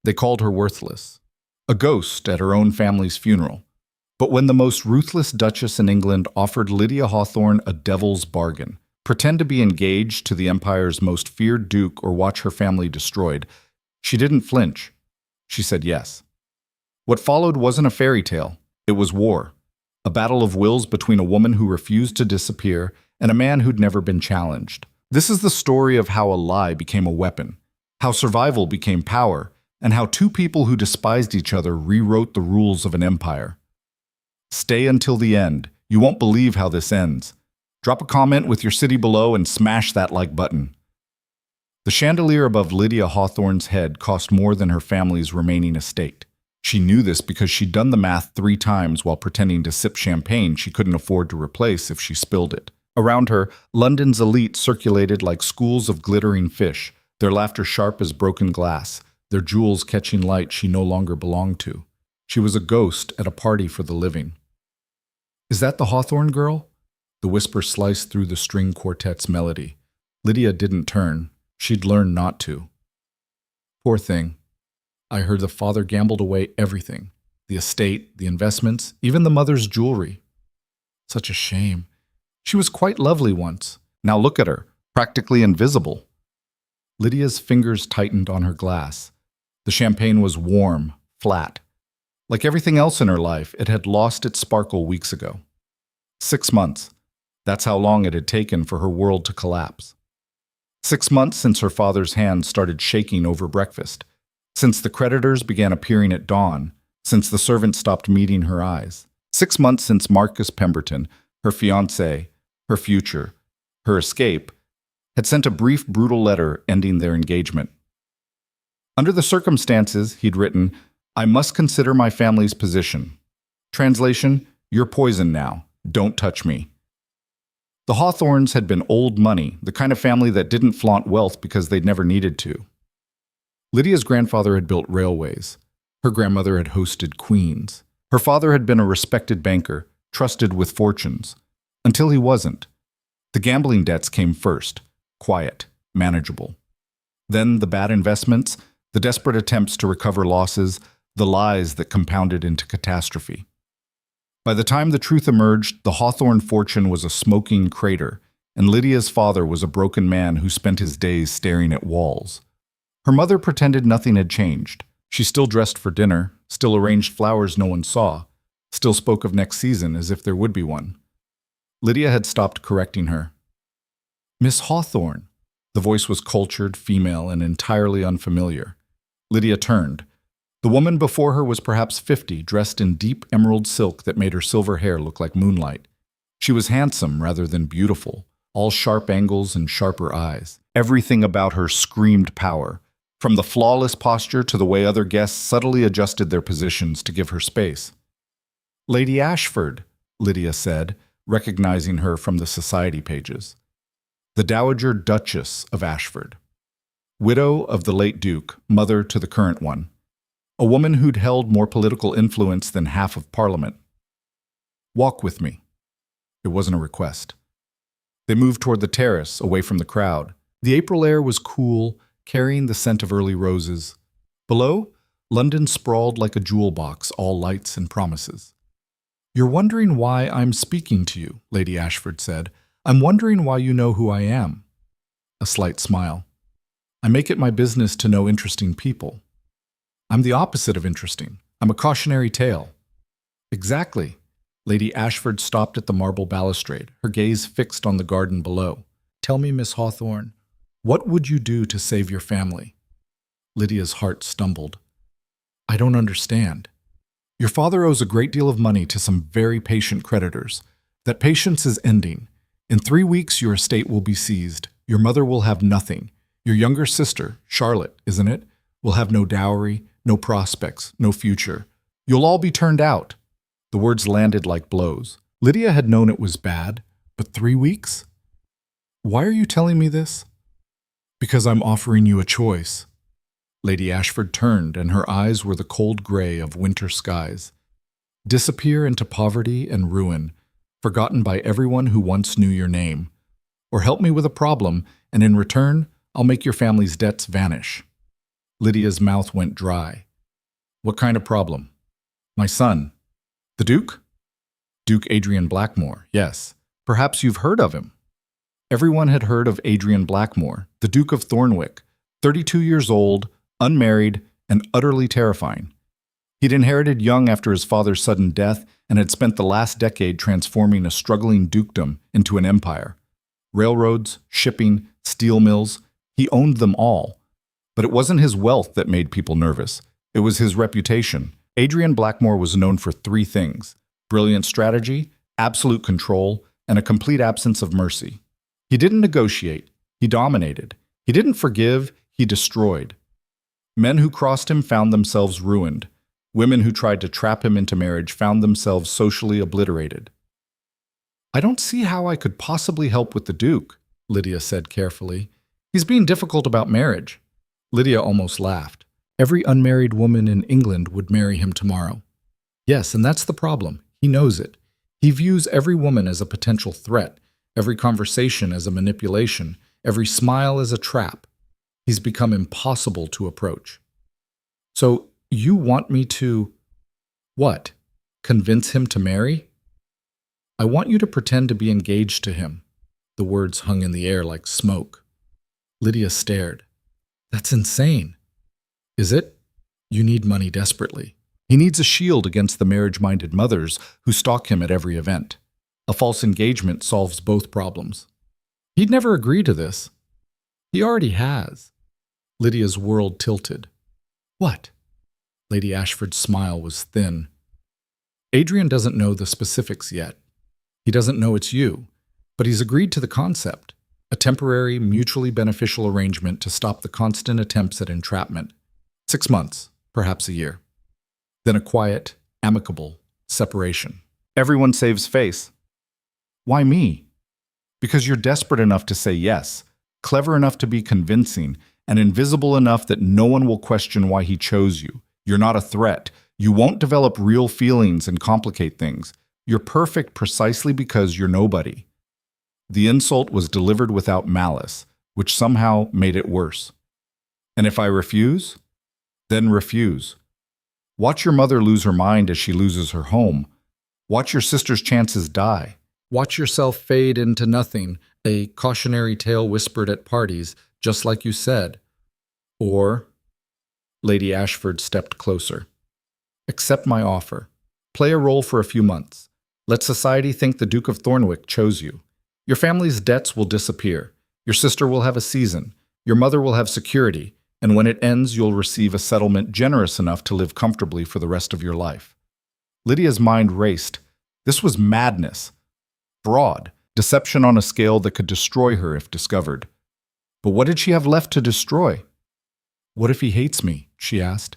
They called her worthless, a ghost at her own family's funeral. But when the most ruthless duchess in England offered Lydia Hawthorne a devil's bargain, pretend to be engaged to the empire's most feared duke or watch her family destroyed, she didn't flinch. She said yes. What followed wasn't a fairy tale. It was war. A battle of wills between a woman who refused to disappear and a man who'd never been challenged. This is the story of how a lie became a weapon, how survival became power, and how two people who despised each other rewrote the rules of an empire. Stay until the end. You won't believe how this ends. Drop a comment with your city below and smash that like button. The chandelier above Lydia Hawthorne's head cost more than her family's remaining estate. She knew this because she'd done the math 3 times while pretending to sip champagne she couldn't afford to replace if she spilled it. Around her, London's elite circulated like schools of glittering fish, their laughter sharp as broken glass, their jewels catching light she no longer belonged to. She was a ghost at a party for the living. "Is that the Hawthorne girl?" The whisper sliced through the string quartet's melody. Lydia didn't turn. She'd learned not to. "Poor thing. I heard the father gambled away everything. The estate, the investments, even the mother's jewelry. Such a shame. She was quite lovely once. Now look at her, practically invisible." Lydia's fingers tightened on her glass. The champagne was warm, flat. Like everything else in her life, it had lost its sparkle weeks ago. 6 months. That's how long it had taken for her world to collapse. 6 months since her father's hand started shaking over breakfast, since the creditors began appearing at dawn, since the servants stopped meeting her eyes. 6 months since Marcus Pemberton, her fiancé, her future, her escape, had sent a brief, brutal letter ending their engagement. Under the circumstances, he'd written, "I must consider my family's position. Translation, you're poison now. Don't touch me." The Hawthornes had been old money, the kind of family that didn't flaunt wealth because they'd never needed to. Lydia's grandfather had built railways. Her grandmother had hosted queens. Her father had been a respected banker, trusted with fortunes. Until he wasn't. The gambling debts came first, quiet, manageable. Then the bad investments, the desperate attempts to recover losses, the lies that compounded into catastrophe. By the time the truth emerged, the Hawthorne fortune was a smoking crater, and Lydia's father was a broken man who spent his days staring at walls. Her mother pretended nothing had changed. She still dressed for dinner, still arranged flowers no one saw, still spoke of next season as if there would be one. Lydia had stopped correcting her. "Miss Hawthorne." The voice was cultured, female, and entirely unfamiliar. Lydia turned. The woman before her was perhaps 50, dressed in deep emerald silk that made her silver hair look like moonlight. She was handsome rather than beautiful, all sharp angles and sharper eyes. Everything about her screamed power, from the flawless posture to the way other guests subtly adjusted their positions to give her space. "Lady Ashford," Lydia said, recognizing her from the society pages. The Dowager Duchess of Ashford. Widow of the late Duke, mother to the current one. A woman who'd held more political influence than half of Parliament. "Walk with me." It wasn't a request. They moved toward the terrace, away from the crowd. The April air was cool, carrying the scent of early roses. Below, London sprawled like a jewel box, all lights and promises. "You're wondering why I'm speaking to you," Lady Ashford said. "I'm wondering why you know who I am." A slight smile. "I make it my business to know interesting people." "I'm the opposite of interesting. I'm a cautionary tale." "Exactly." Lady Ashford stopped at the marble balustrade, her gaze fixed on the garden below. "Tell me, Miss Hawthorne, what would you do to save your family?" Lydia's heart stumbled. "I don't understand." "Your father owes a great deal of money to some very patient creditors. That patience is ending. In 3 weeks, your estate will be seized. Your mother will have nothing. Your younger sister, Charlotte, isn't it, will have no dowry, no prospects, no future. You'll all be turned out." The words landed like blows. Lydia had known it was bad, but 3 weeks? "Why are you telling me this?" "Because I'm offering you a choice." Lady Ashford turned, and her eyes were the cold gray of winter skies. "Disappear into poverty and ruin, forgotten by everyone who once knew your name. Or help me with a problem, and in return, I'll make your family's debts vanish." Lydia's mouth went dry. What kind of problem? My son. The Duke? Duke Adrian Blackmore, yes. Perhaps you've heard of him. Everyone had heard of Adrian Blackmore, the Duke of Thornwick, 32 years old, unmarried, and utterly terrifying. He'd inherited young after his father's sudden death and had spent the last decade transforming a struggling dukedom into an empire. Railroads, shipping, steel mills, he owned them all. But it wasn't his wealth that made people nervous. It was his reputation. Adrian Blackmore was known for three things: brilliant strategy, absolute control, and a complete absence of mercy. He didn't negotiate, he dominated. He didn't forgive, he destroyed. Men who crossed him found themselves ruined. Women who tried to trap him into marriage found themselves socially obliterated. I don't see how I could possibly help with the Duke, Lydia said carefully. He's being difficult about marriage. Lydia almost laughed. Every unmarried woman in England would marry him tomorrow. Yes, and that's the problem. He knows it. He views every woman as a potential threat, every conversation as a manipulation, every smile as a trap. He's become impossible to approach. So, you want me to… what? Convince him to marry? I want you to pretend to be engaged to him. The words hung in the air like smoke. Lydia stared. That's insane. Is it? You need money desperately. He needs a shield against the marriage-minded mothers who stalk him at every event. A false engagement solves both problems. He'd never agree to this. He already has. Lydia's world tilted. What? Lady Ashford's smile was thin. Adrian doesn't know the specifics yet. He doesn't know it's you, but he's agreed to the concept, a temporary, mutually beneficial arrangement to stop the constant attempts at entrapment. 6 months, perhaps a year. Then a quiet, amicable separation. Everyone saves face. Why me? Because you're desperate enough to say yes, clever enough to be convincing, and invisible enough that no one will question why he chose you. You're not a threat. You won't develop real feelings and complicate things. You're perfect precisely because you're nobody. The insult was delivered without malice, which somehow made it worse. And if I refuse? Then refuse. Watch your mother lose her mind as she loses her home. Watch your sister's chances die. Watch yourself fade into nothing, a cautionary tale whispered at parties, just like you said. Or, Lady Ashford stepped closer. Accept my offer. Play a role for a few months. Let society think the Duke of Thornwick chose you. Your family's debts will disappear. Your sister will have a season. Your mother will have security. And when it ends, you'll receive a settlement generous enough to live comfortably for the rest of your life. Lydia's mind raced. This was madness. Fraud. Deception on a scale that could destroy her if discovered. But what did she have left to destroy? What if he hates me? She asked.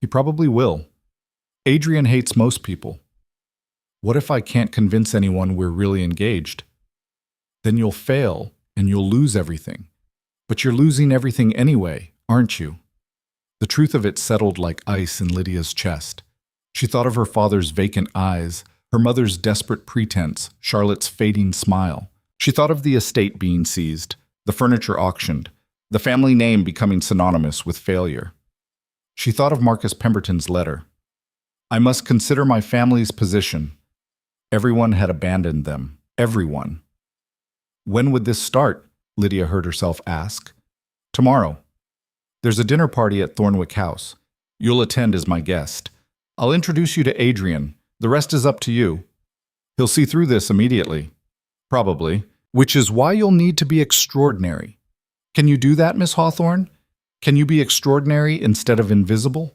He probably will. Adrian hates most people. What if I can't convince anyone we're really engaged? Then you'll fail and you'll lose everything. But you're losing everything anyway, aren't you? The truth of it settled like ice in Lydia's chest. She thought of her father's vacant eyes, her mother's desperate pretense, Charlotte's fading smile. She thought of the estate being seized, the furniture auctioned, the family name becoming synonymous with failure. She thought of Marcus Pemberton's letter. I must consider my family's position. Everyone had abandoned them. Everyone. When would this start? Lydia heard herself ask. Tomorrow. There's a dinner party at Thornwick House. You'll attend as my guest. I'll introduce you to Adrian. The rest is up to you. He'll see through this immediately. Probably. Which is why you'll need to be extraordinary. Can you do that, Miss Hawthorne? Can you be extraordinary instead of invisible?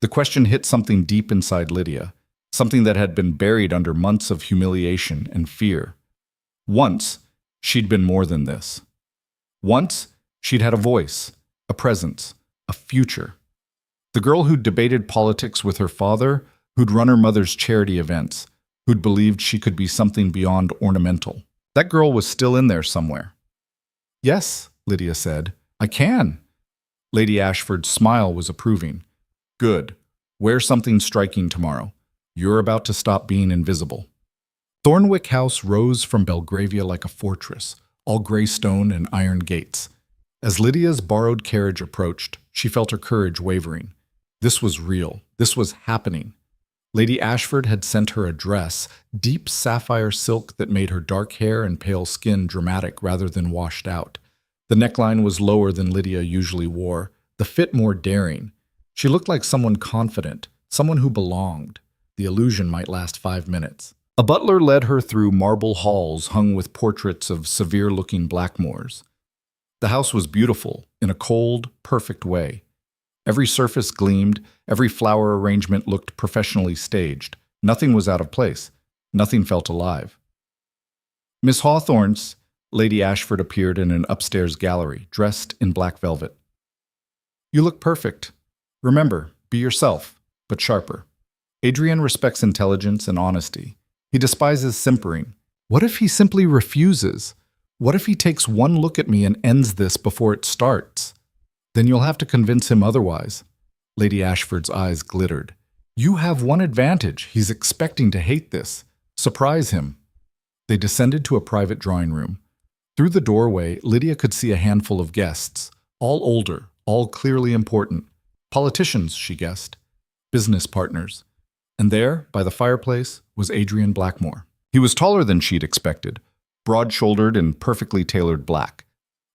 The question hit something deep inside Lydia, something that had been buried under months of humiliation and fear. Once, she'd been more than this. Once, she'd had a voice, a presence, a future. The girl who'd debated politics with her father, who'd run her mother's charity events, who'd believed she could be something beyond ornamental. That girl was still in there somewhere. Yes, Lydia said, I can. Lady Ashford's smile was approving. Good. Wear something striking tomorrow. You're about to stop being invisible. Thornwick House rose from Belgravia like a fortress, all gray stone and iron gates. As Lydia's borrowed carriage approached, she felt her courage wavering. This was real. This was happening. Lady Ashford had sent her a dress, deep sapphire silk that made her dark hair and pale skin dramatic rather than washed out. The neckline was lower than Lydia usually wore, the fit more daring. She looked like someone confident, someone who belonged. The illusion might last 5 minutes. A butler led her through marble halls hung with portraits of severe-looking blackamoors. The house was beautiful, in a cold, perfect way. Every surface gleamed, every flower arrangement looked professionally staged. Nothing was out of place. Nothing felt alive. Miss Hawthorne's, Lady Ashford appeared in an upstairs gallery, dressed in black velvet. You look perfect. Remember, be yourself, but sharper. Adrian respects intelligence and honesty. He despises simpering. What if he simply refuses? What if he takes one look at me and ends this before it starts? Then you'll have to convince him otherwise. Lady Ashford's eyes glittered. You have one advantage. He's expecting to hate this. Surprise him. They descended to a private drawing room. Through the doorway, Lydia could see a handful of guests, all older, all clearly important. Politicians, she guessed. Business partners. And there, by the fireplace, was Adrian Blackmore. He was taller than she'd expected, broad-shouldered and perfectly tailored black.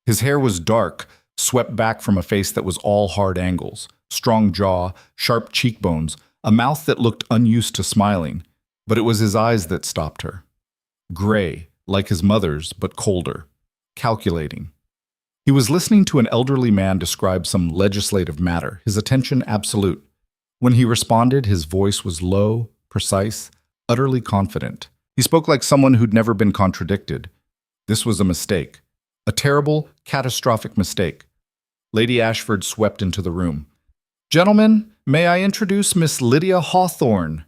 His hair was dark, swept back from a face that was all hard angles, strong jaw, sharp cheekbones, a mouth that looked unused to smiling. But it was his eyes that stopped her. Gray, like his mother's, but colder. Calculating. He was listening to an elderly man describe some legislative matter, his attention absolute. When he responded, his voice was low, precise, utterly confident. He spoke like someone who'd never been contradicted. This was a mistake. A terrible, catastrophic mistake. Lady Ashford swept into the room. Gentlemen, may I introduce Miss Lydia Hawthorne?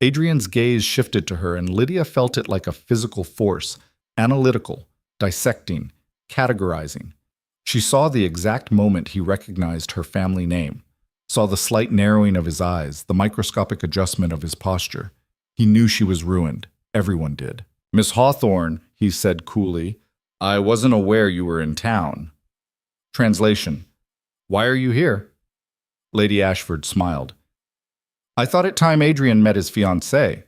Adrian's gaze shifted to her, and Lydia felt it like a physical force, analytical, dissecting, categorizing. She saw the exact moment he recognized her family name, saw the slight narrowing of his eyes, the microscopic adjustment of his posture. He knew she was ruined. Everyone did. Miss Hawthorne, he said coolly, I wasn't aware you were in town. Translation. Why are you here? Lady Ashford smiled. I thought it time Adrian met his fiancée.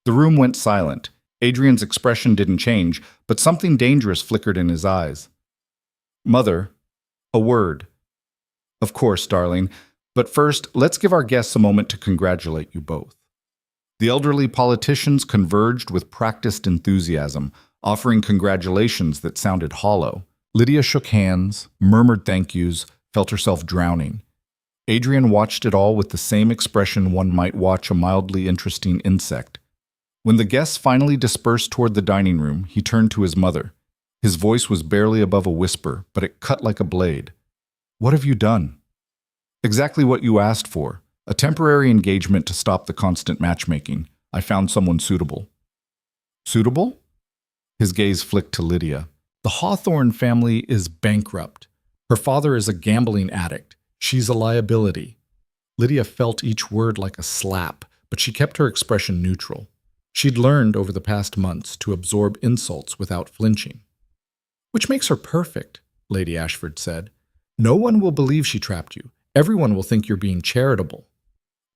The room went silent. Adrian's expression didn't change, but something dangerous flickered in his eyes. Mother, a word. Of course, darling, but first, let's give our guests a moment to congratulate you both. The elderly politicians converged with practiced enthusiasm, offering congratulations that sounded hollow. Lydia shook hands, murmured thank yous, felt herself drowning. Adrian watched it all with the same expression one might watch a mildly interesting insect. When the guests finally dispersed toward the dining room, he turned to his mother. His voice was barely above a whisper, but it cut like a blade. What have you done? Exactly what you asked for. A temporary engagement to stop the constant matchmaking. I found someone suitable. Suitable? His gaze flicked to Lydia. The Hawthorne family is bankrupt. Her father is a gambling addict. She's a liability. Lydia felt each word like a slap, but she kept her expression neutral. She'd learned over the past months to absorb insults without flinching. Which makes her perfect, Lady Ashford said. No one will believe she trapped you. Everyone will think you're being charitable.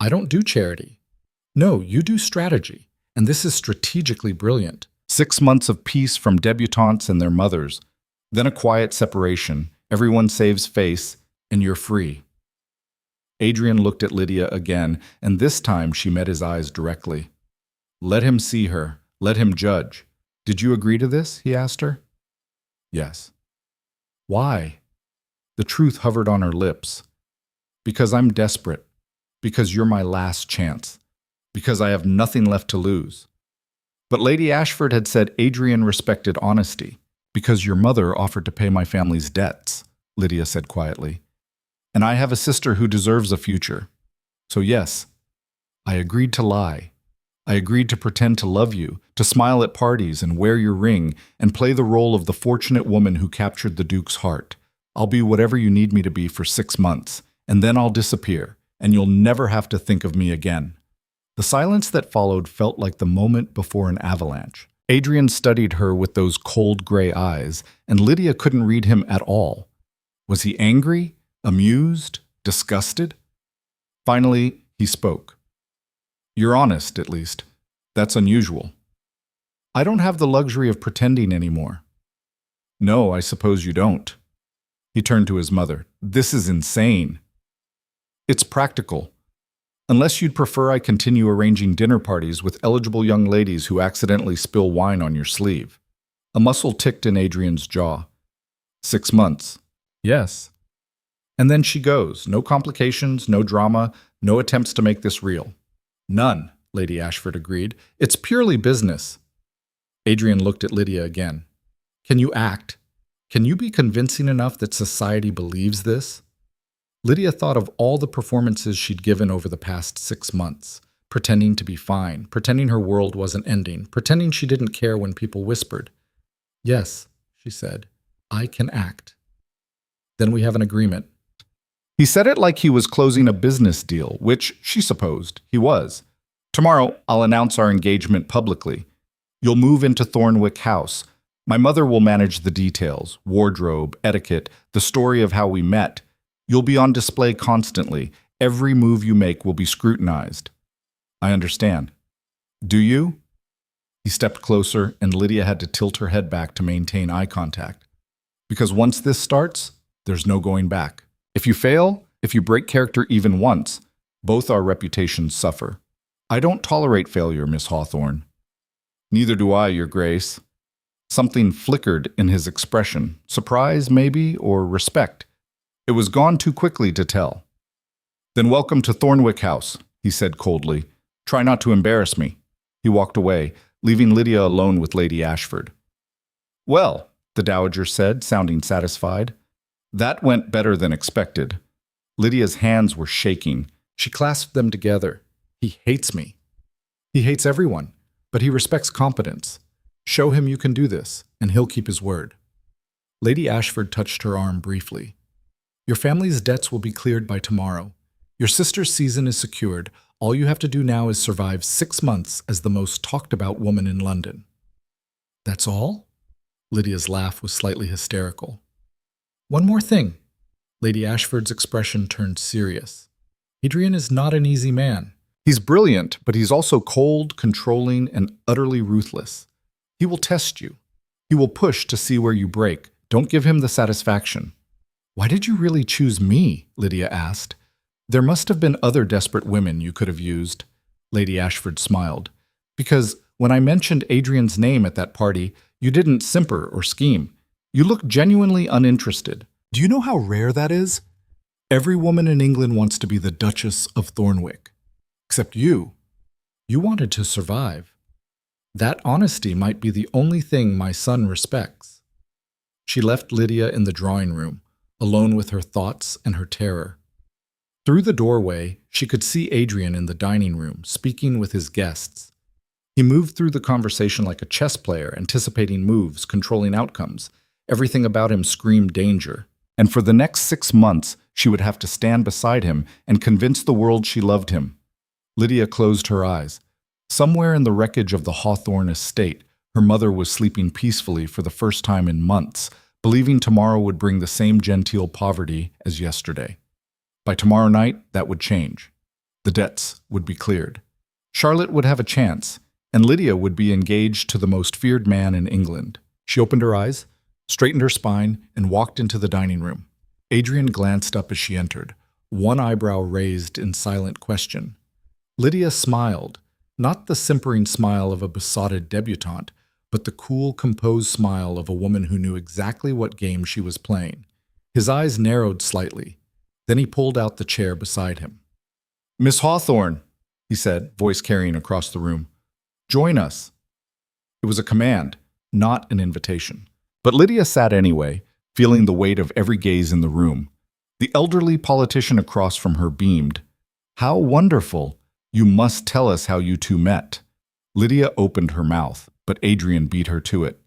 I don't do charity. No, you do strategy, and this is strategically brilliant. 6 months of peace from debutantes and their mothers, then a quiet separation, everyone saves face, and you're free. Adrian looked at Lydia again, and this time she met his eyes directly. Let him see her. Let him judge. Did you agree to this? He asked her. Yes. Why? The truth hovered on her lips. Because I'm desperate. Because you're my last chance. Because I have nothing left to lose. But Lady Ashford had said Adrian respected honesty. Because your mother offered to pay my family's debts, Lydia said quietly. And I have a sister who deserves a future. So yes, I agreed to lie. I agreed to pretend to love you, to smile at parties and wear your ring, and play the role of the fortunate woman who captured the Duke's heart. I'll be whatever you need me to be for 6 months, and then I'll disappear, and you'll never have to think of me again. The silence that followed felt like the moment before an avalanche. Adrian studied her with those cold gray eyes, and Lydia couldn't read him at all. Was he angry, amused, disgusted? Finally, he spoke. You're honest, at least. That's unusual. I don't have the luxury of pretending anymore. No, I suppose you don't. He turned to his mother. This is insane. It's practical. Unless you'd prefer I continue arranging dinner parties with eligible young ladies who accidentally spill wine on your sleeve. A muscle ticked in Adrian's jaw. 6 months. Yes. And then she goes. No complications, no drama, no attempts to make this real. None, Lady Ashford agreed. It's purely business. Adrian looked at Lydia again. Can you act? Can you be convincing enough that society believes this? Lydia thought of all the performances she'd given over the past 6 months, pretending to be fine, pretending her world wasn't ending, pretending she didn't care when people whispered. Yes, she said, I can act. Then we have an agreement. He said it like he was closing a business deal, which she supposed he was. Tomorrow, I'll announce our engagement publicly. You'll move into Thornwick House. My mother will manage the details, wardrobe, etiquette, the story of how we met. You'll be on display constantly. Every move you make will be scrutinized. I understand. Do you? He stepped closer, and Lydia had to tilt her head back to maintain eye contact. Because once this starts, there's no going back. If you fail, if you break character even once, both our reputations suffer. I don't tolerate failure, Miss Hawthorne. Neither do I, Your Grace. Something flickered in his expression, surprise maybe, or respect. It was gone too quickly to tell. Then welcome to Thornwick House, he said coldly. Try not to embarrass me. He walked away, leaving Lydia alone with Lady Ashford. Well, the Dowager said, sounding satisfied. That went better than expected. Lydia's hands were shaking. She clasped them together. He hates me. He hates everyone, but he respects competence. Show him you can do this, and he'll keep his word. Lady Ashford touched her arm briefly. Your family's debts will be cleared by tomorrow. Your sister's season is secured. All you have to do now is survive 6 months as the most talked-about woman in London. That's all? Lydia's laugh was slightly hysterical. One more thing. Lady Ashford's expression turned serious. Adrian is not an easy man. He's brilliant, but he's also cold, controlling, and utterly ruthless. He will test you. He will push to see where you break. Don't give him the satisfaction. Why did you really choose me? Lydia asked. There must have been other desperate women you could have used. Lady Ashford smiled. Because when I mentioned Adrian's name at that party, you didn't simper or scheme. You looked genuinely uninterested. Do you know how rare that is? Every woman in England wants to be the Duchess of Thornwick. Except you. You wanted to survive. That honesty might be the only thing my son respects. She left Lydia in the drawing room, alone with her thoughts and her terror. Through the doorway, she could see Adrian in the dining room, speaking with his guests. He moved through the conversation like a chess player, anticipating moves, controlling outcomes. Everything about him screamed danger. And for the next 6 months, she would have to stand beside him and convince the world she loved him. Lydia closed her eyes. Somewhere in the wreckage of the Hawthorne estate, her mother was sleeping peacefully for the first time in months, believing tomorrow would bring the same genteel poverty as yesterday. By tomorrow night, that would change. The debts would be cleared. Charlotte would have a chance, and Lydia would be engaged to the most feared man in England. She opened her eyes, straightened her spine, and walked into the dining room. Adrian glanced up as she entered, one eyebrow raised in silent question. Lydia smiled, not the simpering smile of a besotted debutante, but the cool, composed smile of a woman who knew exactly what game she was playing. His eyes narrowed slightly. Then he pulled out the chair beside him. Miss Hawthorne, he said, voice carrying across the room. Join us. It was a command, not an invitation. But Lydia sat anyway, feeling the weight of every gaze in the room. The elderly politician across from her beamed. How wonderful! You must tell us how you two met. Lydia opened her mouth, but Adrian beat her to it.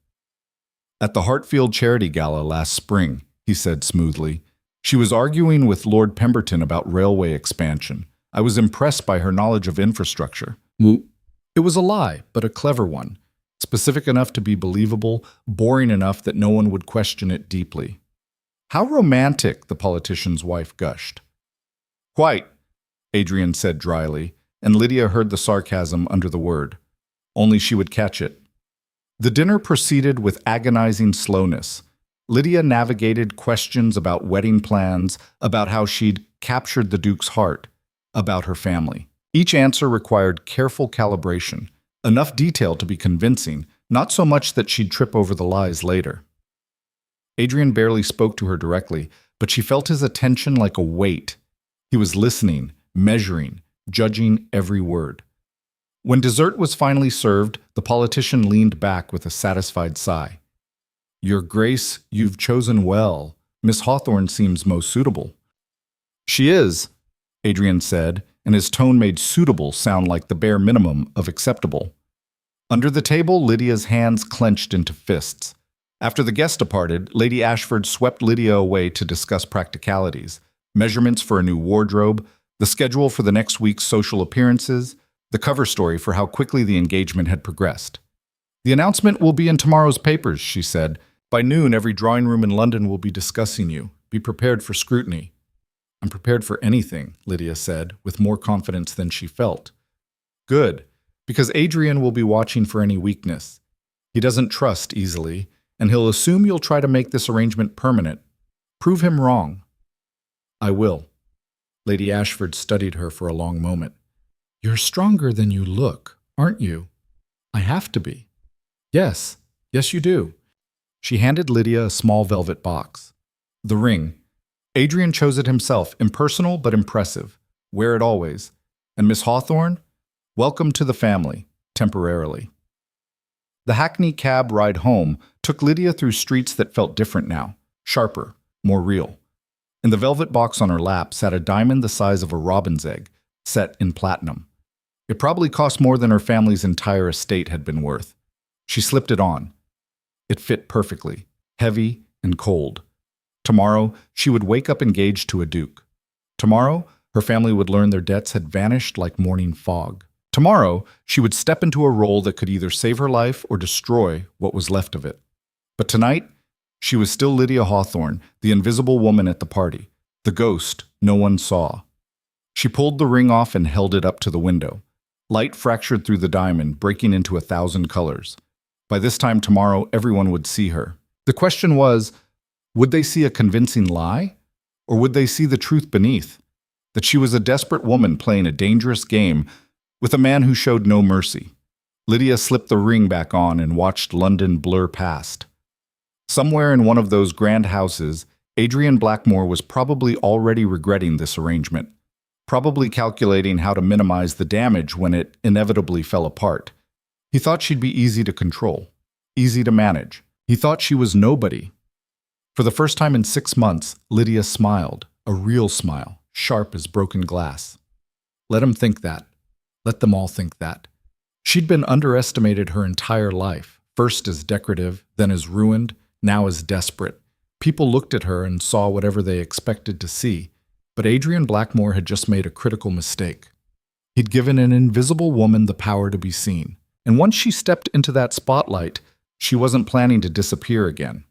At the Hartfield Charity Gala last spring, he said smoothly. She was arguing with Lord Pemberton about railway expansion. I was impressed by her knowledge of infrastructure. It was a lie, but a clever one. Specific enough to be believable, boring enough that no one would question it deeply. How romantic, the politician's wife gushed. Quite, Adrian said dryly, and Lydia heard the sarcasm under the word. Only she would catch it. The dinner proceeded with agonizing slowness. Lydia navigated questions about wedding plans, about how she'd captured the Duke's heart, about her family. Each answer required careful calibration, enough detail to be convincing, not so much that she'd trip over the lies later. Adrian barely spoke to her directly, but she felt his attention like a weight. He was listening, measuring, judging every word. When dessert was finally served, the politician leaned back with a satisfied sigh. Your Grace, you've chosen well. Miss Hawthorne seems most suitable. She is, Adrian said, and his tone made suitable sound like the bare minimum of acceptable. Under the table, Lydia's hands clenched into fists. After the guests departed, Lady Ashford swept Lydia away to discuss practicalities, measurements for a new wardrobe, the schedule for the next week's social appearances, the cover story for how quickly the engagement had progressed. The announcement will be in tomorrow's papers, she said. By noon, every drawing room in London will be discussing you. Be prepared for scrutiny. I'm prepared for anything, Lydia said, with more confidence than she felt. Good, because Adrian will be watching for any weakness. He doesn't trust easily, and he'll assume you'll try to make this arrangement permanent. Prove him wrong. I will. Lady Ashford studied her for a long moment. You're stronger than you look, aren't you? I have to be. Yes, you do. She handed Lydia a small velvet box. The ring. Adrian chose it himself, impersonal but impressive. Wear it always. And Miss Hawthorne? Welcome to the family, temporarily. The hackney cab ride home took Lydia through streets that felt different now, sharper, more real. In the velvet box on her lap sat a diamond the size of a robin's egg, set in platinum. It probably cost more than her family's entire estate had been worth. She slipped it on. It fit perfectly, heavy and cold. Tomorrow, she would wake up engaged to a duke. Tomorrow, her family would learn their debts had vanished like morning fog. Tomorrow, she would step into a role that could either save her life or destroy what was left of it. But tonight, she was still Lydia Hawthorne, the invisible woman at the party, the ghost no one saw. She pulled the ring off and held it up to the window. Light fractured through the diamond, breaking into 1,000 colors. By this time tomorrow, everyone would see her. The question was, would they see a convincing lie? Or would they see the truth beneath? That she was a desperate woman playing a dangerous game with a man who showed no mercy. Lydia slipped the ring back on and watched London blur past. Somewhere in one of those grand houses, Adrian Blackmore was probably already regretting this arrangement, probably calculating how to minimize the damage when it inevitably fell apart. He thought she'd be easy to control, easy to manage. He thought she was nobody. For the first time in 6 months, Lydia smiled, a real smile, sharp as broken glass. Let him think that. Let them all think that. She'd been underestimated her entire life, first as decorative, then as ruined, now as desperate. People looked at her and saw whatever they expected to see, but Adrian Blackmore had just made a critical mistake. He'd given an invisible woman the power to be seen, and once she stepped into that spotlight, she wasn't planning to disappear again.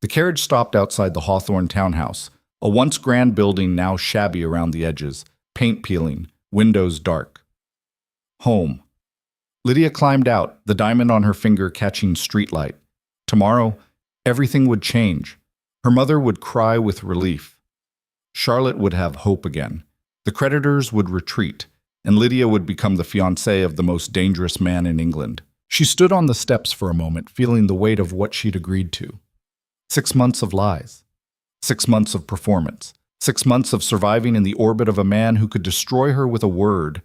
The carriage stopped outside the Hawthorne townhouse, a once grand building now shabby around the edges, paint peeling, windows dark. Home. Lydia climbed out, the diamond on her finger catching streetlight. Tomorrow, everything would change. Her mother would cry with relief. Charlotte would have hope again. The creditors would retreat, and Lydia would become the fiancée of the most dangerous man in England. She stood on the steps for a moment, feeling the weight of what she'd agreed to. 6 months of lies. 6 months of performance. 6 months of surviving in the orbit of a man who could destroy her with a word.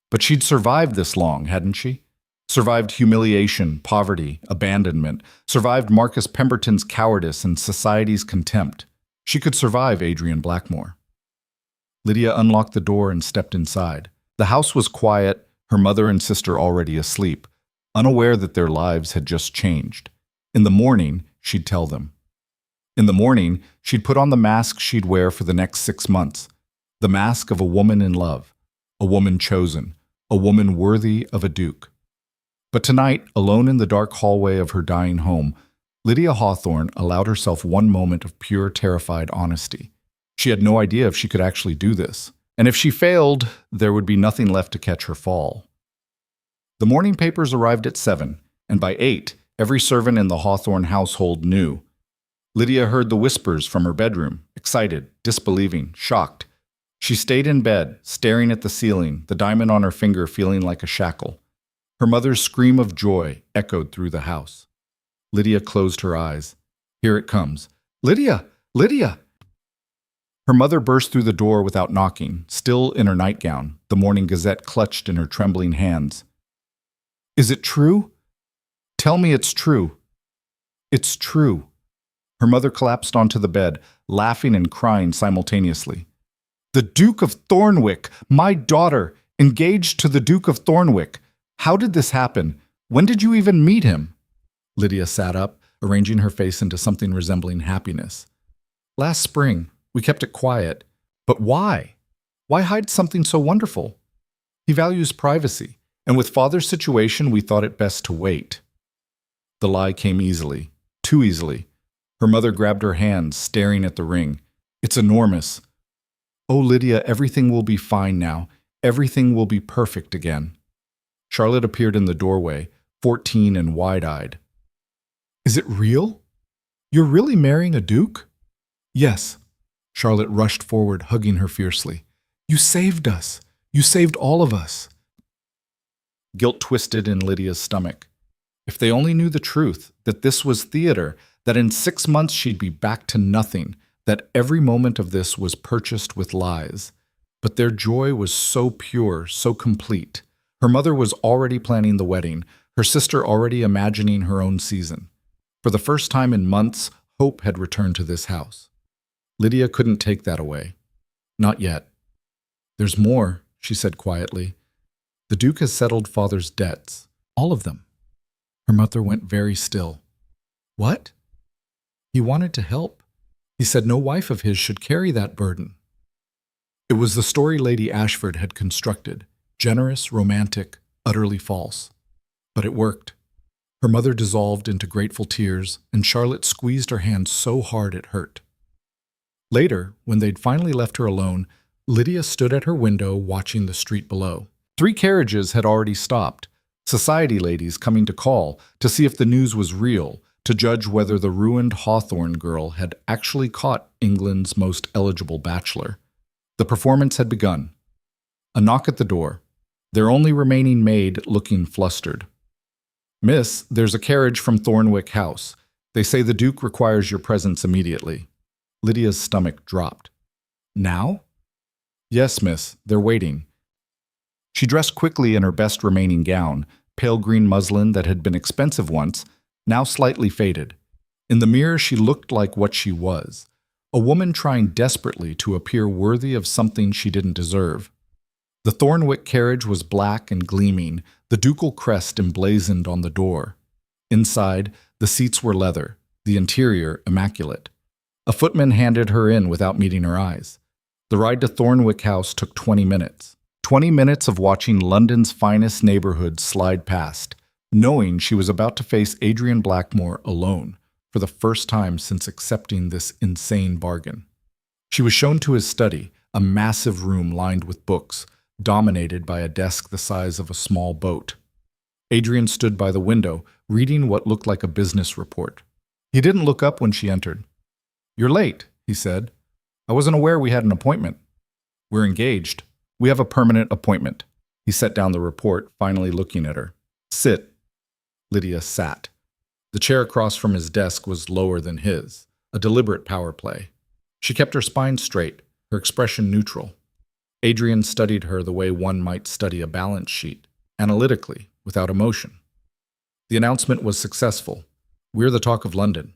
But she'd survived this long, hadn't she? Survived humiliation, poverty, abandonment. Survived Marcus Pemberton's cowardice and society's contempt. She could survive Adrian Blackmore. Lydia unlocked the door and stepped inside. The house was quiet, her mother and sister already asleep, unaware that their lives had just changed. In the morning, she'd tell them. In the morning, she'd put on the mask she'd wear for the next 6 months. The mask of a woman in love, a woman chosen, a woman worthy of a duke. But tonight, alone in the dark hallway of her dying home, Lydia Hawthorne allowed herself one moment of pure, terrified honesty. She had no idea if she could actually do this, and if she failed, there would be nothing left to catch her fall. The morning papers arrived at 7, and by 8, every servant in the Hawthorne household knew. Lydia heard the whispers from her bedroom, excited, disbelieving, shocked. She stayed in bed, staring at the ceiling, the diamond on her finger feeling like a shackle. Her mother's scream of joy echoed through the house. Lydia closed her eyes. Here it comes. Lydia! Lydia! Her mother burst through the door without knocking, still in her nightgown, the Morning Gazette clutched in her trembling hands. Is it true? Tell me it's true. It's true. Her mother collapsed onto the bed, laughing and crying simultaneously. The Duke of Thornwick, my daughter, engaged to the Duke of Thornwick. How did this happen? When did you even meet him? Lydia sat up, arranging her face into something resembling happiness. Last spring. We kept it quiet. But why? Why hide something so wonderful? He values privacy, and with Father's situation, we thought it best to wait. The lie came easily, too easily. Her mother grabbed her hands, staring at the ring. It's enormous. Oh, Lydia, everything will be fine now. Everything will be perfect again. Charlotte appeared in the doorway, 14 and wide-eyed. Is it real? You're really marrying a duke? Yes. Charlotte rushed forward, hugging her fiercely. You saved us. You saved all of us. Guilt twisted in Lydia's stomach. If they only knew the truth, that this was theater, that in 6 months she'd be back to nothing, that every moment of this was purchased with lies. But their joy was so pure, so complete. Her mother was already planning the wedding, her sister already imagining her own season. For the first time in months, hope had returned to this house. Lydia couldn't take that away. Not yet. There's more, she said quietly. The Duke has settled Father's debts. All of them. Her mother went very still. What? He wanted to help. He said no wife of his should carry that burden. It was the story Lady Ashford had constructed. Generous, romantic, utterly false. But it worked. Her mother dissolved into grateful tears, and Charlotte squeezed her hand so hard it hurt. Later, when they'd finally left her alone, Lydia stood at her window watching the street below. 3 carriages had already stopped, society ladies coming to call, to see if the news was real, to judge whether the ruined Hawthorne girl had actually caught England's most eligible bachelor. The performance had begun. A knock at the door. Their only remaining maid looking flustered. Miss, there's a carriage from Thornwick House. They say the Duke requires your presence immediately. Lydia's stomach dropped. Now? Yes, miss, they're waiting. She dressed quickly in her best remaining gown, pale green muslin that had been expensive once, now slightly faded. In the mirror she looked like what she was, a woman trying desperately to appear worthy of something she didn't deserve. The Thornwick carriage was black and gleaming, the ducal crest emblazoned on the door. Inside, the seats were leather, the interior immaculate. A footman handed her in without meeting her eyes. The ride to Thornwick House took 20 minutes. 20 minutes of watching London's finest neighborhood slide past, knowing she was about to face Adrian Blackmore alone for the first time since accepting this insane bargain. She was shown to his study, a massive room lined with books, dominated by a desk the size of a small boat. Adrian stood by the window, reading what looked like a business report. He didn't look up when she entered. You're late, he said. I wasn't aware we had an appointment. We're engaged. We have a permanent appointment. He set down the report, finally looking at her. Sit. Lydia sat. The chair across from his desk was lower than his, a deliberate power play. She kept her spine straight, her expression neutral. Adrian studied her the way one might study a balance sheet, analytically, without emotion. The announcement was successful. We're the talk of London.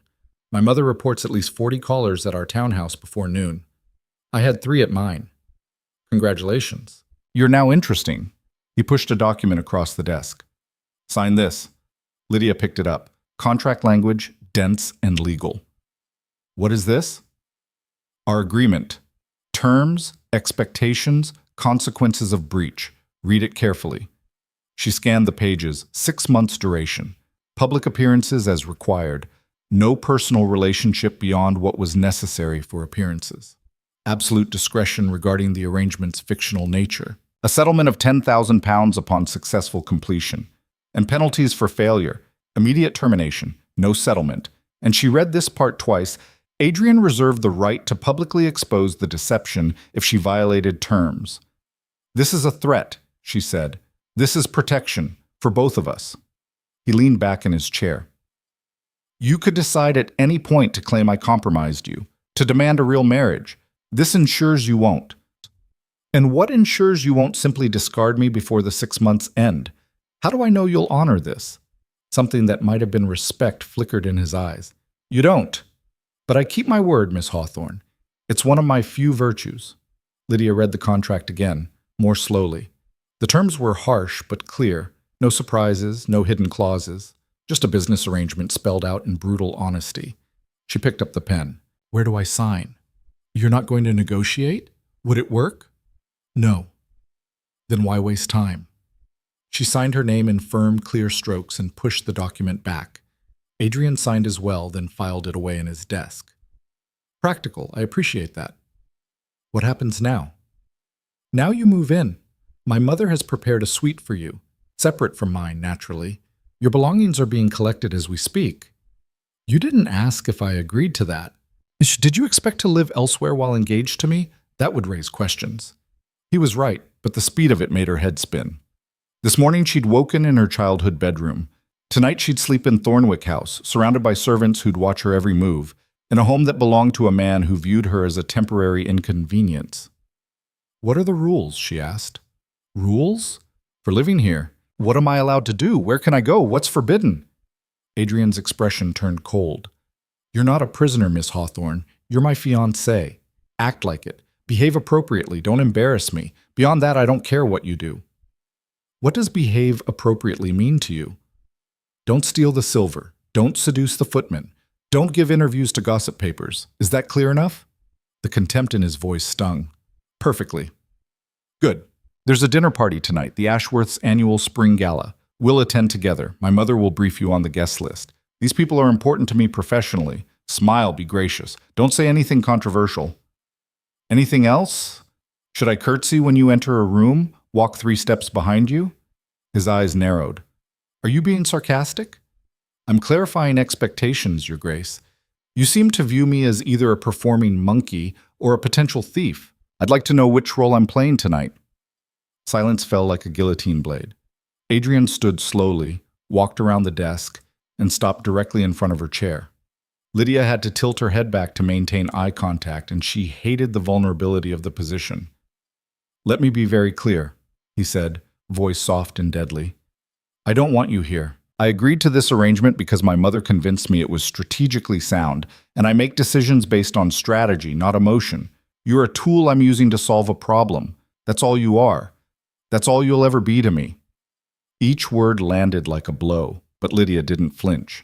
My mother reports at least 40 callers at our townhouse before noon. I had 3 at mine. Congratulations. You're now interesting. He pushed a document across the desk. Sign this. Lydia picked it up. Contract language, dense and legal. What is this? Our agreement. Terms, expectations, consequences of breach. Read it carefully. She scanned the pages. 6 months duration. Public appearances as required. No personal relationship beyond what was necessary for appearances. Absolute discretion regarding the arrangement's fictional nature. A settlement of £10,000 upon successful completion. And penalties for failure. Immediate termination. No settlement. And she read this part twice. Adrian reserved the right to publicly expose the deception if she violated terms. "This is a threat," she said. "This is protection for both of us." He leaned back in his chair. "You could decide at any point to claim I compromised you, to demand a real marriage. This ensures you won't." "And what ensures you won't simply discard me before the 6 months end? How do I know you'll honor this?" Something that might have been respect flickered in his eyes. "You don't. But I keep my word, Miss Hawthorne. It's one of my few virtues." Lydia read the contract again, more slowly. The terms were harsh but clear. No surprises, no hidden clauses. Just a business arrangement spelled out in brutal honesty. She picked up the pen. "Where do I sign?" "You're not going to negotiate? Would it work?" "No." "Then why waste time?" She signed her name in firm, clear strokes and pushed the document back. Adrian signed as well, then filed it away in his desk. "Practical, I appreciate that." "What happens now?" "Now you move in. My mother has prepared a suite for you, separate from mine, naturally. Your belongings are being collected as we speak." "You didn't ask if I agreed to that. Did you expect to live elsewhere while engaged to me? That would raise questions." He was right, but the speed of it made her head spin. This morning she'd woken in her childhood bedroom. Tonight she'd sleep in Thornwick House, surrounded by servants who'd watch her every move, in a home that belonged to a man who viewed her as a temporary inconvenience. "What are the rules?" she asked. "Rules? For living here. What am I allowed to do? Where can I go? What's forbidden?" Adrian's expression turned cold. "You're not a prisoner, Miss Hawthorne. You're my fiancée. Act like it. Behave appropriately. Don't embarrass me. Beyond that, I don't care what you do." "What does behave appropriately mean to you?" "Don't steal the silver. Don't seduce the footman. Don't give interviews to gossip papers. Is that clear enough?" The contempt in his voice stung. "Perfectly." "Good. There's a dinner party tonight, the Ashworth's annual spring gala. We'll attend together. My mother will brief you on the guest list. These people are important to me professionally. Smile, be gracious. Don't say anything controversial." "Anything else? Should I curtsy when you enter a room? Walk 3 steps behind you?" His eyes narrowed. "Are you being sarcastic?" "I'm clarifying expectations, Your Grace. You seem to view me as either a performing monkey or a potential thief. I'd like to know which role I'm playing tonight." Silence fell like a guillotine blade. Adrian stood slowly, walked around the desk, and stopped directly in front of her chair. Lydia had to tilt her head back to maintain eye contact, and she hated the vulnerability of the position. "Let me be very clear," he said, voice soft and deadly. "I don't want you here. I agreed to this arrangement because my mother convinced me it was strategically sound, and I make decisions based on strategy, not emotion. You're a tool I'm using to solve a problem. That's all you are. That's all you'll ever be to me." Each word landed like a blow, but Lydia didn't flinch.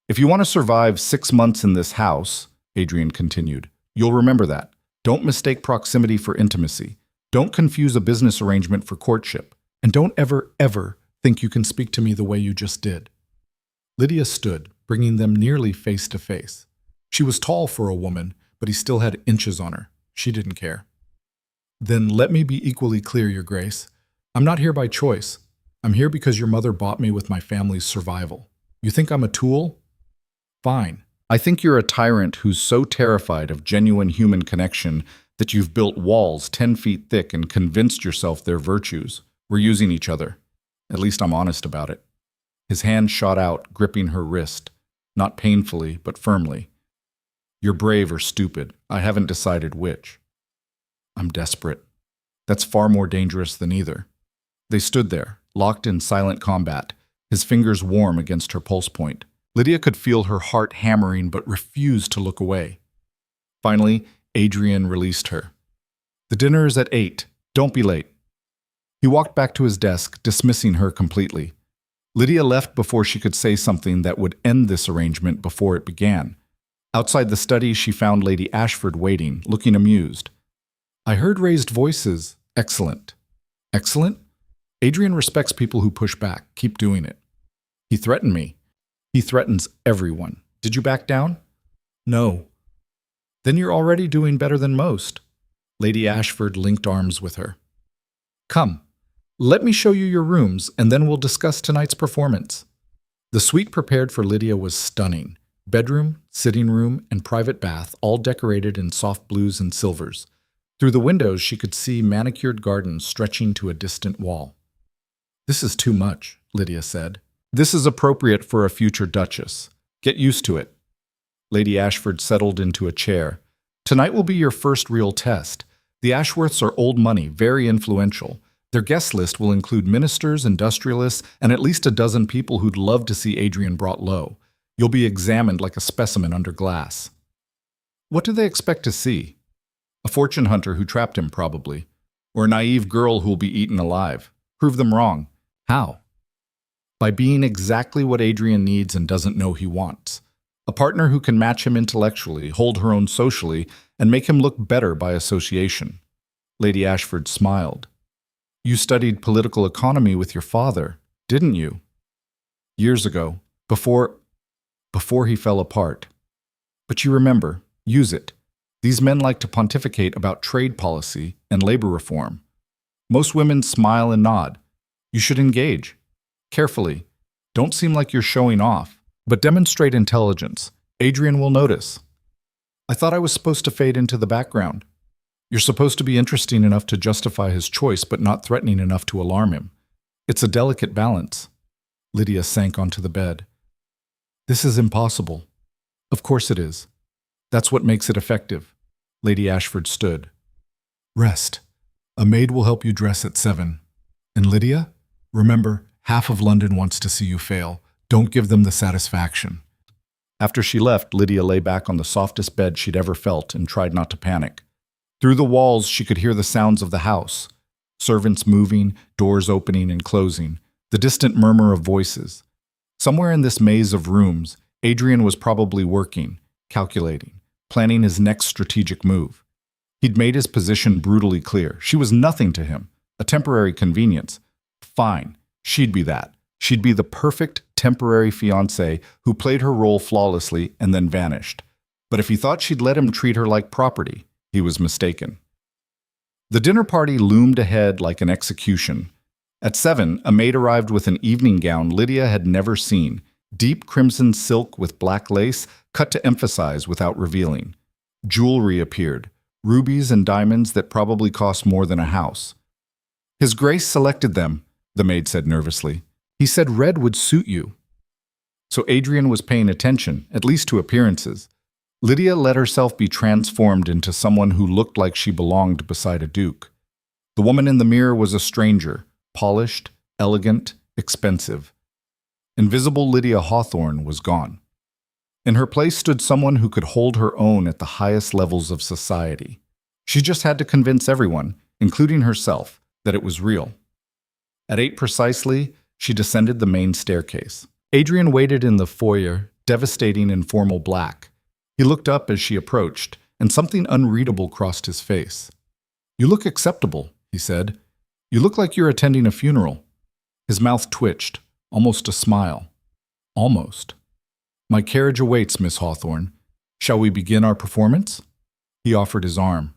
"If you want to survive 6 months in this house," Adrian continued, "you'll remember that. Don't mistake proximity for intimacy. Don't confuse a business arrangement for courtship. And don't ever think you can speak to me the way you just did." Lydia stood, bringing them nearly face to face. She was tall for a woman, but he still had inches on her. She didn't care. "Then let me be equally clear, Your Grace. I'm not here by choice. I'm here because your mother bought me with my family's survival. You think I'm a tool? Fine. I think you're a tyrant who's so terrified of genuine human connection that you've built walls 10 feet thick and convinced yourself they're virtues. We're using each other. At least I'm honest about it." His hand shot out, gripping her wrist, not painfully, but firmly. "You're brave or stupid. I haven't decided which." "I'm desperate. That's far more dangerous than either." They stood there, locked in silent combat, his fingers warm against her pulse point. Lydia could feel her heart hammering but refused to look away. Finally, Adrian released her. "The dinner is at 8. Don't be late." He walked back to his desk, dismissing her completely. Lydia left before she could say something that would end this arrangement before it began. Outside the study, she found Lady Ashford waiting, looking amused. "I heard raised voices. Excellent." "Excellent? Adrian respects people who push back. Keep doing it." "He threatened me." "He threatens everyone. Did you back down? No. Then you're already doing better than most. Lady Ashford linked arms with her. Come, let me show you your rooms, and then we'll discuss tonight's performance. The suite prepared for Lydia was stunning. Bedroom, sitting room, and private bath, all decorated in soft blues and silvers. Through the windows, she could see manicured gardens stretching to a distant wall. This is too much, Lydia said. This is appropriate for a future duchess. Get used to it. Lady Ashford settled into a chair. Tonight will be your first real test. The Ashworths are old money, very influential. Their guest list will include ministers, industrialists, and at least a dozen people who'd love to see Adrian brought low. You'll be examined like a specimen under glass. What do they expect to see? A fortune hunter who trapped him, probably. Or a naive girl who'll be eaten alive. Prove them wrong. How? By being exactly what Adrian needs and doesn't know he wants. A partner who can match him intellectually, hold her own socially, and make him look better by association. Lady Ashford smiled. You studied political economy with your father, didn't you? Years ago, before he fell apart. But you remember, use it. These men like to pontificate about trade policy and labor reform. Most women smile and nod. You should engage. Carefully. Don't seem like you're showing off, but demonstrate intelligence. Adrian will notice. I thought I was supposed to fade into the background. You're supposed to be interesting enough to justify his choice, but not threatening enough to alarm him. It's a delicate balance. Lydia sank onto the bed. This is impossible. Of course it is. That's what makes it effective. Lady Ashford stood. Rest. A maid will help you dress at 7. And Lydia, remember, half of London wants to see you fail. Don't give them the satisfaction. After she left, Lydia lay back on the softest bed she'd ever felt and tried not to panic. Through the walls, she could hear the sounds of the house. Servants moving, doors opening and closing, the distant murmur of voices. Somewhere in this maze of rooms, Adrian was probably working, calculating, planning his next strategic move. He'd made his position brutally clear. She was nothing to him, a temporary convenience. Fine, she'd be that. She'd be the perfect temporary fiancée who played her role flawlessly and then vanished. But if he thought she'd let him treat her like property, he was mistaken. The dinner party loomed ahead like an execution. At 7, a maid arrived with an evening gown Lydia had never seen, deep crimson silk with black lace, cut to emphasize without revealing. Jewelry appeared, rubies and diamonds that probably cost more than a house. His Grace selected them, the maid said nervously. He said red would suit you. So Adrian was paying attention, at least to appearances. Lydia let herself be transformed into someone who looked like she belonged beside a duke. The woman in the mirror was a stranger, polished, elegant, expensive. Invisible Lydia Hawthorne was gone. In her place stood someone who could hold her own at the highest levels of society. She just had to convince everyone, including herself, that it was real. At 8 precisely, she descended the main staircase. Adrian waited in the foyer, devastating in formal black. He looked up as she approached, and something unreadable crossed his face. You look acceptable, he said. You look like you're attending a funeral. His mouth twitched, almost a smile. Almost. My carriage awaits, Miss Hawthorne. Shall we begin our performance? He offered his arm.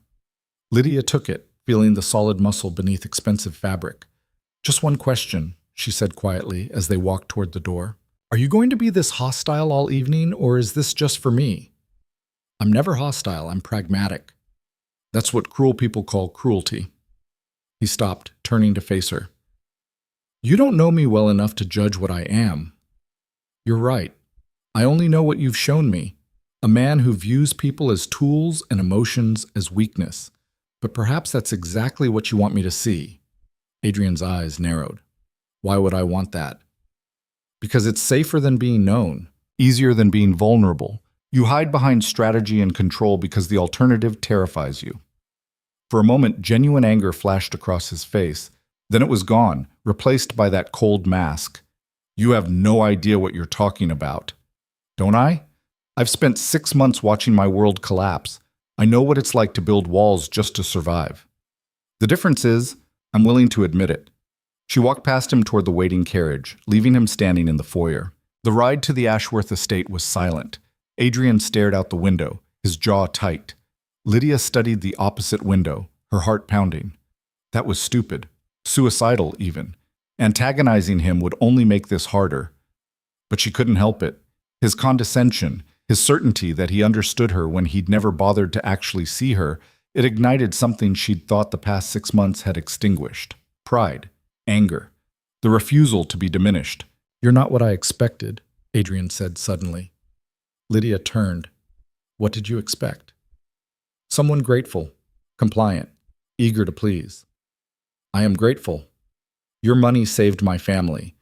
Lydia took it, feeling the solid muscle beneath expensive fabric. Just one question, she said quietly as they walked toward the door. Are you going to be this hostile all evening, or is this just for me? I'm never hostile, I'm pragmatic. That's what cruel people call cruelty. He stopped, turning to face her. You don't know me well enough to judge what I am. You're right. I only know what you've shown me, a man who views people as tools and emotions as weakness. But perhaps that's exactly what you want me to see. Adrian's eyes narrowed. Why would I want that? Because it's safer than being known, easier than being vulnerable. You hide behind strategy and control because the alternative terrifies you. For a moment, genuine anger flashed across his face. Then it was gone, replaced by that cold mask. You have no idea what you're talking about. Don't I? I've spent 6 months watching my world collapse. I know what it's like to build walls just to survive. The difference is, I'm willing to admit it. She walked past him toward the waiting carriage, leaving him standing in the foyer. The ride to the Ashworth estate was silent. Adrian stared out the window, his jaw tight. Lydia studied the opposite window, her heart pounding. That was stupid. Suicidal, even. Antagonizing him would only make this harder. But she couldn't help it. His condescension, his certainty that he understood her when he'd never bothered to actually see her, it ignited something she'd thought the past 6 months had extinguished. Pride, anger, the refusal to be diminished. "You're not what I expected," Adrian said suddenly. Lydia turned. "What did you expect?" "Someone grateful, compliant, eager to please." "I am grateful. Your money saved my family.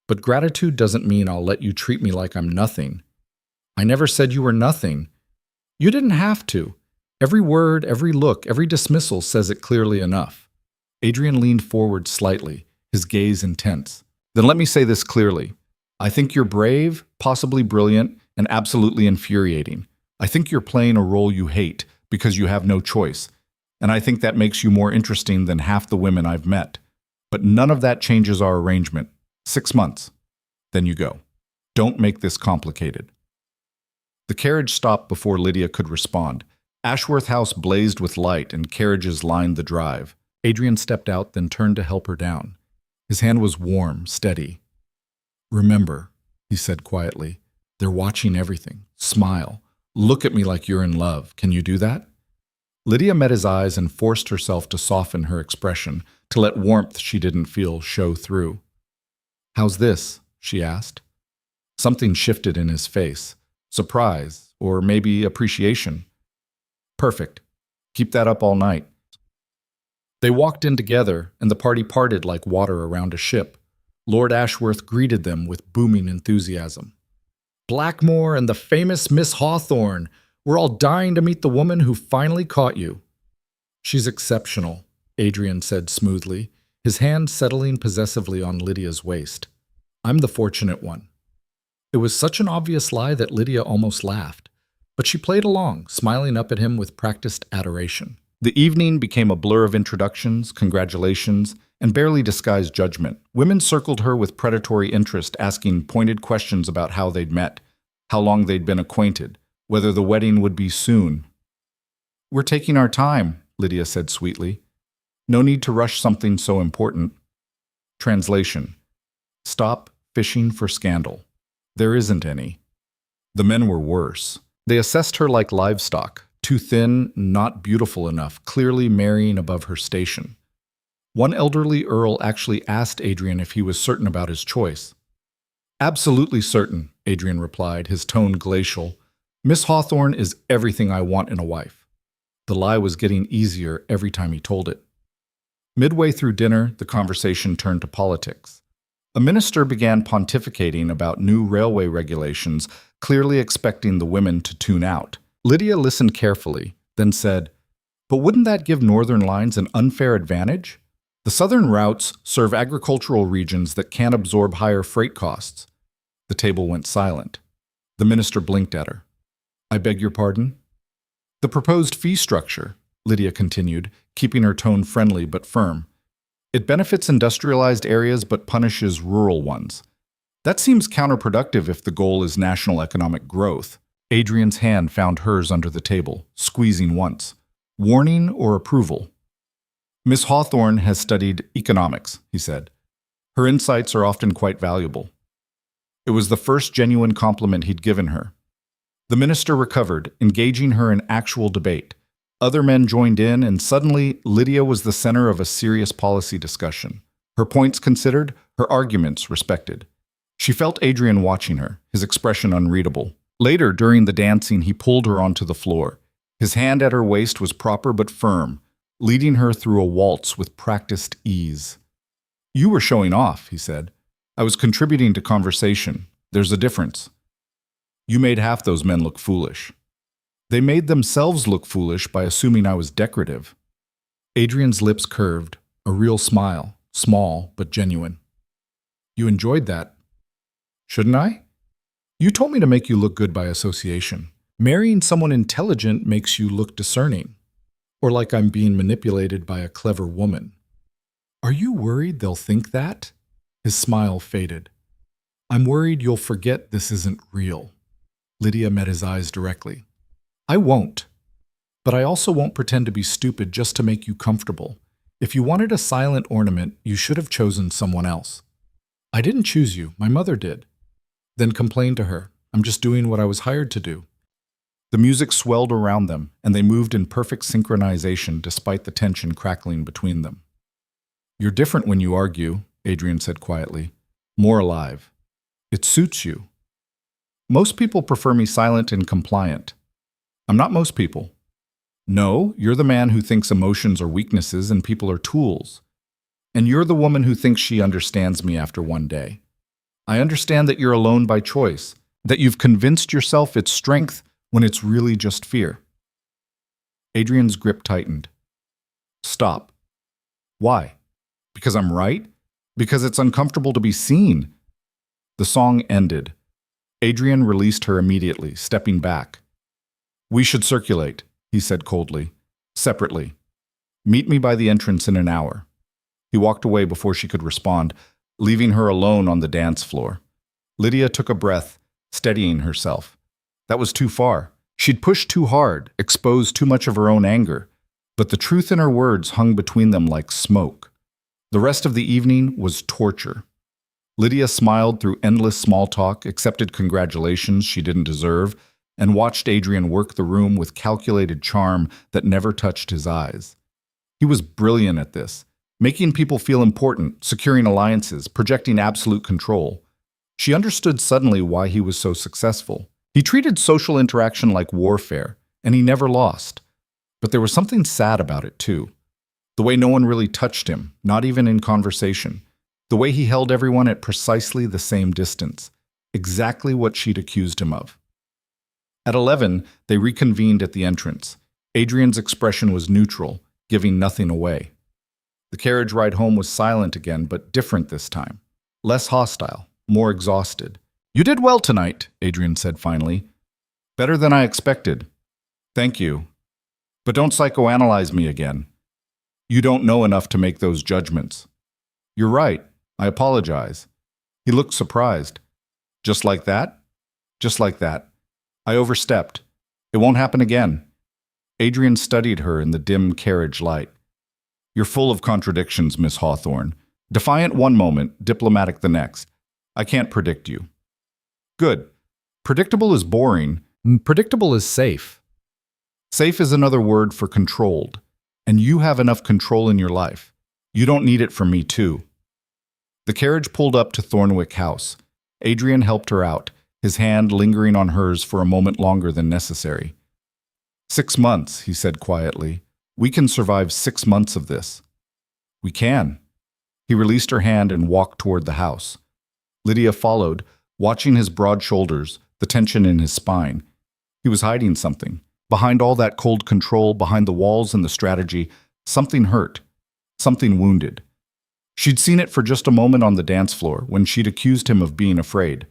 But gratitude doesn't mean I'll let you treat me like I'm nothing." "I never said you were nothing." "You didn't have to. Every word, every look, every dismissal says it clearly enough." Adrian leaned forward slightly, his gaze intense. "Then let me say this clearly. I think you're brave, possibly brilliant, and absolutely infuriating. I think you're playing a role you hate because you have no choice. And I think that makes you more interesting than half the women I've met. But none of that changes our arrangement. 6 months. Then you go. Don't make this complicated." The carriage stopped before Lydia could respond. Ashworth House blazed with light and carriages lined the drive. Adrian stepped out, then turned to help her down. His hand was warm, steady. "Remember," he said quietly, "they're watching everything. Smile. Look at me like you're in love. Can you do that?" Lydia met his eyes and forced herself to soften her expression, to let warmth she didn't feel show through. "How's this?" she asked. Something shifted in his face. Surprise, or maybe appreciation. "Perfect. Keep that up all night." They walked in together, and the party parted like water around a ship. Lord Ashworth greeted them with booming enthusiasm. "Blackmore and the famous Miss Hawthorne. We're all dying to meet the woman who finally caught you." "She's exceptional," Adrian said smoothly, his hand settling possessively on Lydia's waist. "I'm the fortunate one." It was such an obvious lie that Lydia almost laughed, but she played along, smiling up at him with practiced adoration. The evening became a blur of introductions, congratulations, and barely disguised judgment. Women circled her with predatory interest, asking pointed questions about how they'd met, how long they'd been acquainted, whether the wedding would be soon. "We're taking our time," Lydia said sweetly. "No need to rush something so important." Translation: Stop fishing for scandal. There isn't any. The men were worse. They assessed her like livestock, too thin, not beautiful enough, clearly marrying above her station. One elderly earl actually asked Adrian if he was certain about his choice. "Absolutely certain," Adrian replied, his tone glacial. "Miss Hawthorne is everything I want in a wife." The lie was getting easier every time he told it. Midway through dinner, the conversation turned to politics. A minister began pontificating about new railway regulations, clearly expecting the women to tune out. Lydia listened carefully, then said, "But wouldn't that give northern lines an unfair advantage? The southern routes serve agricultural regions that can't absorb higher freight costs." The table went silent. The minister blinked at her. "I beg your pardon?" "The proposed fee structure," Lydia continued, keeping her tone friendly but firm. "It benefits industrialized areas but punishes rural ones. That seems counterproductive if the goal is national economic growth." Adrian's hand found hers under the table, squeezing once. "Warning or approval?" "Miss Hawthorne has studied economics," he said. "Her insights are often quite valuable." It was the first genuine compliment he'd given her. The minister recovered, engaging her in actual debate. Other men joined in, and suddenly Lydia was the center of a serious policy discussion. Her points considered, her arguments respected. She felt Adrian watching her, his expression unreadable. Later, during the dancing, he pulled her onto the floor. His hand at her waist was proper but firm, leading her through a waltz with practiced ease. "You were showing off," he said. "I was contributing to conversation. There's a difference. You made half those men look foolish." "They made themselves look foolish by assuming I was decorative." Adrian's lips curved, a real smile, small but genuine. "You enjoyed that." "Shouldn't I? You told me to make you look good by association. Marrying someone intelligent makes you look discerning, or like I'm being manipulated by a clever woman." "Are you worried they'll think that?" His smile faded. "I'm worried you'll forget this isn't real." Lydia met his eyes directly. I won't. But I also won't pretend to be stupid just to make you comfortable. If you wanted a silent ornament, you should have chosen someone else. I didn't choose you, my mother did. Then complain to her. I'm just doing what I was hired to do. The music swelled around them, and they moved in perfect synchronization despite the tension crackling between them. You're different when you argue, Adrian said quietly. More alive. It suits you. Most people prefer me silent and compliant. I'm not most people. No, you're the man who thinks emotions are weaknesses and people are tools. And you're the woman who thinks she understands me after one day. I understand that you're alone by choice, that you've convinced yourself it's strength when it's really just fear. Adrian's grip tightened. Stop. Why? Because I'm right? Because it's uncomfortable to be seen. The song ended. Adrian released her immediately, stepping back. We should circulate, he said coldly. Separately. Meet me by the entrance in an hour. He walked away before she could respond, leaving her alone on the dance floor. Lydia took a breath, steadying herself. That was too far. She'd pushed too hard, exposed too much of her own anger. But the truth in her words hung between them like smoke. The rest of the evening was torture. Lydia smiled through endless small talk, accepted congratulations she didn't deserve, and watched Adrian work the room with calculated charm that never touched his eyes. He was brilliant at this, making people feel important, securing alliances, projecting absolute control. She understood suddenly why he was so successful. He treated social interaction like warfare, and he never lost. But there was something sad about it, too. The way no one really touched him, not even in conversation. The way he held everyone at precisely the same distance. Exactly what she'd accused him of. At 11, they reconvened at the entrance. Adrian's expression was neutral, giving nothing away. The carriage ride home was silent again, but different this time. Less hostile, more exhausted. You did well tonight, Adrian said finally. Better than I expected. Thank you. But don't psychoanalyze me again. You don't know enough to make those judgments. You're right. I apologize. He looked surprised. Just like that? Just like that. I overstepped. It won't happen again. Adrian studied her in the dim carriage light. You're full of contradictions, Miss Hawthorne. Defiant one moment, diplomatic the next. I can't predict you. Good. Predictable is boring. Predictable is safe. Safe is another word for controlled. And you have enough control in your life. You don't need it from me, too. The carriage pulled up to Thornwick House. Adrian helped her out, his hand lingering on hers for a moment longer than necessary. 6 months, he said quietly. We can survive 6 months of this. We can. He released her hand and walked toward the house. Lydia followed, watching his broad shoulders, the tension in his spine. He was hiding something. Behind all that cold control, behind the walls and the strategy, something hurt, something wounded. She'd seen it for just a moment on the dance floor when she'd accused him of being afraid.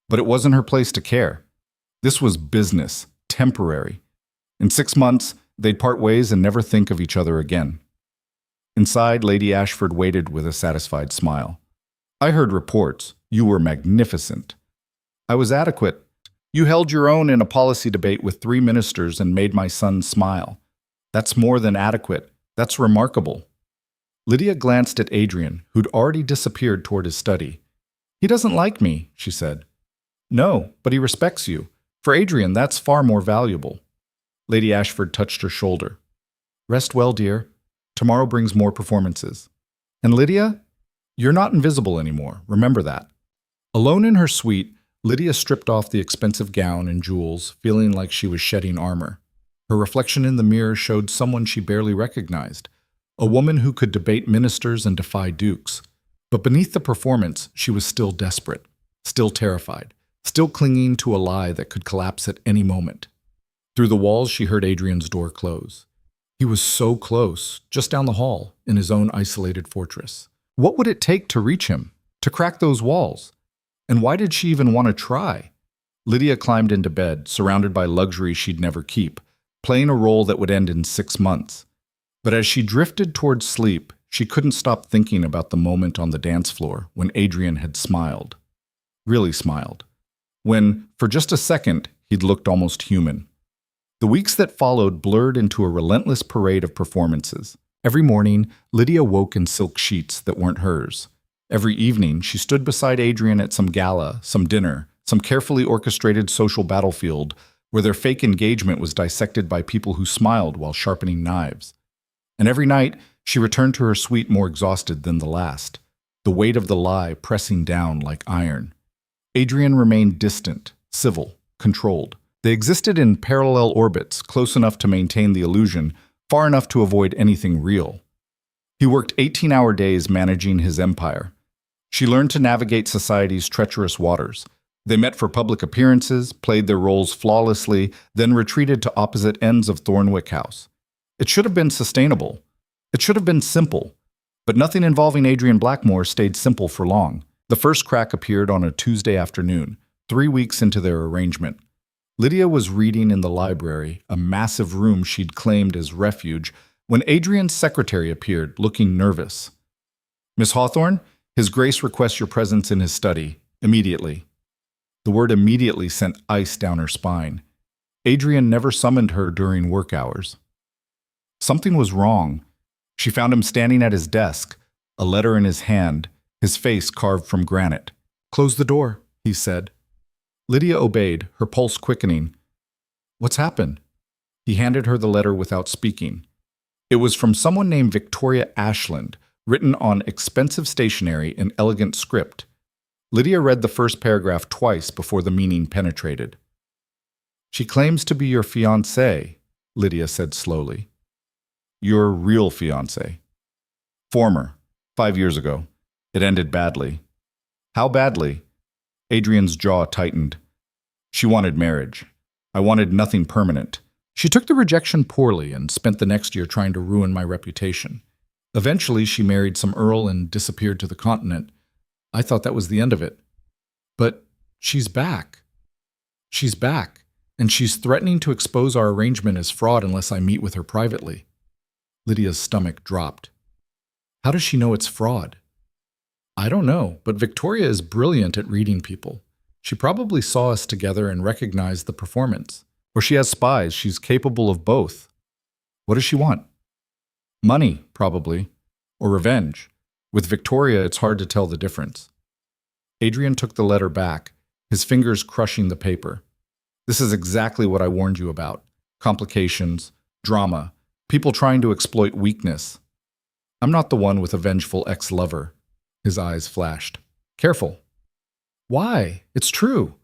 But it wasn't her place to care. This was business, temporary. In 6 months, they'd part ways and never think of each other again. Inside, Lady Ashford waited with a satisfied smile. I heard reports. You were magnificent. I was adequate. You held your own in a policy debate with 3 ministers and made my son smile. That's more than adequate. That's remarkable. Lydia glanced at Adrian, who'd already disappeared toward his study. He doesn't like me, she said. No, but he respects you. For Adrian, that's far more valuable. Lady Ashford touched her shoulder. Rest well, dear. Tomorrow brings more performances. And Lydia, you're not invisible anymore. Remember that. Alone in her suite, Lydia stripped off the expensive gown and jewels, feeling like she was shedding armor. Her reflection in the mirror showed someone she barely recognized, a woman who could debate ministers and defy dukes. But beneath the performance, she was still desperate, still terrified, still clinging to a lie that could collapse at any moment. Through the walls, she heard Adrian's door close. He was so close, just down the hall, in his own isolated fortress. What would it take to reach him, to crack those walls? And why did she even want to try? Lydia climbed into bed, surrounded by luxury she'd never keep, playing a role that would end in 6 months. But as she drifted towards sleep, she couldn't stop thinking about the moment on the dance floor when Adrian had smiled. Really smiled. When, for just a second, He'd looked almost human. The weeks that followed blurred into a relentless parade of performances. Every morning, Lydia woke in silk sheets that weren't hers. Every evening, she stood beside Adrian at some gala, some dinner, some carefully orchestrated social battlefield where their fake engagement was dissected by people who smiled while sharpening knives. And every night, she returned to her suite more exhausted than the last, the weight of the lie pressing down like iron. Adrian remained distant, civil, controlled. They existed in parallel orbits, close enough to maintain the illusion, far enough to avoid anything real. He worked 18-hour days managing his empire. She learned to navigate society's treacherous waters. They met for public appearances, played their roles flawlessly, then retreated to opposite ends of Thornwick House. It should have been sustainable. It should have been simple. But nothing involving Adrian Blackmore stayed simple for long. The first crack appeared on a Tuesday afternoon, 3 weeks into their arrangement. Lydia was reading in the library, a massive room she'd claimed as refuge, when Adrian's secretary appeared, looking nervous. "Miss Hawthorne, His Grace requests your presence in his study, immediately." The word immediately sent ice down her spine. Adrian never summoned her during work hours. Something was wrong. She found him standing at his desk, a letter in his hand, his face carved from granite. "Close the door," he said. Lydia obeyed, her pulse quickening. "What's happened?" He handed her the letter without speaking. It was from someone named Victoria Ashland, written on expensive stationery in elegant script. Lydia read the first paragraph twice before the meaning penetrated. "She claims to be your fiancée," Lydia said slowly. "Your real fiancé." "Former. 5 years ago. It ended badly." "How badly?" Adrian's jaw tightened. "She wanted marriage. I wanted nothing permanent. She took the rejection poorly and spent the next year trying to ruin my reputation. Eventually, she married some earl and disappeared to the continent. I thought that was the end of it. But she's back. She's back, and she's threatening to expose our arrangement as fraud unless I meet with her privately." Lydia's stomach dropped. "How does she know it's fraud?" "I don't know, but Victoria is brilliant at reading people. She probably saw us together and recognized the performance. Or she has spies. She's capable of both." "What does she want?" "Money, probably. Or revenge. With Victoria, it's hard to tell the difference." Adrian took the letter back, his fingers crushing the paper. "This is exactly what I warned you about. Complications, drama, people trying to exploit weakness. I'm not the one with a vengeful ex-lover." His eyes flashed. "Careful." "Why? It's true.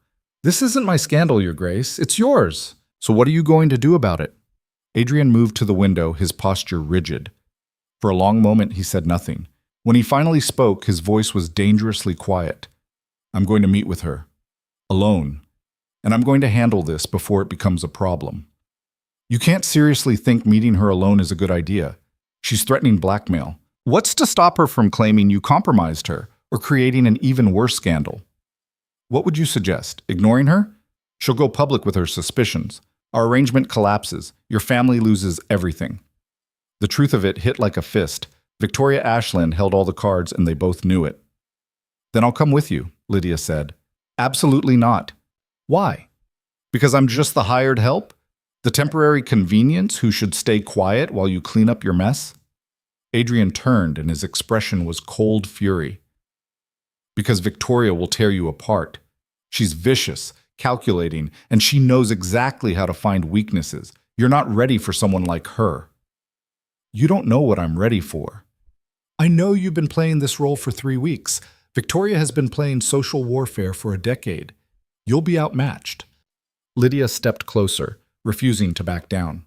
This isn't my scandal, Your Grace. It's yours. So what are you going to do about it?" Adrian moved to the window, his posture rigid. For a long moment, he said nothing. When he finally spoke, his voice was dangerously quiet. "I'm going to meet with her. Alone. And I'm going to handle this before it becomes a problem." "You can't seriously think meeting her alone is a good idea. She's threatening blackmail. What's to stop her from claiming you compromised her, or creating an even worse scandal?" "What would you suggest? Ignoring her? She'll go public with her suspicions. Our arrangement collapses. Your family loses everything." The truth of it hit like a fist. Victoria Ashland held all the cards, and they both knew it. "Then I'll come with you," Lydia said. "Absolutely not." "Why?" "Because I'm just the hired help? The temporary convenience who should stay quiet while you clean up your mess?" Adrian turned, and his expression was cold fury. "Because Victoria will tear you apart. She's vicious, calculating, and she knows exactly how to find weaknesses. You're not ready for someone like her." "You don't know what I'm ready for." "I know you've been playing this role for 3 weeks. Victoria has been playing social warfare for a decade. You'll be outmatched." Lydia stepped closer, refusing to back down.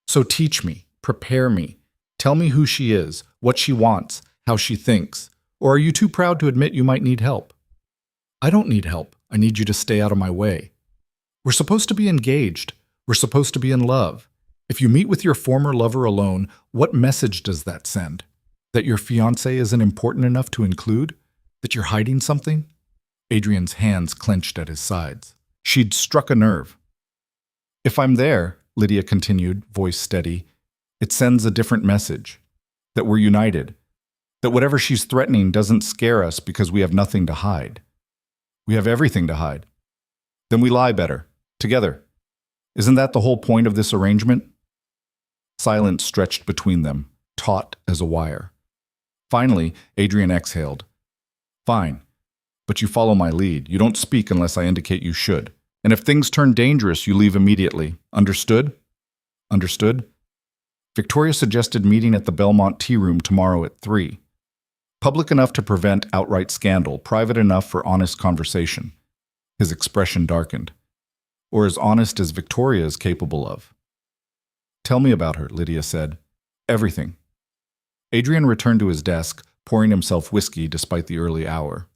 "So teach me, prepare me. Tell me who she is, what she wants, how she thinks. Or are you too proud to admit you might need help?" "I don't need help. I need you to stay out of my way. We're supposed to be engaged. We're supposed to be in love. If you meet with your former lover alone, what message does that send? That your fiancé isn't important enough to include? That you're hiding something?" Adrian's hands clenched at his sides. She'd struck a nerve. "If I'm there," Lydia continued, voice steady, "it sends a different message. That we're united. That whatever she's threatening doesn't scare us because we have nothing to hide. We have everything to hide. Then we lie better, Together. Isn't that the whole point of this arrangement? Silence stretched between them, taut as a wire. Finally, Adrian exhaled. Fine, but you follow my lead. You don't speak unless I indicate you should. And if things turn dangerous, you leave immediately. Understood? Understood? Victoria suggested meeting at the Belmont Tea Room tomorrow at 3. Public enough to prevent outright scandal, private enough for honest conversation. His expression darkened. Or as honest as Victoria is capable of. Tell me about her, Lydia said. Everything. Adrian returned to his desk, pouring himself whiskey despite the early hour.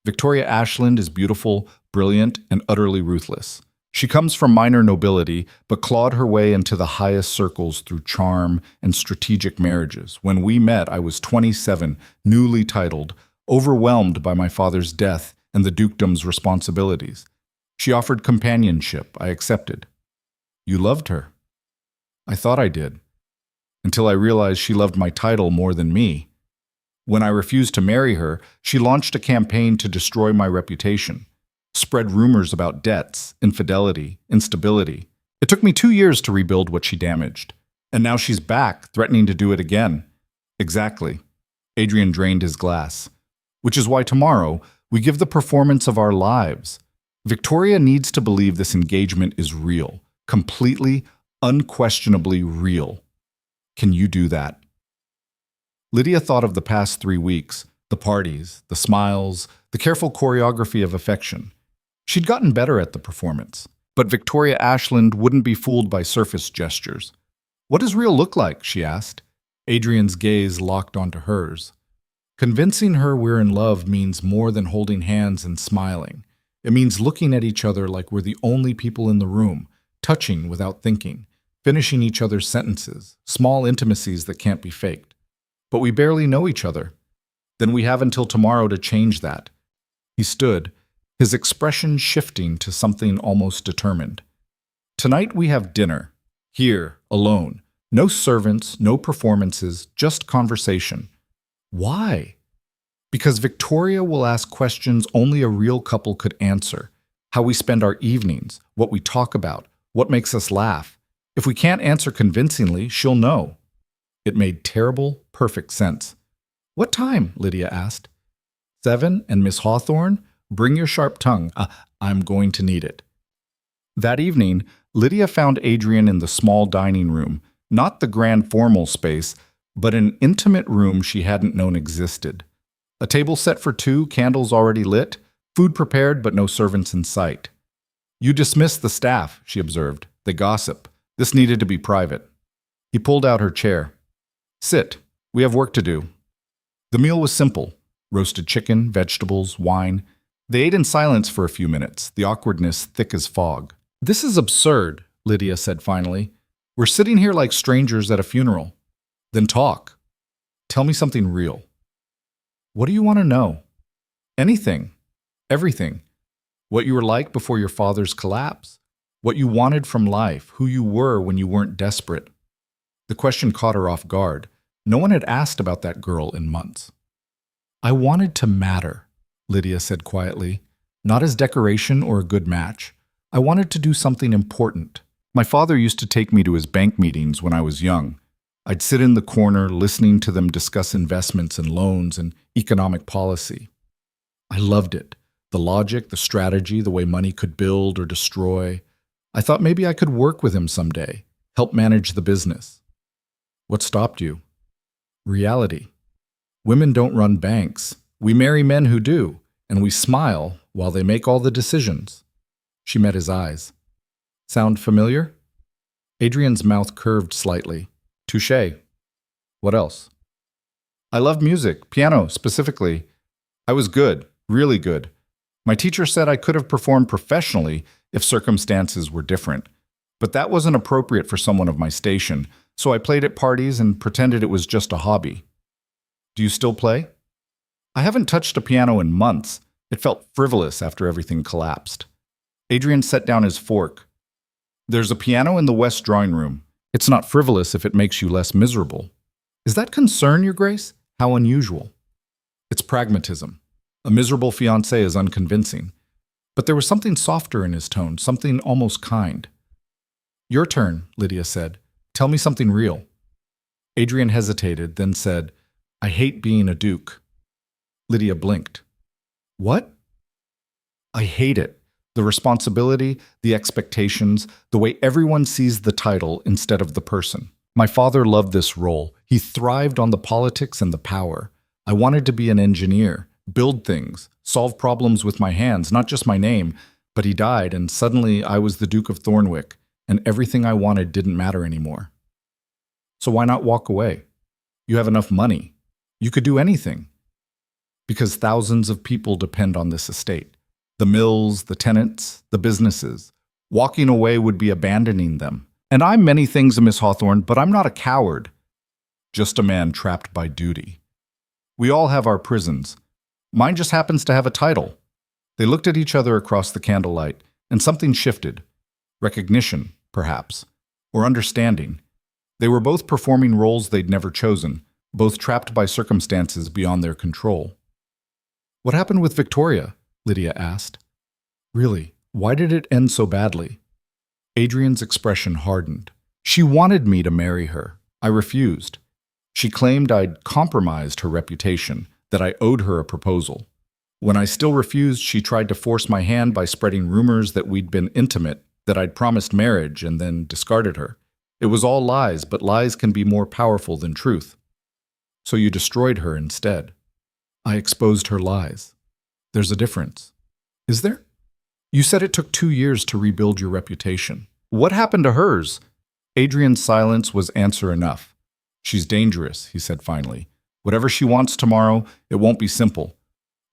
Victoria Ashland is beautiful, brilliant, and utterly ruthless. She comes from minor nobility, but clawed her way into the highest circles through charm and strategic marriages. When we met, I was 27, newly titled, overwhelmed by my father's death and the dukedom's responsibilities. She offered companionship. I accepted. You loved her. I thought I did, until I realized she loved my title more than me. When I refused to marry her, she launched a campaign to destroy my reputation. Spread rumors about debts, infidelity, instability. It took me 2 years to rebuild what she damaged. And now she's back, threatening to do it again. Exactly. Adrian drained his glass. Which is why tomorrow, we give the performance of our lives. Victoria needs to believe this engagement is real. Completely, unquestionably real. Can you do that? Lydia thought of the past 3 weeks, the parties, the smiles, the careful choreography of affection. She'd gotten better at the performance, but Victoria Ashland wouldn't be fooled by surface gestures. What does real look like? She asked. Adrian's gaze locked onto hers. Convincing her we're in love means more than holding hands and smiling. It means looking at each other like we're the only people in the room, touching without thinking, finishing each other's sentences, small intimacies that can't be faked. But we barely know each other. Then we have until tomorrow to change that. He stood, his expression shifting to something almost determined. Tonight we have dinner. Here, alone. No servants, no performances, just conversation. Why? Because Victoria will ask questions only a real couple could answer. How we spend our evenings, what we talk about, what makes us laugh. If we can't answer convincingly, she'll know. It made terrible, perfect sense. What time? Lydia asked. 7, and Miss Hawthorne? Bring your sharp tongue. I'm going to need it. That evening, Lydia found Adrian in the small dining room, not the grand formal space, but an intimate room she hadn't known existed. A table set for 2, candles already lit, food prepared but no servants in sight. You dismiss the staff, she observed. They gossip. This needed to be private. He pulled out her chair. Sit. We have work to do. The meal was simple. Roasted chicken, vegetables, wine. They ate in silence for a few minutes, the awkwardness thick as fog. This is absurd, Lydia said finally. We're sitting here like strangers at a funeral. Then talk. Tell me something real. What do you want to know? Anything. Everything. What you were like before your father's collapse. What you wanted from life. Who you were when you weren't desperate. The question caught her off guard. No one had asked about that girl in months. I wanted to matter, Lydia said quietly. Not as decoration or a good match. I wanted to do something important. My father used to take me to his bank meetings when I was young. I'd sit in the corner listening to them discuss investments and loans and economic policy. I loved it. The logic, the strategy, the way money could build or destroy. I thought maybe I could work with him someday, help manage the business. What stopped you? Reality. Women don't run banks. We marry men who do, and we smile while they make all the decisions. She met his eyes. Sound familiar? Adrian's mouth curved slightly. Touché. What else? I love music, piano specifically. I was good, really good. My teacher said I could have performed professionally if circumstances were different. But that wasn't appropriate for someone of my station, so I played at parties and pretended it was just a hobby. Do you still play? I haven't touched a piano in months. It felt frivolous after everything collapsed. Adrian set down his fork. There's a piano in the west drawing room. It's not frivolous if it makes you less miserable. Is that concern, Your Grace? How unusual. It's pragmatism. A miserable fiancé is unconvincing. But there was something softer in his tone, something almost kind. "Your turn," Lydia said. "Tell me something real." Adrian hesitated, then said, "I hate being a duke." Lydia blinked. "What?" "I hate it. The responsibility, the expectations, the way everyone sees the title instead of the person. My father loved this role. He thrived on the politics and the power. I wanted to be an engineer, build things, solve problems with my hands, not just my name. But he died, and suddenly I was the Duke of Thornwick, and everything I wanted didn't matter anymore. So why not walk away? You have enough money. You could do anything. Because thousands of people depend on this estate. The mills, the tenants, the businesses. Walking away would be abandoning them. And I'm many things, Miss Hawthorne, but I'm not a coward. Just a man trapped by duty. We all have our prisons. Mine just happens to have a title." They looked at each other across the candlelight, and something shifted. Recognition, perhaps, or understanding. They were both performing roles they'd never chosen, both trapped by circumstances beyond their control. "What happened with Victoria?" Lydia asked. "Really, why did it end so badly?" Adrian's expression hardened. "She wanted me to marry her. I refused. She claimed I'd compromised her reputation, that I owed her a proposal. When I still refused, she tried to force my hand by spreading rumors that we'd been intimate, that I'd promised marriage and then discarded her. It was all lies, but lies can be more powerful than truth. So you destroyed her instead." "I exposed her lies. There's a difference." "Is there?" "You said it took 2 years to rebuild your reputation. What happened to hers?" Adrian's silence was answer enough. "She's dangerous," he said finally. "Whatever she wants tomorrow, it won't be simple.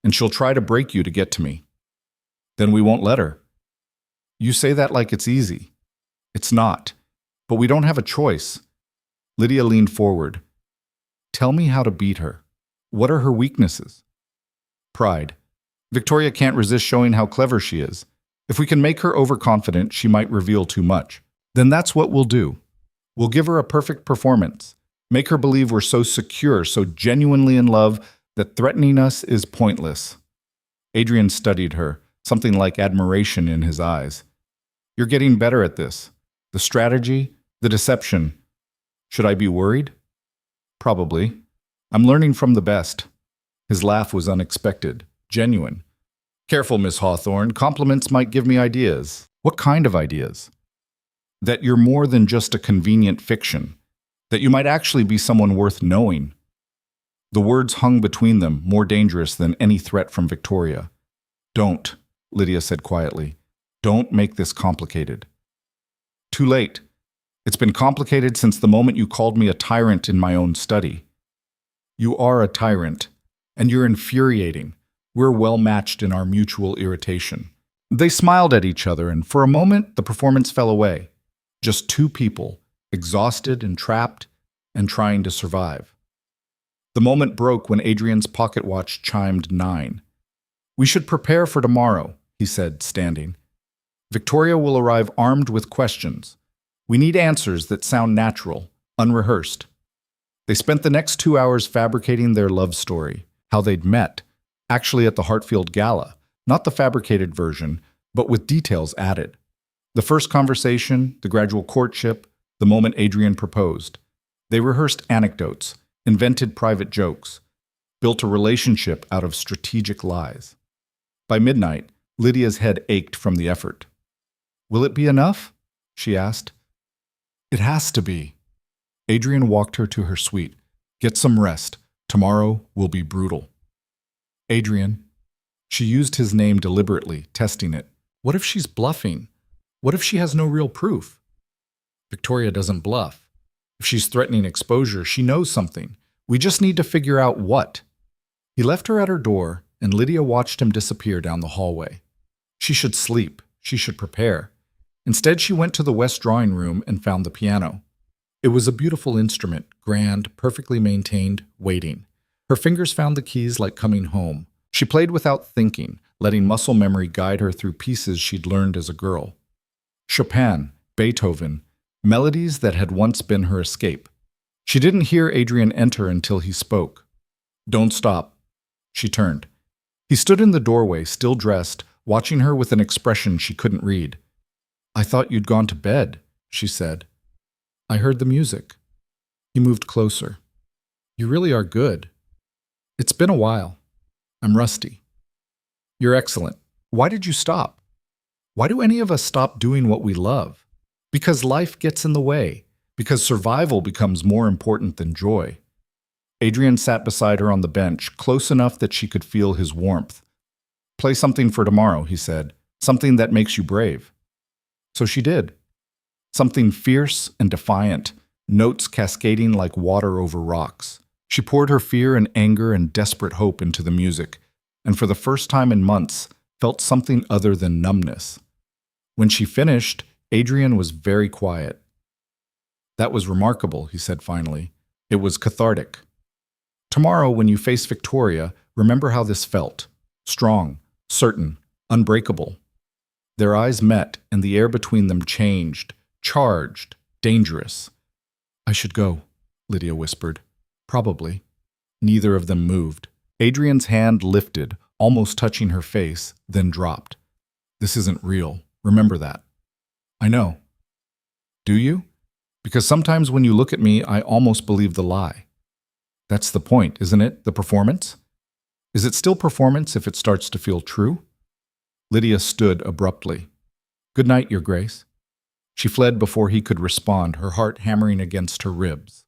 And she'll try to break you to get to me. Then we won't let her." "You say that like it's easy." "It's not. But we don't have a choice." Lydia leaned forward. "Tell me how to beat her. What are her weaknesses?" "Pride. Victoria can't resist showing how clever she is. If we can make her overconfident, she might reveal too much. Then that's what we'll do. We'll give her a perfect performance. Make her believe we're so secure, so genuinely in love, that threatening us is pointless." Adrian studied her, something like admiration in his eyes. "You're getting better at this. The strategy, the deception. Should I be worried?" "Probably. I'm learning from the best." His laugh was unexpected, genuine. "Careful, Miss Hawthorne. Compliments might give me ideas." "What kind of ideas?" "That you're more than just a convenient fiction. That you might actually be someone worth knowing." The words hung between them, more dangerous than any threat from Victoria. "Don't," Lydia said quietly. "Don't make this complicated." "Too late. It's been complicated since the moment you called me a tyrant in my own study." "You are a tyrant, and you're infuriating. We're well matched in our mutual irritation." They smiled at each other, and for a moment the performance fell away. Just two people, exhausted and trapped, and trying to survive. The moment broke when Adrian's pocket watch chimed 9. "We should prepare for tomorrow," he said, standing. "Victoria will arrive armed with questions. We need answers that sound natural, unrehearsed." They spent the next 2 hours fabricating their love story, how they'd met, actually at the Hartfield Gala, not the fabricated version, but with details added. The first conversation, the gradual courtship, the moment Adrian proposed. They rehearsed anecdotes, invented private jokes, built a relationship out of strategic lies. By midnight, Lydia's head ached from the effort. "Will it be enough?" she asked. "It has to be." Adrian walked her to her suite. "Get some rest. Tomorrow will be brutal." "Adrian." She used his name deliberately, testing it. What if she's bluffing? What if she has no real proof? Victoria doesn't bluff. If she's threatening exposure, she knows something. We just need to figure out what. He left her at her door, and Lydia watched him disappear down the hallway. She should sleep. She should prepare. Instead, she went to the west drawing room and found the piano. It was a beautiful instrument, grand, perfectly maintained, waiting. Her fingers found the keys like coming home. She played without thinking, letting muscle memory guide her through pieces she'd learned as a girl. Chopin, Beethoven, melodies that had once been her escape. She didn't hear Adrian enter until he spoke. "Don't stop." She turned. He stood in the doorway, still dressed, watching her with an expression she couldn't read. "I thought you'd gone to bed," she said. "I heard the music." He moved closer. "You really are good." "It's been a while. I'm rusty." "You're excellent. Why did you stop? Why do any of us stop doing what we love? Because life gets in the way. Because survival becomes more important than joy." Adrian sat beside her on the bench, close enough that she could feel his warmth. "Play something for tomorrow," he said. "Something that makes you brave." So she did. Something fierce and defiant, notes cascading like water over rocks. She poured her fear and anger and desperate hope into the music, and for the first time in months, felt something other than numbness. When she finished, Adrian was very quiet. "That was remarkable," he said finally. "It was cathartic. Tomorrow, when you face Victoria, remember how this felt. Strong, certain, unbreakable." Their eyes met, and the air between them changed, charged, dangerous. "I should go," Lydia whispered. "Probably." Neither of them moved. Adrian's hand lifted, almost touching her face, then dropped. "This isn't real. Remember that." "I know." "Do you? Because sometimes when you look at me, I almost believe the lie." "That's the point, isn't it? The performance? Is it still performance if it starts to feel true?" Lydia stood abruptly. "Good night, Your Grace." She fled before he could respond, her heart hammering against her ribs.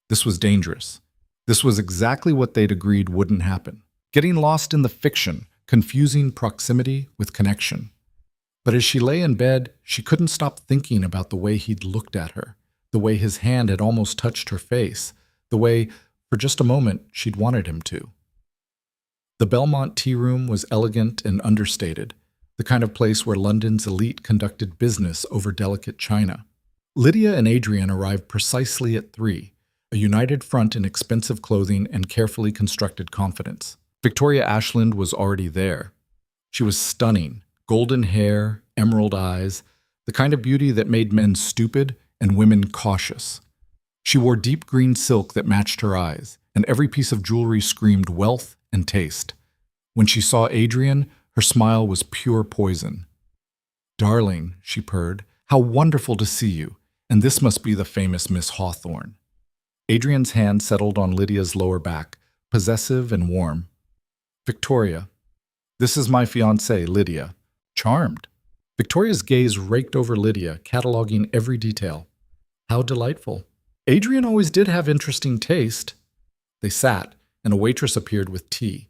This was dangerous. This was exactly what they'd agreed wouldn't happen. Getting lost in the fiction, confusing proximity with connection. But as she lay in bed, she couldn't stop thinking about the way he'd looked at her, the way his hand had almost touched her face, the way, for just a moment, she'd wanted him to. The Belmont Tea Room was elegant and understated, the kind of place where London's elite conducted business over delicate china. Lydia and Adrian arrived precisely at 3, a united front in expensive clothing and carefully constructed confidence. Victoria Ashland was already there. She was stunning, golden hair, emerald eyes, the kind of beauty that made men stupid and women cautious. She wore deep green silk that matched her eyes, and every piece of jewelry screamed wealth and taste. When she saw Adrian, her smile was pure poison. "Darling," she purred, "how wonderful to see you, and this must be the famous Miss Hawthorne." Adrian's hand settled on Lydia's lower back, possessive and warm. "Victoria, this is my fiancée, Lydia." "Charmed." Victoria's gaze raked over Lydia, cataloging every detail. "How delightful. Adrian always did have interesting taste." They sat, and a waitress appeared with tea.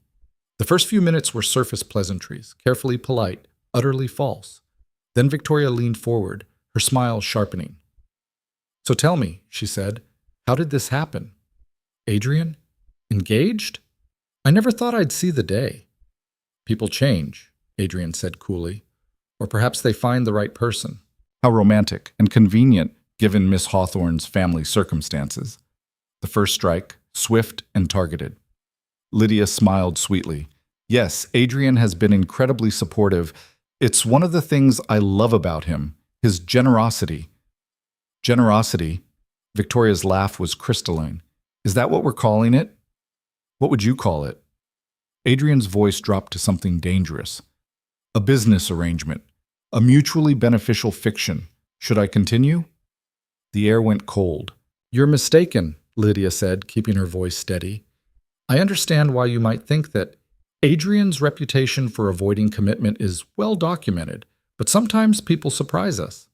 The first few minutes were surface pleasantries, carefully polite, utterly false. Then Victoria leaned forward, her smile sharpening. "So tell me," she said, "how did this happen? Adrian? Engaged? I never thought I'd see the day." "People change," Adrian said coolly. "Or perhaps they find the right person." How romantic and convenient, given Miss Hawthorne's family circumstances. The first strike, swift and targeted. Lydia smiled sweetly. "Yes, Adrian has been incredibly supportive. It's one of the things I love about him, his generosity." "Generosity?" Victoria's laugh was crystalline. "Is that what we're calling it? What would you call it?" Adrian's voice dropped to something dangerous. "A business arrangement. A mutually beneficial fiction. Should I continue?" The air went cold. "You're mistaken," Lydia said, keeping her voice steady. "I understand why you might think that. Adrian's reputation for avoiding commitment is well documented, but sometimes people surprise us."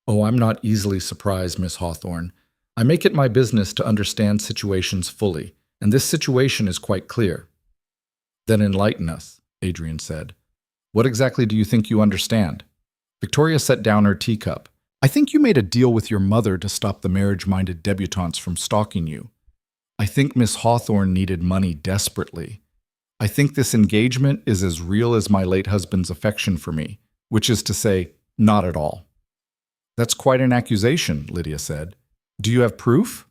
"Oh, I'm not easily surprised, Miss Hawthorne. I make it my business to understand situations fully, and this situation is quite clear." "Then enlighten us," Adrian said. "What exactly do you think you understand?" Victoria set down her teacup. "I think you made a deal with your mother to stop the marriage-minded debutantes from stalking you. I think Miss Hawthorne needed money desperately. I think this engagement is as real as my late husband's affection for me, which is to say, not at all." "That's quite an accusation," Lydia said. "Do you have proof?"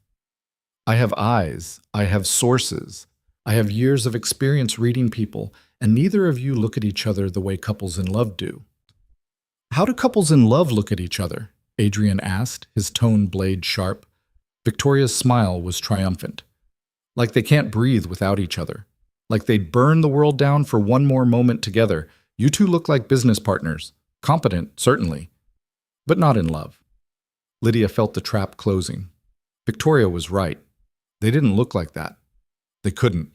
"I have eyes. I have sources. I have years of experience reading people, and neither of you look at each other the way couples in love do." "How do couples in love look at each other?" Adrian asked, his tone blade sharp. Victoria's smile was triumphant. "Like they can't breathe without each other. Like they'd burn the world down for one more moment together, You two look like business partners. Competent, certainly, but not in love. Lydia felt the trap closing. Victoria was right. They didn't look like that. They couldn't.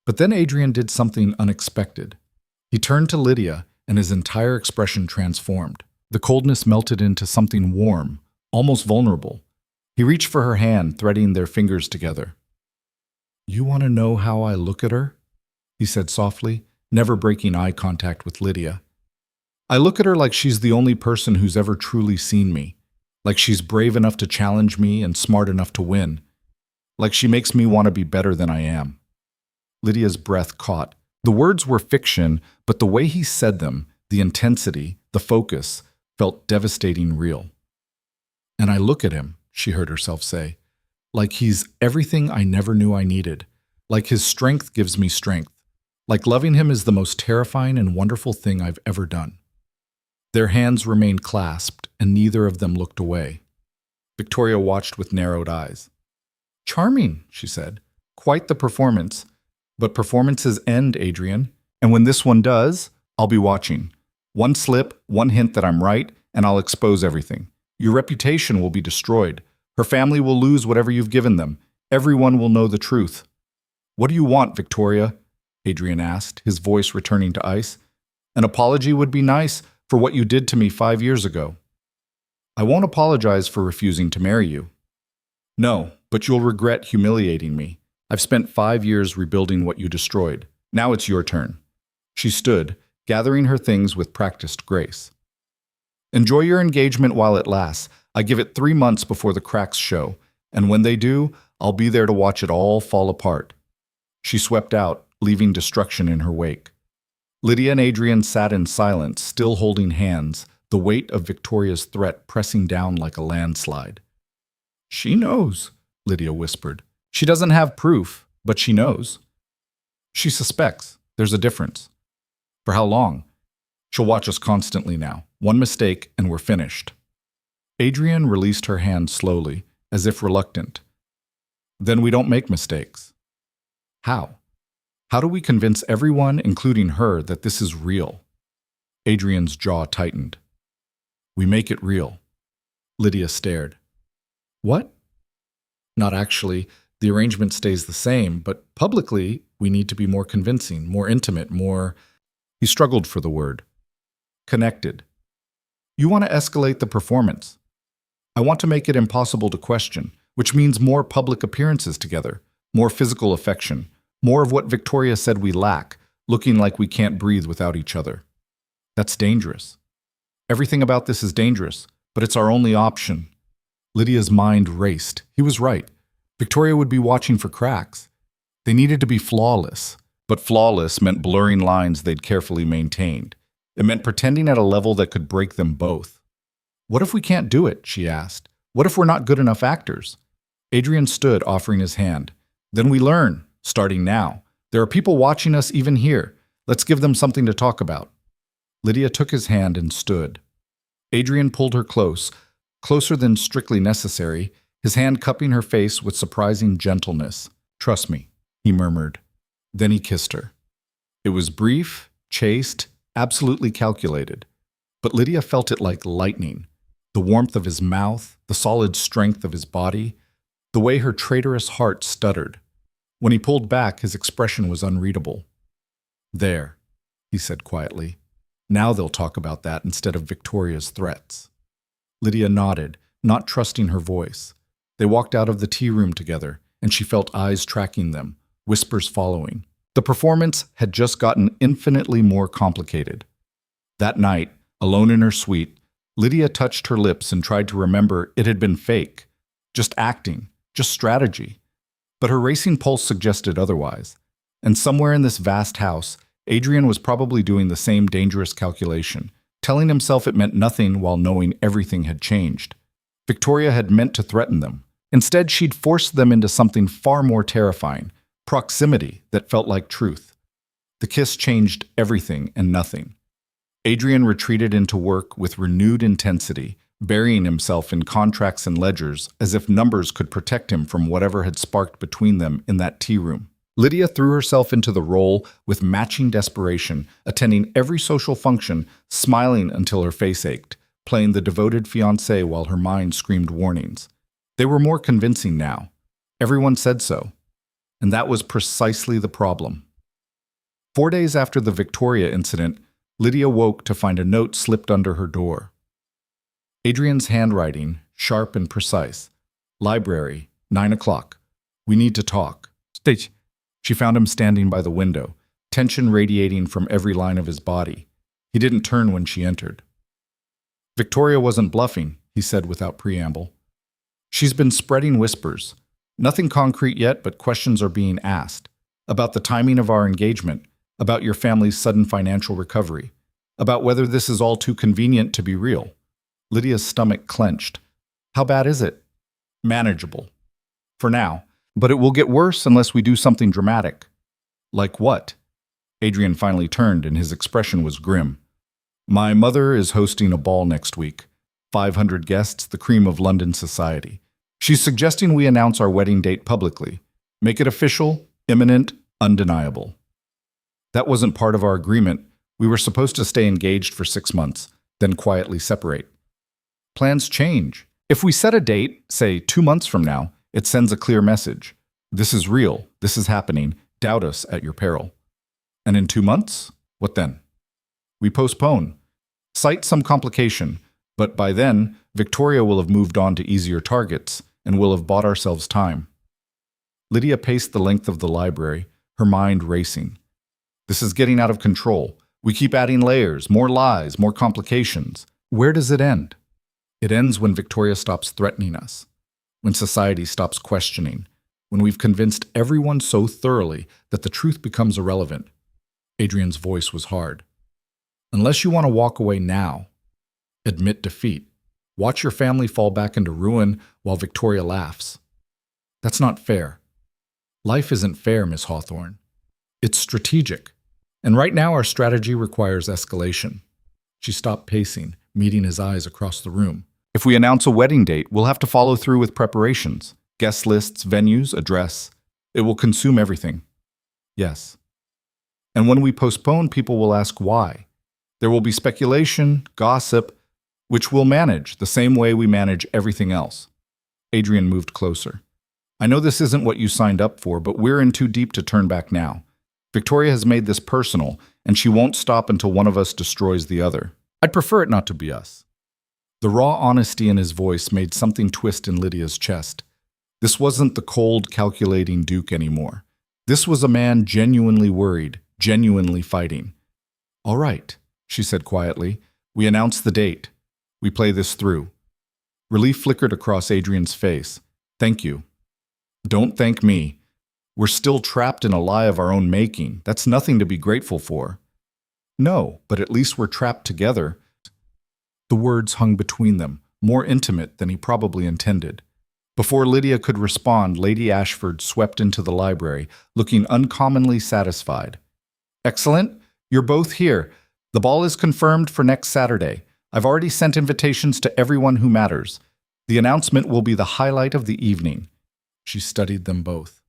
But then Adrian did something unexpected. He turned to Lydia, and his entire expression transformed. The coldness melted into something warm, almost vulnerable. He reached for her hand, threading their fingers together. "You want to know how I look at her?" he said softly, never breaking eye contact with Lydia. "I look at her like she's the only person who's ever truly seen me, like she's brave enough to challenge me and smart enough to win, like she makes me want to be better than I am." Lydia's breath caught. The words were fiction, but the way he said them, the intensity, the focus, felt devastating real. "And I look at him," she heard herself say, "like he's everything I never knew I needed, like his strength gives me strength, like loving him is the most terrifying and wonderful thing I've ever done." Their hands remained clasped, and neither of them looked away. Victoria watched with narrowed eyes. "Charming," she said. "Quite the performance. But performances end, Adrian, and when this one does, I'll be watching. One slip, one hint that I'm right, and I'll expose everything. Your reputation will be destroyed. Her family will lose whatever you've given them. Everyone will know the truth." "What do you want, Victoria?" Adrian asked, his voice returning to ice. "An apology would be nice for what you did to me 5 years ago." "I won't apologize for refusing to marry you." "No, but you'll regret humiliating me. I've spent 5 years rebuilding what you destroyed. Now it's your turn." She stood, gathering her things with practiced grace. "Enjoy your engagement while it lasts. I give it 3 months before the cracks show, and when they do, I'll be there to watch it all fall apart." She swept out, leaving destruction in her wake. Lydia and Adrian sat in silence, still holding hands, the weight of Victoria's threat pressing down like a landslide. "She knows," Lydia whispered. "She doesn't have proof, but she knows. She suspects. There's a difference. For how long? She'll watch us constantly now. One mistake, and we're finished." Adrian released her hand slowly, as if reluctant. "Then we don't make mistakes." "How? How do we convince everyone, including her, that this is real?" Adrian's jaw tightened. "We make it real." Lydia stared. "What?" "Not actually. The arrangement stays the same, but publicly, we need to be more convincing, more intimate, more—" He struggled for the word. "Connected. You want to escalate the performance. I want to make it impossible to question, which means more public appearances together, more physical affection, more of what Victoria said we lack, looking like we can't breathe without each other. That's dangerous. Everything about this is dangerous, but it's our only option." Lydia's mind raced. He was right. Victoria would be watching for cracks. They needed to be flawless, but flawless meant blurring lines they'd carefully maintained. It meant pretending at a level that could break them both. "What if we can't do it?" she asked. "What if we're not good enough actors?" Adrian stood, offering his hand. "Then we learn, starting now. There are people watching us even here. Let's give them something to talk about." Lydia took his hand and stood. Adrian pulled her close, closer than strictly necessary, his hand cupping her face with surprising gentleness. "Trust me," he murmured. Then he kissed her. It was brief, chaste, absolutely calculated. But Lydia felt it like lightning. The warmth of his mouth, the solid strength of his body, the way her traitorous heart stuttered. When he pulled back, his expression was unreadable. "There," he said quietly. "Now they'll talk about that instead of Victoria's threats." Lydia nodded, not trusting her voice. They walked out of the tea room together, and she felt eyes tracking them, whispers following. The performance had just gotten infinitely more complicated. That night, alone in her suite, Lydia touched her lips and tried to remember it had been fake, just acting, just strategy. But her racing pulse suggested otherwise. And somewhere in this vast house, Adrian was probably doing the same dangerous calculation, telling himself it meant nothing while knowing everything had changed. Victoria had meant to threaten them. Instead, she'd forced them into something far more terrifying, proximity that felt like truth. The kiss changed everything and nothing. Adrian retreated into work with renewed intensity, burying himself in contracts and ledgers as if numbers could protect him from whatever had sparked between them in that tea room. Lydia threw herself into the role with matching desperation, attending every social function, smiling until her face ached, playing the devoted fiancée while her mind screamed warnings. They were more convincing now. Everyone said so. And that was precisely the problem. 4 days after the Victoria incident, Lydia woke to find a note slipped under her door. Adrian's handwriting, sharp and precise. Library, 9 o'clock. We need to talk. Stage. She found him standing by the window, tension radiating from every line of his body. He didn't turn when she entered. Victoria wasn't bluffing, he said without preamble. She's been spreading whispers. Nothing concrete yet, but questions are being asked. About the timing of our engagement, about your family's sudden financial recovery, about whether this is all too convenient to be real. Lydia's stomach clenched. How bad is it? Manageable. For now. But it will get worse unless we do something dramatic. Like what? Adrian finally turned, and his expression was grim. My mother is hosting a ball next week. 500 guests, the cream of London society. She's suggesting we announce our wedding date publicly. Make it official, imminent, undeniable. That wasn't part of our agreement. We were supposed to stay engaged for 6 months, then quietly separate. Plans change. If we set a date, say 2 months from now, it sends a clear message. This is real. This is happening. Doubt us at your peril. And in 2 months? What then? We postpone. Cite some complication, but by then, Victoria will have moved on to easier targets and we'll have bought ourselves time. Lydia paced the length of the library, her mind racing. This is getting out of control. We keep adding layers, more lies, more complications. Where does it end? It ends when Victoria stops threatening us. When society stops questioning, when we've convinced everyone so thoroughly that the truth becomes irrelevant. Adrian's voice was hard. Unless you want to walk away now, admit defeat. Watch your family fall back into ruin while Victoria laughs. That's not fair. Life isn't fair, Miss Hawthorne. It's strategic. And right now our strategy requires escalation. She stopped pacing, meeting his eyes across the room. If we announce a wedding date, we'll have to follow through with preparations. Guest lists, venues, address. It will consume everything. Yes. And when we postpone, people will ask why. There will be speculation, gossip, which we'll manage the same way we manage everything else. Adrian moved closer. I know this isn't what you signed up for, but we're in too deep to turn back now. Victoria has made this personal, and she won't stop until one of us destroys the other. I'd prefer it not to be us. The raw honesty in his voice made something twist in Lydia's chest. This wasn't the cold, calculating Duke anymore. This was a man genuinely worried, genuinely fighting. All right, she said quietly. We announce the date. We play this through. Relief flickered across Adrian's face. Thank you. Don't thank me. We're still trapped in a lie of our own making. That's nothing to be grateful for. No, but at least we're trapped together. The words hung between them, more intimate than he probably intended. Before Lydia could respond, Lady Ashford swept into the library, looking uncommonly satisfied. Excellent. You're both here. The ball is confirmed for next Saturday. I've already sent invitations to everyone who matters. The announcement will be the highlight of the evening. She studied them both.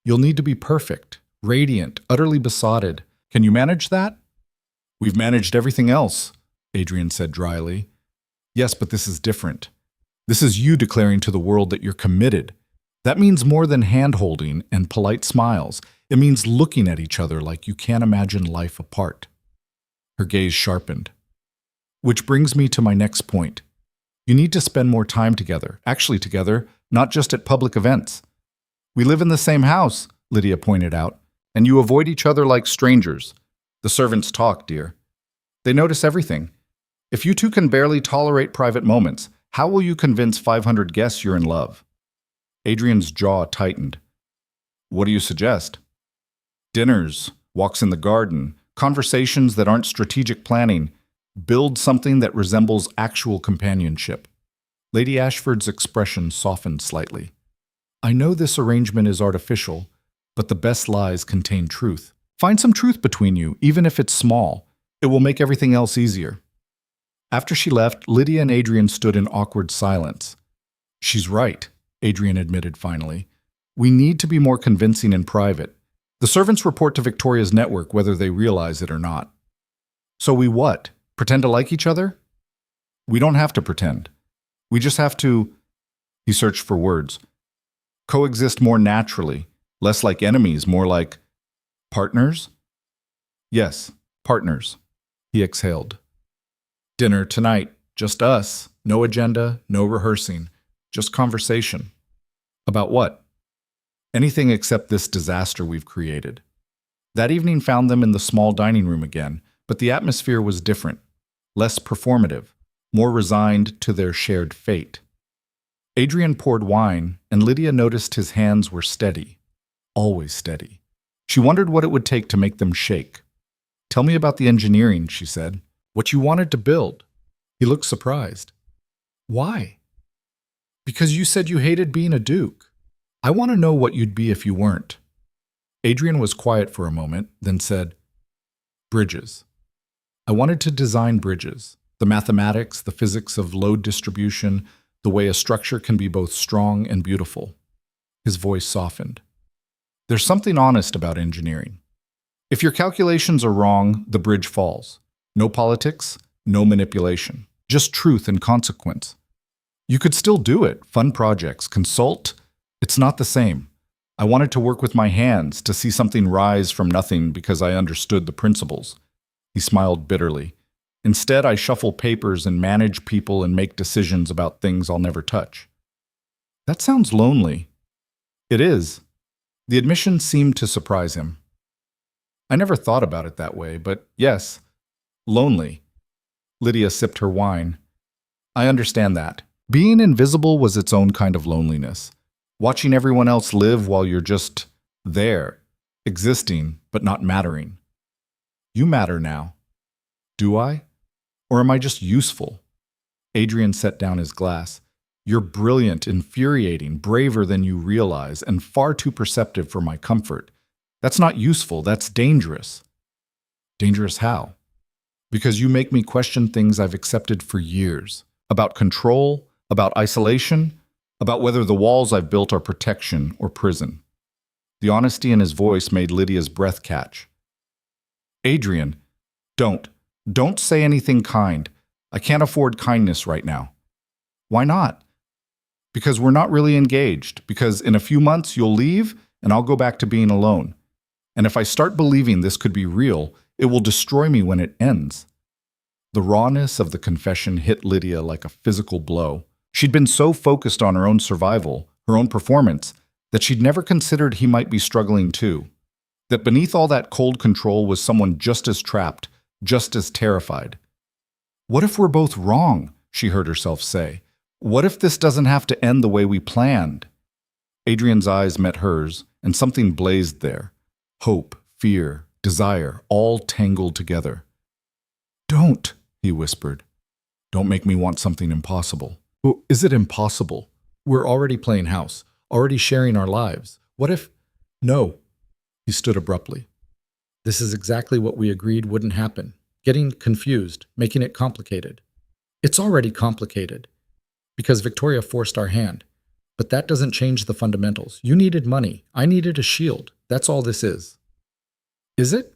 You'll need to be perfect, radiant, utterly besotted. Can you manage that? We've managed everything else, Adrian said dryly. Yes, but this is different. This is you declaring to the world that you're committed. That means more than hand-holding and polite smiles. It means looking at each other like you can't imagine life apart. Her gaze sharpened. Which brings me to my next point. You need to spend more time together, actually together, not just at public events. We live in the same house, Lydia pointed out, and you avoid each other like strangers. The servants talk, dear. They notice everything. If you two can barely tolerate private moments, how will you convince 500 guests you're in love? Adrian's jaw tightened. What do you suggest? Dinners, walks in the garden, conversations that aren't strategic planning. Build something that resembles actual companionship. Lady Ashford's expression softened slightly. I know this arrangement is artificial, but the best lies contain truth. Find some truth between you, even if it's small. It will make everything else easier. After she left, Lydia and Adrian stood in awkward silence. She's right, Adrian admitted finally. We need to be more convincing in private. The servants report to Victoria's network whether they realize it or not. So we what? Pretend to like each other? We don't have to pretend. We just have to, he searched for words, coexist more naturally, less like enemies, more like partners? Yes, partners, he exhaled. Dinner tonight, just us, no agenda, no rehearsing, just conversation. About what? Anything except this disaster we've created. That evening found them in the small dining room again, but the atmosphere was different, less performative, more resigned to their shared fate. Adrian poured wine, and Lydia noticed his hands were steady, always steady. She wondered what it would take to make them shake. Tell me about the engineering, she said. What you wanted to build. He looked surprised. Why? Because you said you hated being a duke. I want to know what you'd be if you weren't. Adrian was quiet for a moment, then said, Bridges. I wanted to design bridges. The mathematics, the physics of load distribution, the way a structure can be both strong and beautiful. His voice softened. There's something honest about engineering. If your calculations are wrong, the bridge falls. No politics, no manipulation. Just truth and consequence. You could still do it, fun projects, consult. It's not the same. I wanted to work with my hands, to see something rise from nothing because I understood the principles. He smiled bitterly. Instead, I shuffle papers and manage people and make decisions about things I'll never touch. That sounds lonely. It is. The admission seemed to surprise him. I never thought about it that way, but yes, lonely. Lydia sipped her wine. I understand that. Being invisible was its own kind of loneliness. Watching everyone else live while you're just there, existing, but not mattering. You matter now. Do I? Or am I just useful? Adrian set down his glass. You're brilliant, infuriating, braver than you realize, and far too perceptive for my comfort. That's not useful, that's dangerous. Dangerous how? Because you make me question things I've accepted for years. About control, about isolation, about whether the walls I've built are protection or prison. The honesty in his voice made Lydia's breath catch. Adrian, don't say anything kind. I can't afford kindness right now. Why not? Because we're not really engaged. Because in a few months you'll leave and I'll go back to being alone. And if I start believing this could be real, it will destroy me when it ends. The rawness of the confession hit Lydia like a physical blow. She'd been so focused on her own survival, her own performance, that she'd never considered he might be struggling too. That beneath all that cold control was someone just as trapped, just as terrified. What if we're both wrong? She heard herself say. What if this doesn't have to end the way we planned? Adrian's eyes met hers, and something blazed there. Hope, fear, desire, all tangled together. Don't, he whispered. Don't make me want something impossible. Well, is it impossible? We're already playing house, already sharing our lives. What if... No. He stood abruptly. This is exactly what we agreed wouldn't happen. Getting confused, making it complicated. It's already complicated. Because Victoria forced our hand. But that doesn't change the fundamentals. You needed money. I needed a shield. That's all this is. Is it?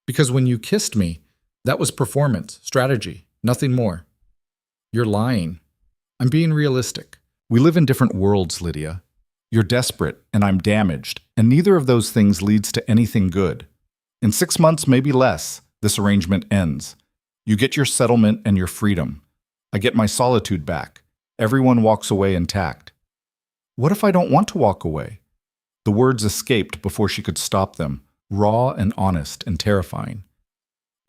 Because when you kissed me, that was performance, strategy, nothing more. You're lying. I'm being realistic. We live in different worlds, Lydia. You're desperate, and I'm damaged, and neither of those things leads to anything good. In 6 months, maybe less, this arrangement ends. You get your settlement and your freedom. I get my solitude back. Everyone walks away intact. What if I don't want to walk away? The words escaped before she could stop them, raw and honest and terrifying.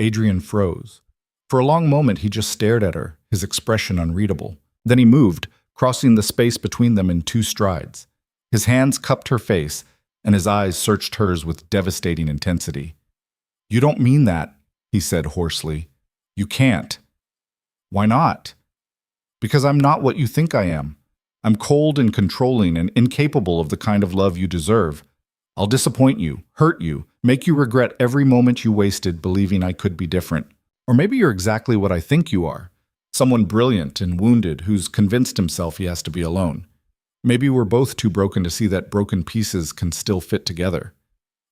Adrian froze. For a long moment, he just stared at her, his expression unreadable. Then he moved, crossing the space between them in 2 strides. His hands cupped her face, and his eyes searched hers with devastating intensity. You don't mean that, he said hoarsely. You can't. Why not? Because I'm not what you think I am. I'm cold and controlling and incapable of the kind of love you deserve. I'll disappoint you, hurt you, make you regret every moment you wasted believing I could be different. Or maybe you're exactly what I think you are. Someone brilliant and wounded who's convinced himself he has to be alone. Maybe we're both too broken to see that broken pieces can still fit together.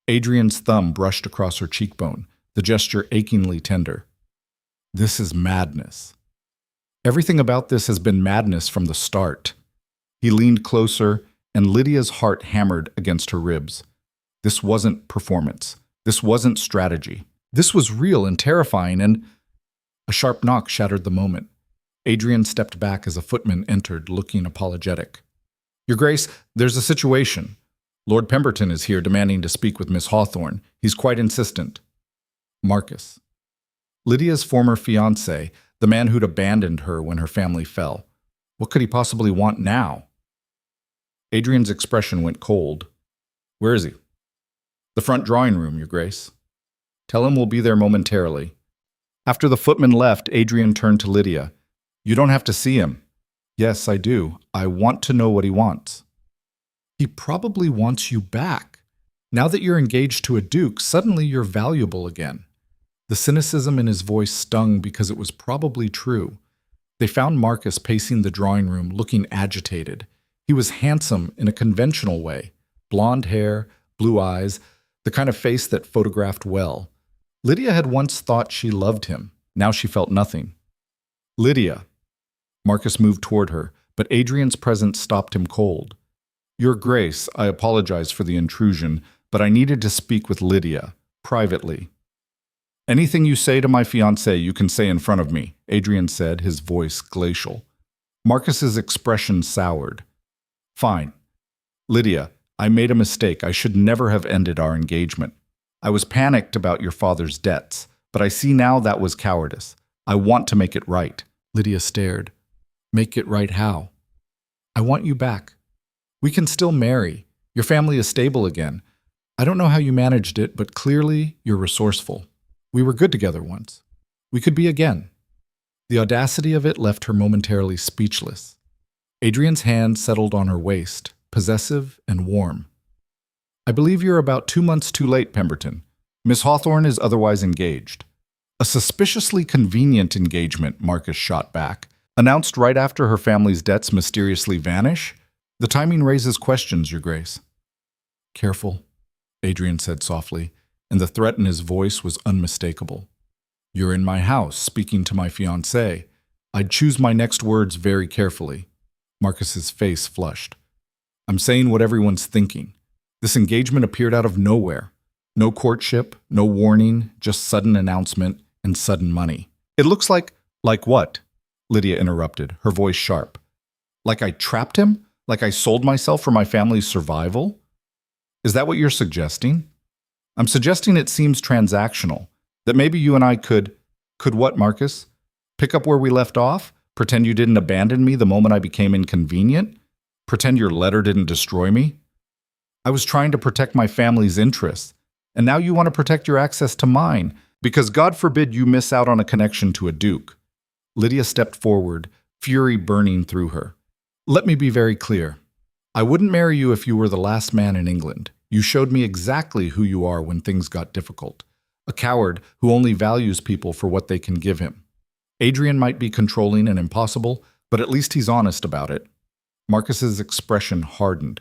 Adrian's thumb brushed across her cheekbone, the gesture achingly tender. This is madness. Everything about this has been madness from the start. He leaned closer, and Lydia's heart hammered against her ribs. This wasn't performance. This wasn't strategy. This was real and terrifying, and a sharp knock shattered the moment. Adrian stepped back as a footman entered, looking apologetic. Your Grace, there's a situation. Lord Pemberton is here demanding to speak with Miss Hawthorne. He's quite insistent. Marcus. Lydia's former fiancé, the man who'd abandoned her when her family fell. What could he possibly want now? Adrian's expression went cold. Where is he? The front drawing room, Your Grace. Tell him we'll be there momentarily. After the footman left, Adrian turned to Lydia. You don't have to see him. Yes, I do. I want to know what he wants. He probably wants you back. Now that you're engaged to a duke, suddenly you're valuable again. The cynicism in his voice stung because it was probably true. They found Marcus pacing the drawing room, looking agitated. He was handsome in a conventional way. Blonde hair, blue eyes, the kind of face that photographed well. Lydia had once thought she loved him. Now she felt nothing. Lydia. Marcus moved toward her, but Adrian's presence stopped him cold. Your Grace, I apologize for the intrusion, but I needed to speak with Lydia, privately. Anything you say to my fiancée you can say in front of me, Adrian said, his voice glacial. Marcus's expression soured. Fine. Lydia, I made a mistake. I should never have ended our engagement. I was panicked about your father's debts, but I see now that was cowardice. I want to make it right. Lydia stared. Make it right how? I want you back. We can still marry. Your family is stable again. I don't know how you managed it, but clearly you're resourceful. We were good together once. We could be again. The audacity of it left her momentarily speechless. Adrian's hand settled on her waist, possessive and warm. I believe you're about 2 months too late, Pemberton. Miss Hawthorne is otherwise engaged. A suspiciously convenient engagement, Marcus shot back. Announced right after her family's debts mysteriously vanish? The timing raises questions, Your Grace. Careful, Adrian said softly, and the threat in his voice was unmistakable. You're in my house, speaking to my fiancée. I'd choose my next words very carefully. Marcus's face flushed. I'm saying what everyone's thinking. This engagement appeared out of nowhere. No courtship, no warning, just sudden announcement and sudden money. It looks like what? Lydia interrupted, her voice sharp. Like I trapped him? Like I sold myself for my family's survival? Is that what you're suggesting? I'm suggesting it seems transactional. That maybe you and I could what, Marcus? Pick up where we left off? Pretend you didn't abandon me the moment I became inconvenient? Pretend your letter didn't destroy me? I was trying to protect my family's interests, and now you want to protect your access to mine, because God forbid you miss out on a connection to a duke. Lydia stepped forward, fury burning through her. Let me be very clear. I wouldn't marry you if you were the last man in England. You showed me exactly who you are when things got difficult. A coward who only values people for what they can give him. Adrian might be controlling and impossible, but at least he's honest about it. Marcus's expression hardened.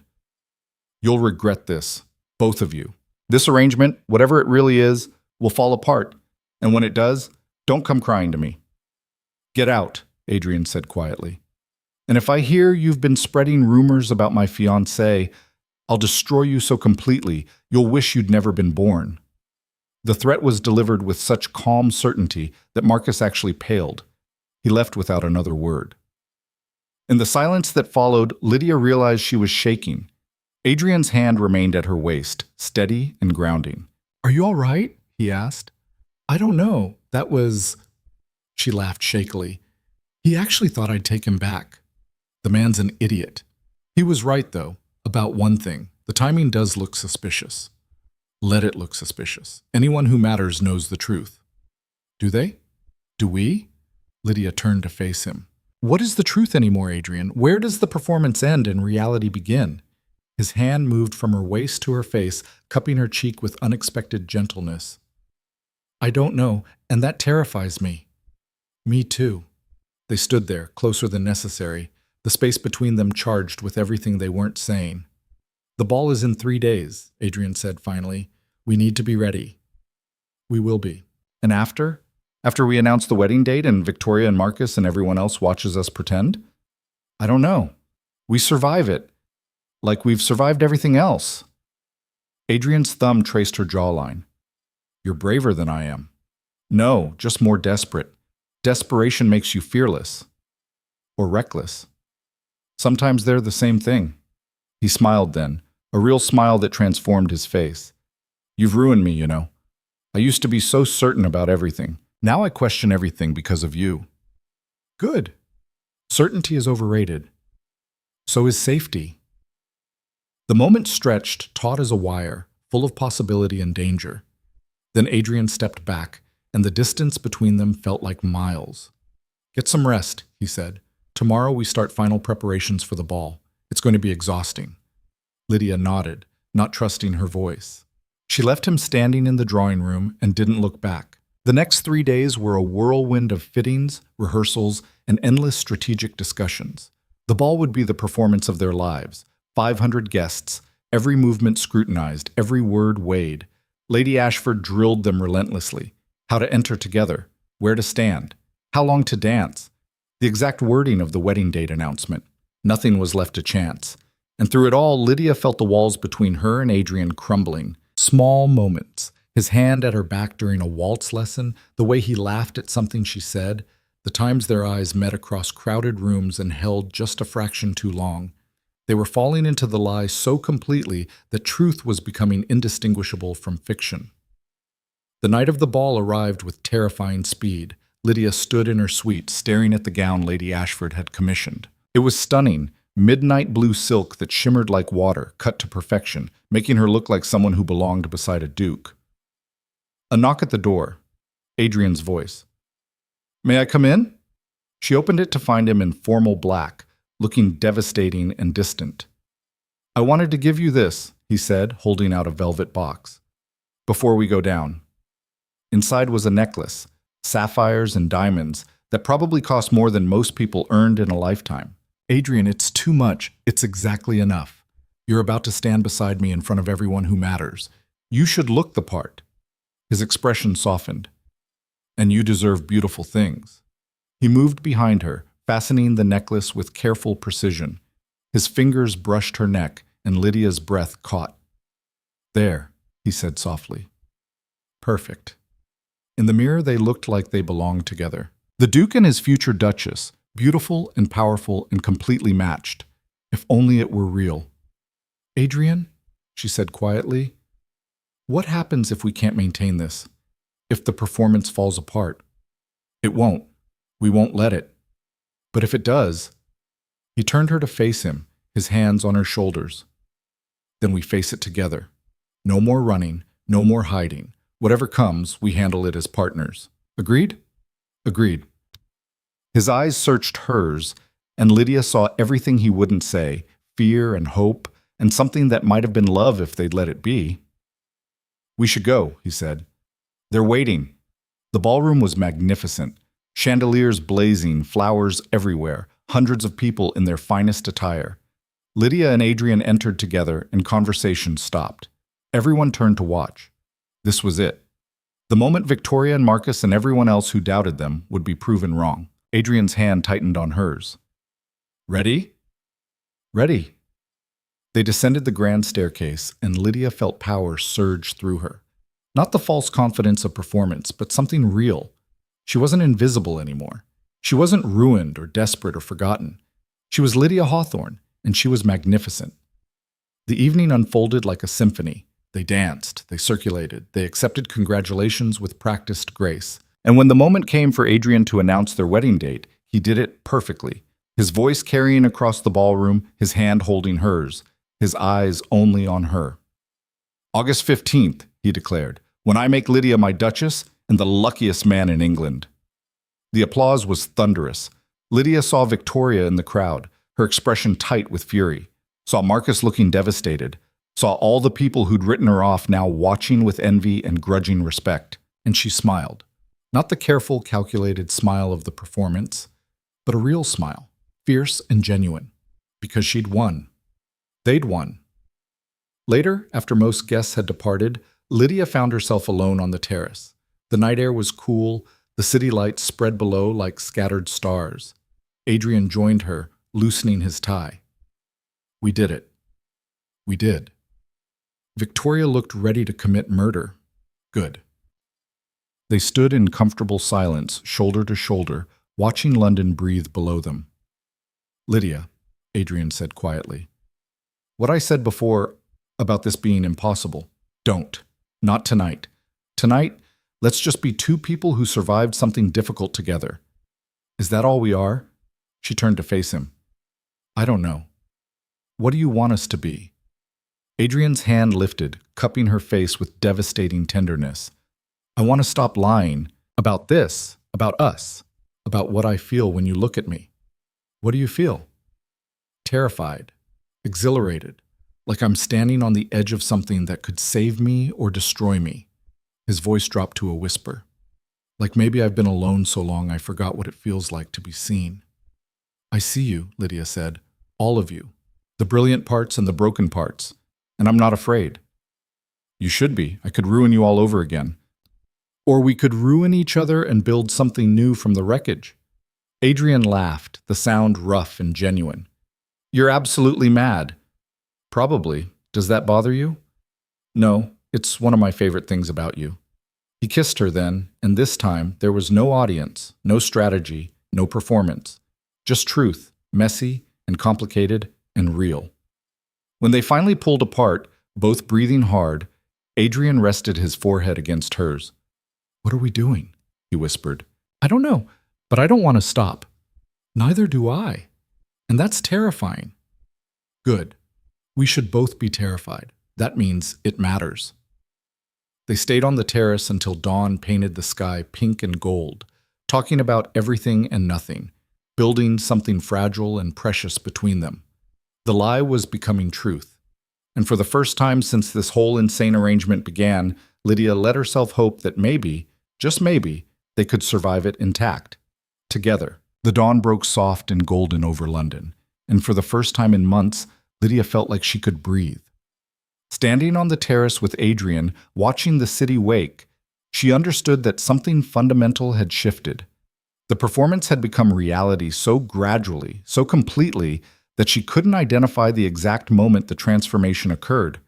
You'll regret this, both of you. This arrangement, whatever it really is, will fall apart. And when it does, don't come crying to me. Get out, Adrian said quietly. And if I hear you've been spreading rumors about my fiancé, I'll destroy you so completely, you'll wish you'd never been born. The threat was delivered with such calm certainty that Marcus actually paled. He left without another word. In the silence that followed, Lydia realized she was shaking. Adrian's hand remained at her waist, steady and grounding. Are you all right? He asked. I don't know. That was... She laughed shakily. He actually thought I'd take him back. The man's an idiot. He was right, though, about one thing. The timing does look suspicious. Let it look suspicious. Anyone who matters knows the truth. Do they? Do we? Lydia turned to face him. What is the truth anymore, Adrian? Where does the performance end and reality begin? His hand moved from her waist to her face, cupping her cheek with unexpected gentleness. I don't know, and that terrifies me. Me too. They stood there, closer than necessary, the space between them charged with everything they weren't saying. The ball is in 3 days, Adrian said finally. We need to be ready. We will be. And after? After we announce the wedding date and Victoria and Marcus and everyone else watches us pretend? I don't know. We survive it. Like we've survived everything else. Adrian's thumb traced her jawline. You're braver than I am. No, just more desperate. Desperation makes you fearless. Or reckless. Sometimes they're the same thing. He smiled then, a real smile that transformed his face. You've ruined me, you know. I used to be so certain about everything. Now I question everything because of you. Good. Certainty is overrated. So is safety. The moment stretched, taut as a wire, full of possibility and danger. Then Adrian stepped back, and the distance between them felt like miles. Get some rest, he said. Tomorrow we start final preparations for the ball. It's going to be exhausting. Lydia nodded, not trusting her voice. She left him standing in the drawing room and didn't look back. The next 3 days were a whirlwind of fittings, rehearsals, and endless strategic discussions. The ball would be the performance of their lives. 500 guests, every movement scrutinized, every word weighed. Lady Ashford drilled them relentlessly. How to enter together, where to stand, how long to dance, the exact wording of the wedding date announcement. Nothing was left to chance. And through it all, Lydia felt the walls between her and Adrian crumbling. Small moments, his hand at her back during a waltz lesson, the way he laughed at something she said, the times their eyes met across crowded rooms and held just a fraction too long. They were falling into the lie so completely that truth was becoming indistinguishable from fiction. The night of the ball arrived with terrifying speed. Lydia stood in her suite, staring at the gown Lady Ashford had commissioned. It was stunning, midnight blue silk that shimmered like water, cut to perfection, making her look like someone who belonged beside a duke. A knock at the door. Adrian's voice. May I come in? She opened it to find him in formal black, looking devastating and distant. I wanted to give you this, he said, holding out a velvet box. Before we go down. Inside was a necklace, sapphires and diamonds, that probably cost more than most people earned in a lifetime. Adrian, it's too much. It's exactly enough. You're about to stand beside me in front of everyone who matters. You should look the part. His expression softened. And you deserve beautiful things. He moved behind her, fastening the necklace with careful precision. His fingers brushed her neck, and Lydia's breath caught. There, he said softly. Perfect. In the mirror, they looked like they belonged together. The Duke and his future Duchess, beautiful and powerful and completely matched. If only it were real. Adrian, she said quietly, what happens if we can't maintain this? If the performance falls apart? It won't. We won't let it. But if it does, he turned her to face him, his hands on her shoulders. Then we face it together. No more running, no more hiding. Whatever comes, we handle it as partners. Agreed? Agreed. His eyes searched hers, and Lydia saw everything he wouldn't say, fear and hope, and something that might have been love if they'd let it be. We should go, he said. They're waiting. The ballroom was magnificent. Chandeliers blazing, flowers everywhere, hundreds of people in their finest attire. Lydia and Adrian entered together, and conversation stopped. Everyone turned to watch. This was it. The moment Victoria and Marcus and everyone else who doubted them would be proven wrong. Adrian's hand tightened on hers. Ready? Ready. They descended the grand staircase, and Lydia felt power surge through her. Not the false confidence of performance, but something real. She wasn't invisible anymore. She wasn't ruined or desperate or forgotten. She was Lydia Hawthorne, and she was magnificent. The evening unfolded like a symphony. They danced, they circulated, they accepted congratulations with practiced grace. And when the moment came for Adrian to announce their wedding date, he did it perfectly. His voice carrying across the ballroom, his hand holding hers, his eyes only on her. August 15th, he declared, when I make Lydia my Duchess and the luckiest man in England. The applause was thunderous. Lydia saw Victoria in the crowd, her expression tight with fury, saw Marcus looking devastated, saw all the people who'd written her off now watching with envy and grudging respect, and she smiled. Not the careful, calculated smile of the performance, but a real smile, fierce and genuine, because she'd won. They'd won. Later, after most guests had departed, Lydia found herself alone on the terrace. The night air was cool, the city lights spread below like scattered stars. Adrian joined her, loosening his tie. "We did it. We did." Victoria looked ready to commit murder. Good. They stood in comfortable silence, shoulder to shoulder, watching London breathe below them. "Lydia," Adrian said quietly, "what I said before about this being impossible, don't. Not tonight. Tonight, let's just be two people who survived something difficult together. Is that all we are?" She turned to face him. "I don't know. What do you want us to be?" Adrian's hand lifted, cupping her face with devastating tenderness. "I want to stop lying about this, about us, about what I feel when you look at me." "What do you feel?" "Terrified, exhilarated, like I'm standing on the edge of something that could save me or destroy me." His voice dropped to a whisper. "Like maybe I've been alone so long I forgot what it feels like to be seen." "I see you," Lydia said. "All of you. The brilliant parts and the broken parts. And I'm not afraid." "You should be. I could ruin you all over again. Or we could ruin each other and build something new from the wreckage." Adrian laughed, the sound rough and genuine. "You're absolutely mad." "Probably. Does that bother you?" "No, it's one of my favorite things about you." He kissed her then, and this time there was no audience, no strategy, no performance. Just truth, messy and complicated and real. When they finally pulled apart, both breathing hard, Adrian rested his forehead against hers. "What are we doing?" he whispered. "I don't know, but I don't want to stop." "Neither do I. And that's terrifying." "Good. We should both be terrified. That means it matters." They stayed on the terrace until dawn painted the sky pink and gold, talking about everything and nothing, building something fragile and precious between them. The lie was becoming truth. And for the first time since this whole insane arrangement began, Lydia let herself hope that maybe, just maybe, they could survive it intact. Together. The dawn broke soft and golden over London, and for the first time in months, Lydia felt like she could breathe. Standing on the terrace with Adrian, watching the city wake, she understood that something fundamental had shifted. The performance had become reality so gradually, so completely, that she couldn't identify the exact moment the transformation occurred.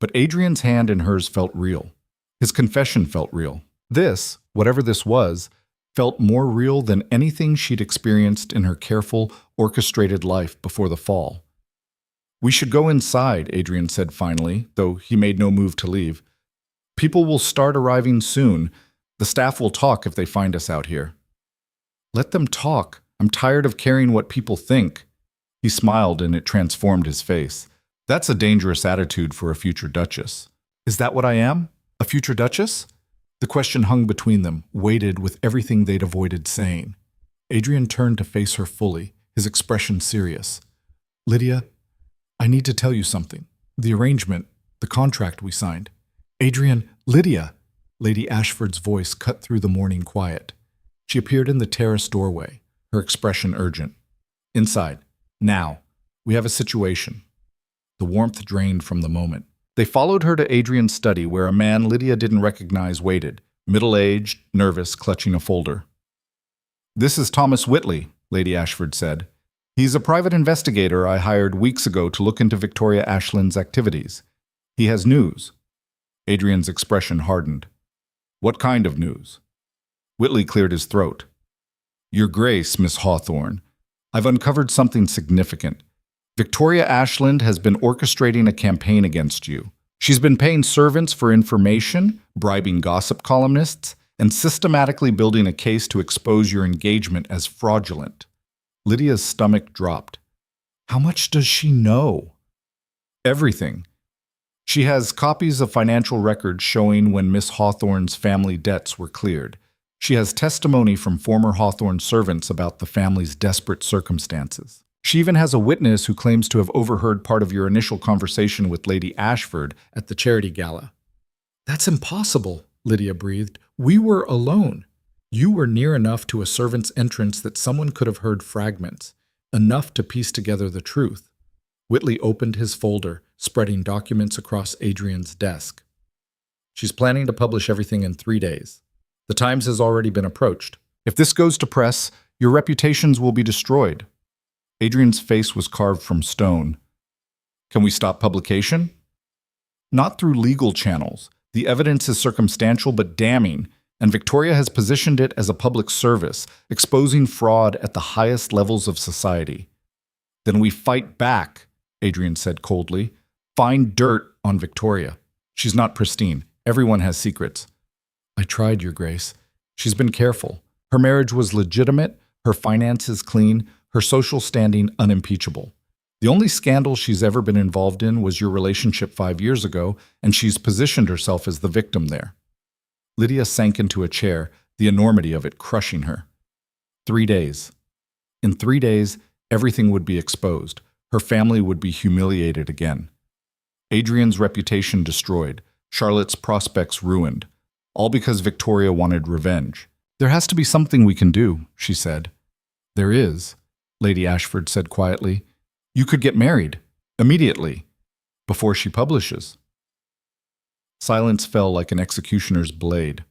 But Adrian's hand in hers felt real. His confession felt real. This, whatever this was, felt more real than anything she'd experienced in her careful, orchestrated life before the fall. "We should go inside," Adrian said finally, though he made no move to leave. "People will start arriving soon. The staff will talk if they find us out here." "Let them talk. I'm tired of caring what people think." He smiled and it transformed his face. "That's a dangerous attitude for a future duchess." "Is that what I am? A future duchess?" The question hung between them, weighted with everything they'd avoided saying. Adrian turned to face her fully, his expression serious. "Lydia, I need to tell you something. The arrangement, the contract we signed." "Adrian, Lydia!" Lady Ashford's voice cut through the morning quiet. She appeared in the terrace doorway, her expression urgent. "Inside. Now. We have a situation." The warmth drained from the moment. They followed her to Adrian's study where a man Lydia didn't recognize waited, middle-aged, nervous, clutching a folder. "This is Thomas Whitley," Lady Ashford said. "He's a private investigator I hired weeks ago to look into Victoria Ashland's activities. He has news." Adrian's expression hardened. "What kind of news?" Whitley cleared his throat. "Your Grace, Miss Hawthorne, I've uncovered something significant. Victoria Ashland has been orchestrating a campaign against you. She's been paying servants for information, bribing gossip columnists, and systematically building a case to expose your engagement as fraudulent." Lydia's stomach dropped. "How much does she know?" "Everything. She has copies of financial records showing when Miss Hawthorne's family debts were cleared. She has testimony from former Hawthorne servants about the family's desperate circumstances. She even has a witness who claims to have overheard part of your initial conversation with Lady Ashford at the charity gala." "That's impossible," Lydia breathed. "We were alone. You were near enough to a servant's entrance that someone could have heard fragments, enough to piece together the truth." Whitley opened his folder, spreading documents across Adrian's desk. She's planning to publish everything in 3 days. The Times has already been approached. If this goes to press, your reputations will be destroyed. Adrian's face was carved from stone. Can we stop publication? Not through legal channels. The evidence is circumstantial but damning, and Victoria has positioned it as a public service, exposing fraud at the highest levels of society. Then we fight back, Adrian said coldly. Find dirt on Victoria. She's not pristine. Everyone has secrets. I tried, Your Grace. She's been careful. Her marriage was legitimate, her finances clean, her social standing unimpeachable. The only scandal she's ever been involved in was your relationship 5 years ago, and she's positioned herself as the victim there. Lydia sank into a chair, the enormity of it crushing her. 3 days. In 3 days, everything would be exposed. Her family would be humiliated again. Adrian's reputation destroyed, Charlotte's prospects ruined, all because Victoria wanted revenge. There has to be something we can do, she said. There is, Lady Ashford said quietly. You could get married, immediately, before she publishes. Silence fell like an executioner's blade.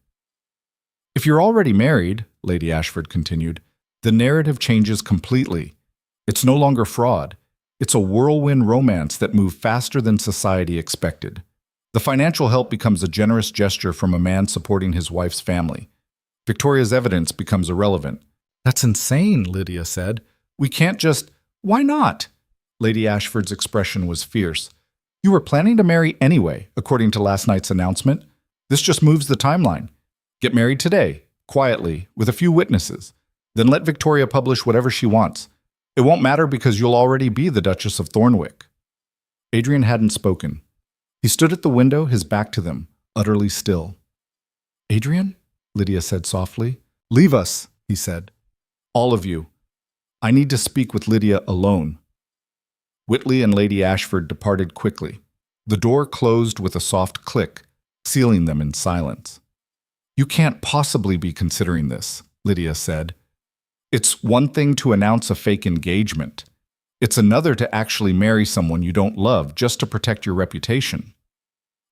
If you're already married, Lady Ashford continued, the narrative changes completely. It's no longer fraud. It's a whirlwind romance that moved faster than society expected. The financial help becomes a generous gesture from a man supporting his wife's family. Victoria's evidence becomes irrelevant. That's insane, Lydia said. We can't just... Why not? Lady Ashford's expression was fierce. You were planning to marry anyway, according to last night's announcement. This just moves the timeline. Get married today, quietly, with a few witnesses. Then let Victoria publish whatever she wants. It won't matter because you'll already be the Duchess of Thornwick. Adrian hadn't spoken. He stood at the window, his back to them, utterly still. Adrian? Lydia said softly. Leave us, he said. All of you. I need to speak with Lydia alone. Whitley and Lady Ashford departed quickly. The door closed with a soft click, sealing them in silence. You can't possibly be considering this, Lydia said. It's one thing to announce a fake engagement. It's another to actually marry someone you don't love just to protect your reputation.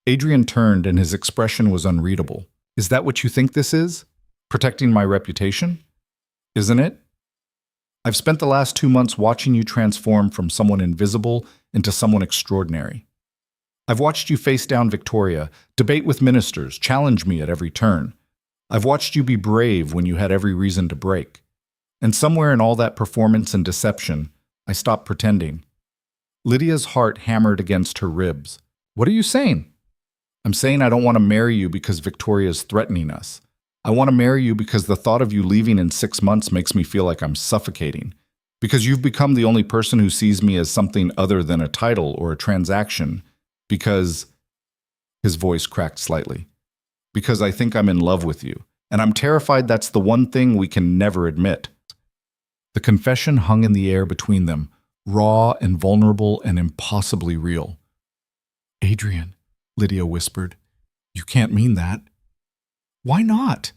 Adrian turned and his expression was unreadable. Is that what you think this is? Protecting my reputation? Isn't it? I've spent the last 2 months watching you transform from someone invisible into someone extraordinary. I've watched you face down Victoria, debate with ministers, challenge me at every turn. I've watched you be brave when you had every reason to break. And somewhere in all that performance and deception, I stopped pretending. Lydia's heart hammered against her ribs. What are you saying? I'm saying I don't want to marry you because Victoria's threatening us. I want to marry you because the thought of you leaving in 6 months makes me feel like I'm suffocating. Because you've become the only person who sees me as something other than a title or a transaction. Because... His voice cracked slightly. Because I think I'm in love with you. And I'm terrified that's the one thing we can never admit. The confession hung in the air between them, raw and vulnerable and impossibly real. Adrian, Lydia whispered, you can't mean that. Why not?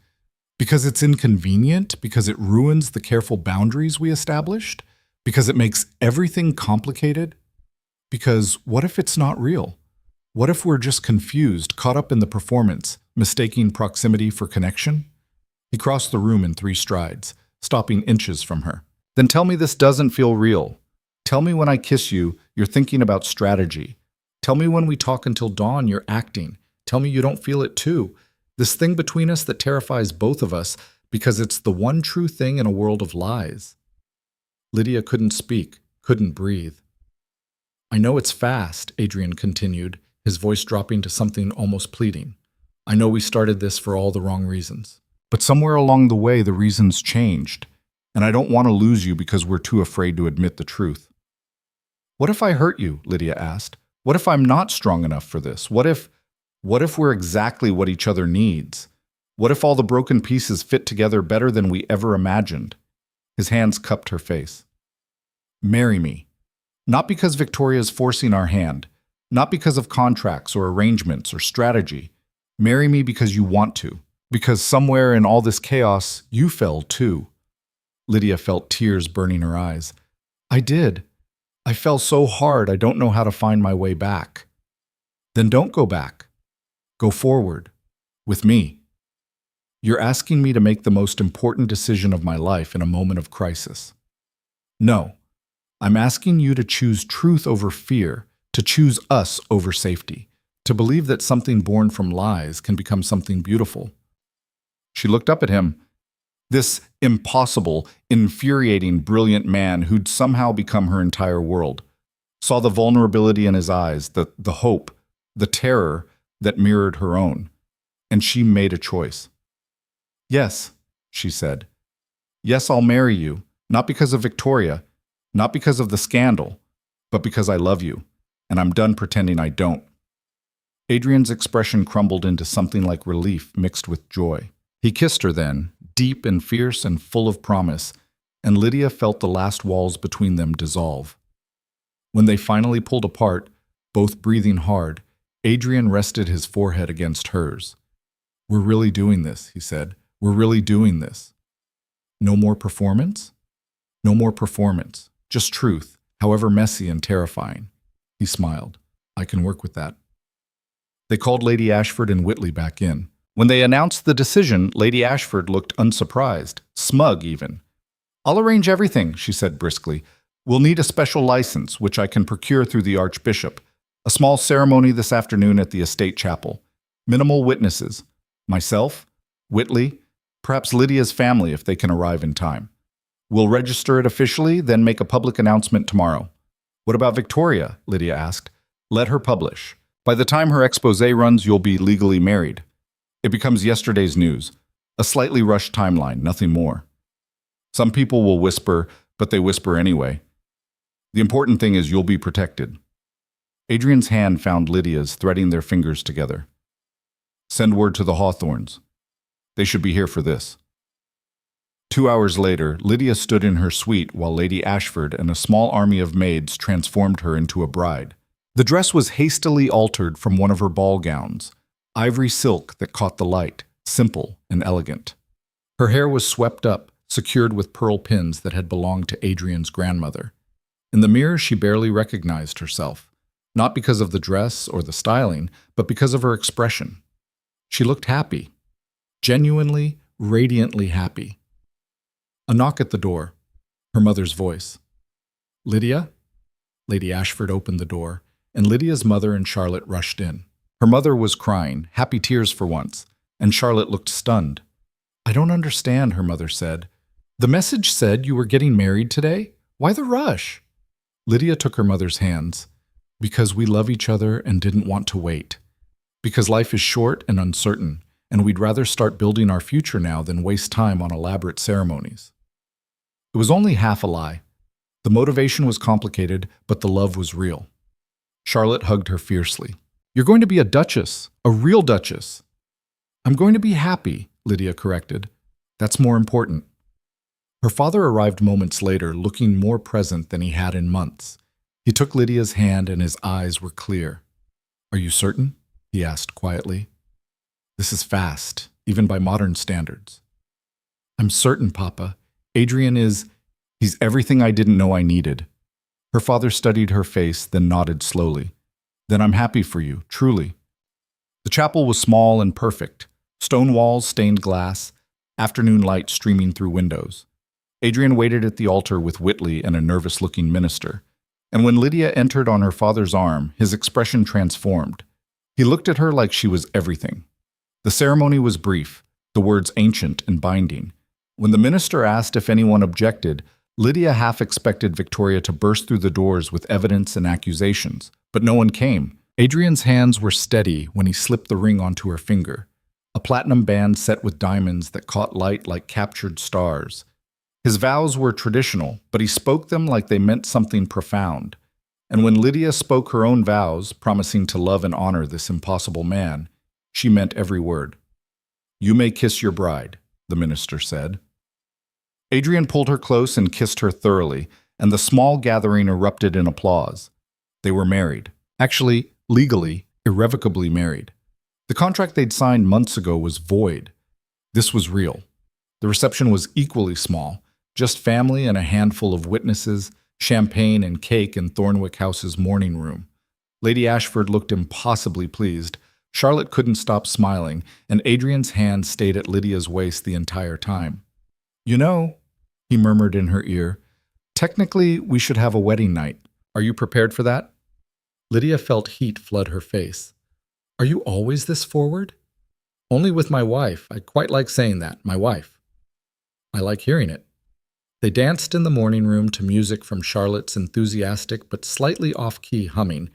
Because it's inconvenient? Because it ruins the careful boundaries we established? Because it makes everything complicated? Because what if it's not real? What if we're just confused, caught up in the performance, mistaking proximity for connection? He crossed the room in 3 strides, stopping inches from her. Then tell me this doesn't feel real. Tell me when I kiss you, you're thinking about strategy. Tell me when we talk until dawn, you're acting. Tell me you don't feel it too. This thing between us that terrifies both of us because it's the one true thing in a world of lies. Lydia couldn't speak, couldn't breathe. I know it's fast, Adrian continued, his voice dropping to something almost pleading. I know we started this for all the wrong reasons. But somewhere along the way, the reasons changed. And I don't want to lose you because we're too afraid to admit the truth. What if I hurt you? Lydia asked. What if I'm not strong enough for this? What if we're exactly what each other needs? What if all the broken pieces fit together better than we ever imagined? His hands cupped her face. Marry me. Not because Victoria's forcing our hand. Not because of contracts or arrangements or strategy. Marry me because you want to. Because somewhere in all this chaos, you fell too. Lydia felt tears burning her eyes. I did. I fell so hard I don't know how to find my way back. Then don't go back. Go forward. With me. You're asking me to make the most important decision of my life in a moment of crisis. No. I'm asking you to choose truth over fear, to choose us over safety, to believe that something born from lies can become something beautiful. She looked up at him. This impossible, infuriating, brilliant man who'd somehow become her entire world, saw the vulnerability in his eyes, the hope, the terror that mirrored her own. And she made a choice. Yes, she said. Yes, I'll marry you, not because of Victoria, not because of the scandal, but because I love you, and I'm done pretending I don't. Adrian's expression crumbled into something like relief mixed with joy. He kissed her then, deep and fierce and full of promise, and Lydia felt the last walls between them dissolve. When they finally pulled apart, both breathing hard, Adrian rested his forehead against hers. We're really doing this, he said. We're really doing this. No more performance? No more performance. Just truth, however messy and terrifying. He smiled. I can work with that. They called Lady Ashford and Whitley back in. When they announced the decision, Lady Ashford looked unsurprised, smug even. I'll arrange everything, she said briskly. We'll need a special license, which I can procure through the Archbishop. A small ceremony this afternoon at the estate chapel. Minimal witnesses. Myself, Whitley, perhaps Lydia's family if they can arrive in time. We'll register it officially, then make a public announcement tomorrow. What about Victoria? Lydia asked. Let her publish. By the time her exposé runs, you'll be legally married. It becomes yesterday's news. A slightly rushed timeline, nothing more. Some people will whisper, but they whisper anyway. The important thing is you'll be protected. Adrian's hand found Lydia's, threading their fingers together. Send word to the Hawthorns. They should be here for this. 2 hours later, Lydia stood in her suite while Lady Ashford and a small army of maids transformed her into a bride. The dress was hastily altered from one of her ball gowns, ivory silk that caught the light, simple and elegant. Her hair was swept up, secured with pearl pins that had belonged to Adrian's grandmother. In the mirror, she barely recognized herself, not because of the dress or the styling, but because of her expression. She looked happy, genuinely, radiantly happy. A knock at the door, her mother's voice. Lydia? Lady Ashford opened the door, and Lydia's mother and Charlotte rushed in. Her mother was crying, happy tears for once, and Charlotte looked stunned. I don't understand, her mother said. The message said you were getting married today? Why the rush? Lydia took her mother's hands. Because we love each other and didn't want to wait. Because life is short and uncertain, and we'd rather start building our future now than waste time on elaborate ceremonies. It was only half a lie. The motivation was complicated, but the love was real. Charlotte hugged her fiercely. You're going to be a duchess, a real duchess. I'm going to be happy, Lydia corrected. That's more important. Her father arrived moments later, looking more present than he had in months. He took Lydia's hand and his eyes were clear. Are you certain? He asked quietly. This is fast, even by modern standards. I'm certain, Papa. Adrian he's everything I didn't know I needed. Her father studied her face, then nodded slowly. Then I'm happy for you, truly. The chapel was small and perfect. Stone walls, stained glass, afternoon light streaming through windows. Adrian waited at the altar with Whitley and a nervous-looking minister. And when Lydia entered on her father's arm, his expression transformed. He looked at her like she was everything. The ceremony was brief, the words ancient and binding. When the minister asked if anyone objected, Lydia half expected Victoria to burst through the doors with evidence and accusations, but no one came. Adrian's hands were steady when he slipped the ring onto her finger, a platinum band set with diamonds that caught light like captured stars. His vows were traditional, but he spoke them like they meant something profound. And when Lydia spoke her own vows, promising to love and honor this impossible man, she meant every word. You may kiss your bride, the minister said. Adrian pulled her close and kissed her thoroughly, and the small gathering erupted in applause. They were married. Actually, legally, irrevocably married. The contract they'd signed months ago was void. This was real. The reception was equally small, just family and a handful of witnesses, champagne and cake in Thornwick House's morning room. Lady Ashford looked impossibly pleased. Charlotte couldn't stop smiling, and Adrian's hand stayed at Lydia's waist the entire time. You know, he murmured in her ear, technically we should have a wedding night. Are you prepared for that? Lydia felt heat flood her face. Are you always this forward? Only with my wife. I quite like saying that, my wife. I like hearing it. They danced in the morning room to music from Charlotte's enthusiastic but slightly off-key humming,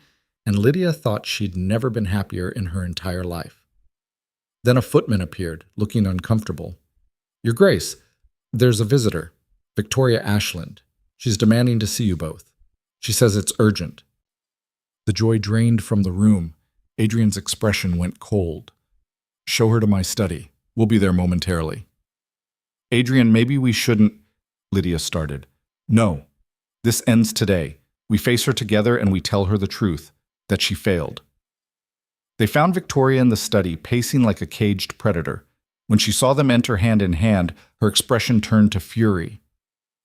and Lydia thought she'd never been happier in her entire life. Then a footman appeared, looking uncomfortable. Your Grace, there's a visitor, Victoria Ashland. She's demanding to see you both. She says it's urgent. The joy drained from the room. Adrian's expression went cold. Show her to my study. We'll be there momentarily. Adrian, maybe we shouldn't... Lydia started. No. This ends today. We face her together and we tell her the truth, that she failed. They found Victoria in the study, pacing like a caged predator. When she saw them enter hand in hand, her expression turned to fury.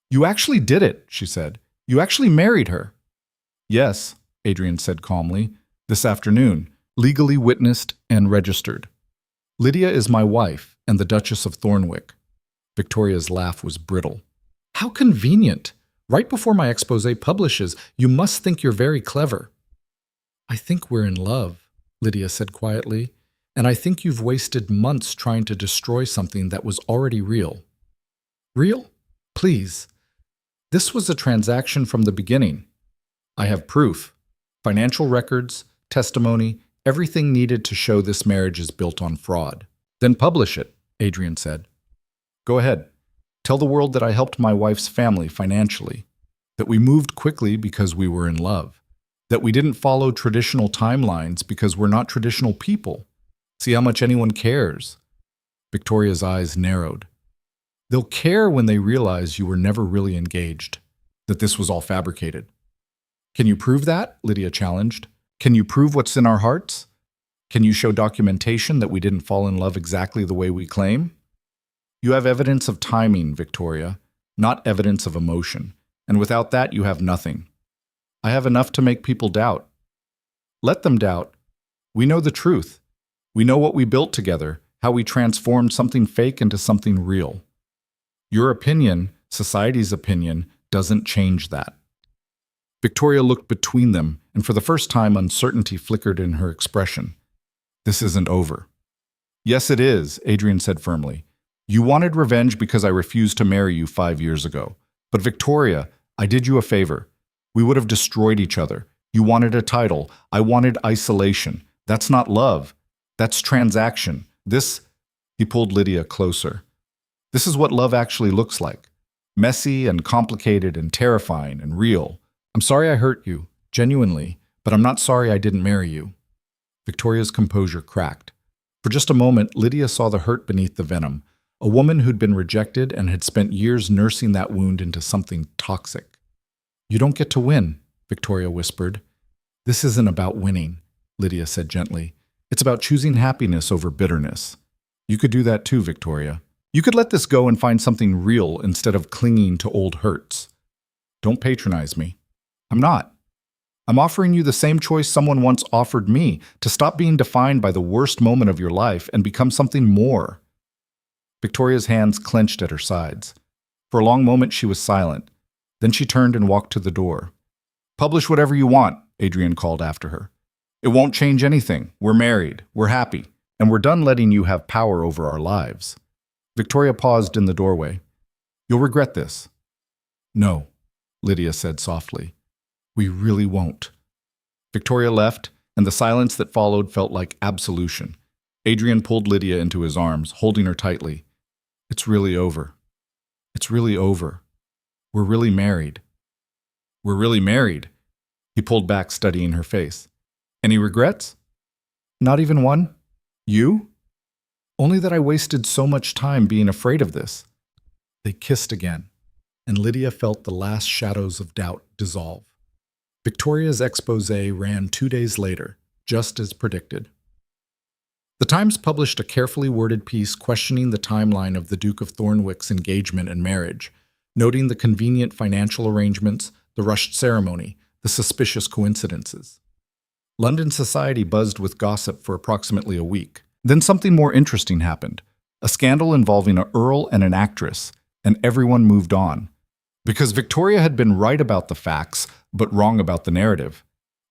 You actually did it, she said. You actually married her. Yes, Adrian said calmly. This afternoon, legally witnessed and registered. Lydia is my wife and the Duchess of Thornwick. Victoria's laugh was brittle. How convenient! Right before my exposé publishes, you must think you're very clever. I think we're in love, Lydia said quietly, and I think you've wasted months trying to destroy something that was already real. Real? Please. This was a transaction from the beginning. I have proof, financial records, testimony, everything needed to show this marriage is built on fraud. Then publish it, Adrian said. Go ahead. Tell the world that I helped my wife's family financially, that we moved quickly because we were in love, that we didn't follow traditional timelines because we're not traditional people. See how much anyone cares. Victoria's eyes narrowed. They'll care when they realize you were never really engaged, that this was all fabricated. Can you prove that? Lydia challenged. Can you prove what's in our hearts? Can you show documentation that we didn't fall in love exactly the way we claim? You have evidence of timing, Victoria, not evidence of emotion, and without that you have nothing. I have enough to make people doubt. Let them doubt. We know the truth. We know what we built together, how we transformed something fake into something real. Your opinion, society's opinion, doesn't change that. Victoria looked between them, and for the first time uncertainty flickered in her expression. This isn't over. Yes, it is, Adrian said firmly. You wanted revenge because I refused to marry you 5 years ago. But Victoria, I did you a favor. We would have destroyed each other. You wanted a title. I wanted isolation. That's not love. That's transaction. He pulled Lydia closer. This is what love actually looks like. Messy and complicated and terrifying and real. I'm sorry I hurt you, genuinely, but I'm not sorry I didn't marry you. Victoria's composure cracked. For just a moment, Lydia saw the hurt beneath the venom. A woman who'd been rejected and had spent years nursing that wound into something toxic. You don't get to win, Victoria whispered. This isn't about winning, Lydia said gently. It's about choosing happiness over bitterness. You could do that too, Victoria. You could let this go and find something real instead of clinging to old hurts. Don't patronize me. I'm not. I'm offering you the same choice someone once offered me, to stop being defined by the worst moment of your life and become something more. Victoria's hands clenched at her sides. For a long moment she was silent. Then she turned and walked to the door. Publish whatever you want, Adrian called after her. It won't change anything. We're married, we're happy, and we're done letting you have power over our lives. Victoria paused in the doorway. You'll regret this. No, Lydia said softly. We really won't. Victoria left, and the silence that followed felt like absolution. Adrian pulled Lydia into his arms, holding her tightly. It's really over. It's really over. We're really married. We're really married. He pulled back, studying her face. Any regrets? Not even one? You? Only that I wasted so much time being afraid of this. They kissed again, and Lydia felt the last shadows of doubt dissolve. Victoria's exposé ran 2 days later, just as predicted. The Times published a carefully worded piece questioning the timeline of the Duke of Thornwick's engagement and marriage, noting the convenient financial arrangements, the rushed ceremony, the suspicious coincidences. London society buzzed with gossip for approximately a week. Then something more interesting happened. A scandal involving an earl and an actress, and everyone moved on. Because Victoria had been right about the facts, but wrong about the narrative.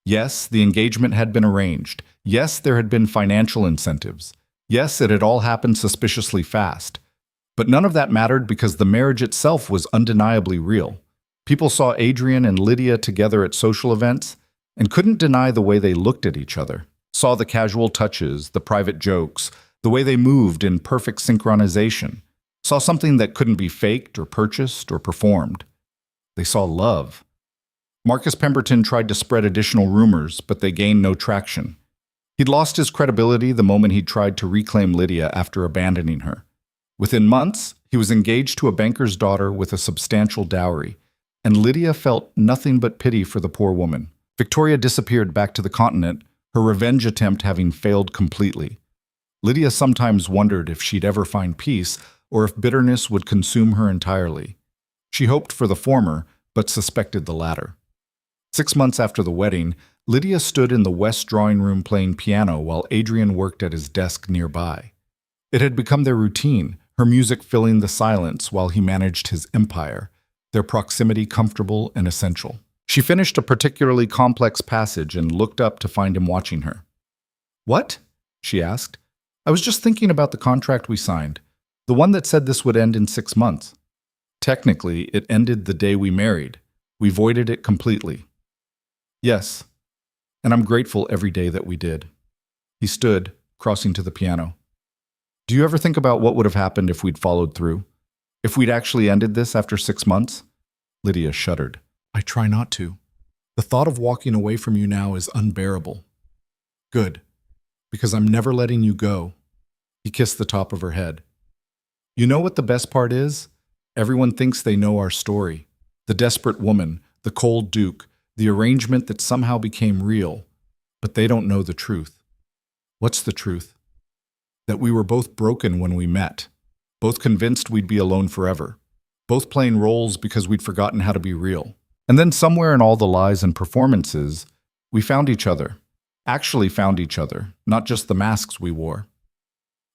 Yes, the engagement had been arranged. Yes, there had been financial incentives. Yes, it had all happened suspiciously fast. But none of that mattered because the marriage itself was undeniably real. People saw Adrian and Lydia together at social events and couldn't deny the way they looked at each other. Saw the casual touches, the private jokes, the way they moved in perfect synchronization. Saw something that couldn't be faked or purchased or performed. They saw love. Marcus Pemberton tried to spread additional rumors, but they gained no traction. He'd lost his credibility the moment he'd tried to reclaim Lydia after abandoning her. Within months, he was engaged to a banker's daughter with a substantial dowry, and Lydia felt nothing but pity for the poor woman. Victoria disappeared back to the continent, her revenge attempt having failed completely. Lydia sometimes wondered if she'd ever find peace or if bitterness would consume her entirely. She hoped for the former, but suspected the latter. 6 months after the wedding, Lydia stood in the west drawing room playing piano while Adrian worked at his desk nearby. It had become their routine, her music filling the silence while he managed his empire, their proximity comfortable and essential. She finished a particularly complex passage and looked up to find him watching her. "What?" she asked. "I was just thinking about the contract we signed, the one that said this would end in 6 months. Technically, it ended the day we married. We voided it completely." "Yes, and I'm grateful every day that we did." He stood, crossing to the piano. "Do you ever think about what would have happened if we'd followed through? If we'd actually ended this after 6 months?" Lydia shuddered. "I try not to. The thought of walking away from you now is unbearable." "Good, because I'm never letting you go." He kissed the top of her head. "You know what the best part is? Everyone thinks they know our story. The desperate woman, the cold duke, the arrangement that somehow became real. But they don't know the truth." "What's the truth?" "That we were both broken when we met. Both convinced we'd be alone forever. Both playing roles because we'd forgotten how to be real. And then somewhere in all the lies and performances, we found each other. Actually found each other, not just the masks we wore."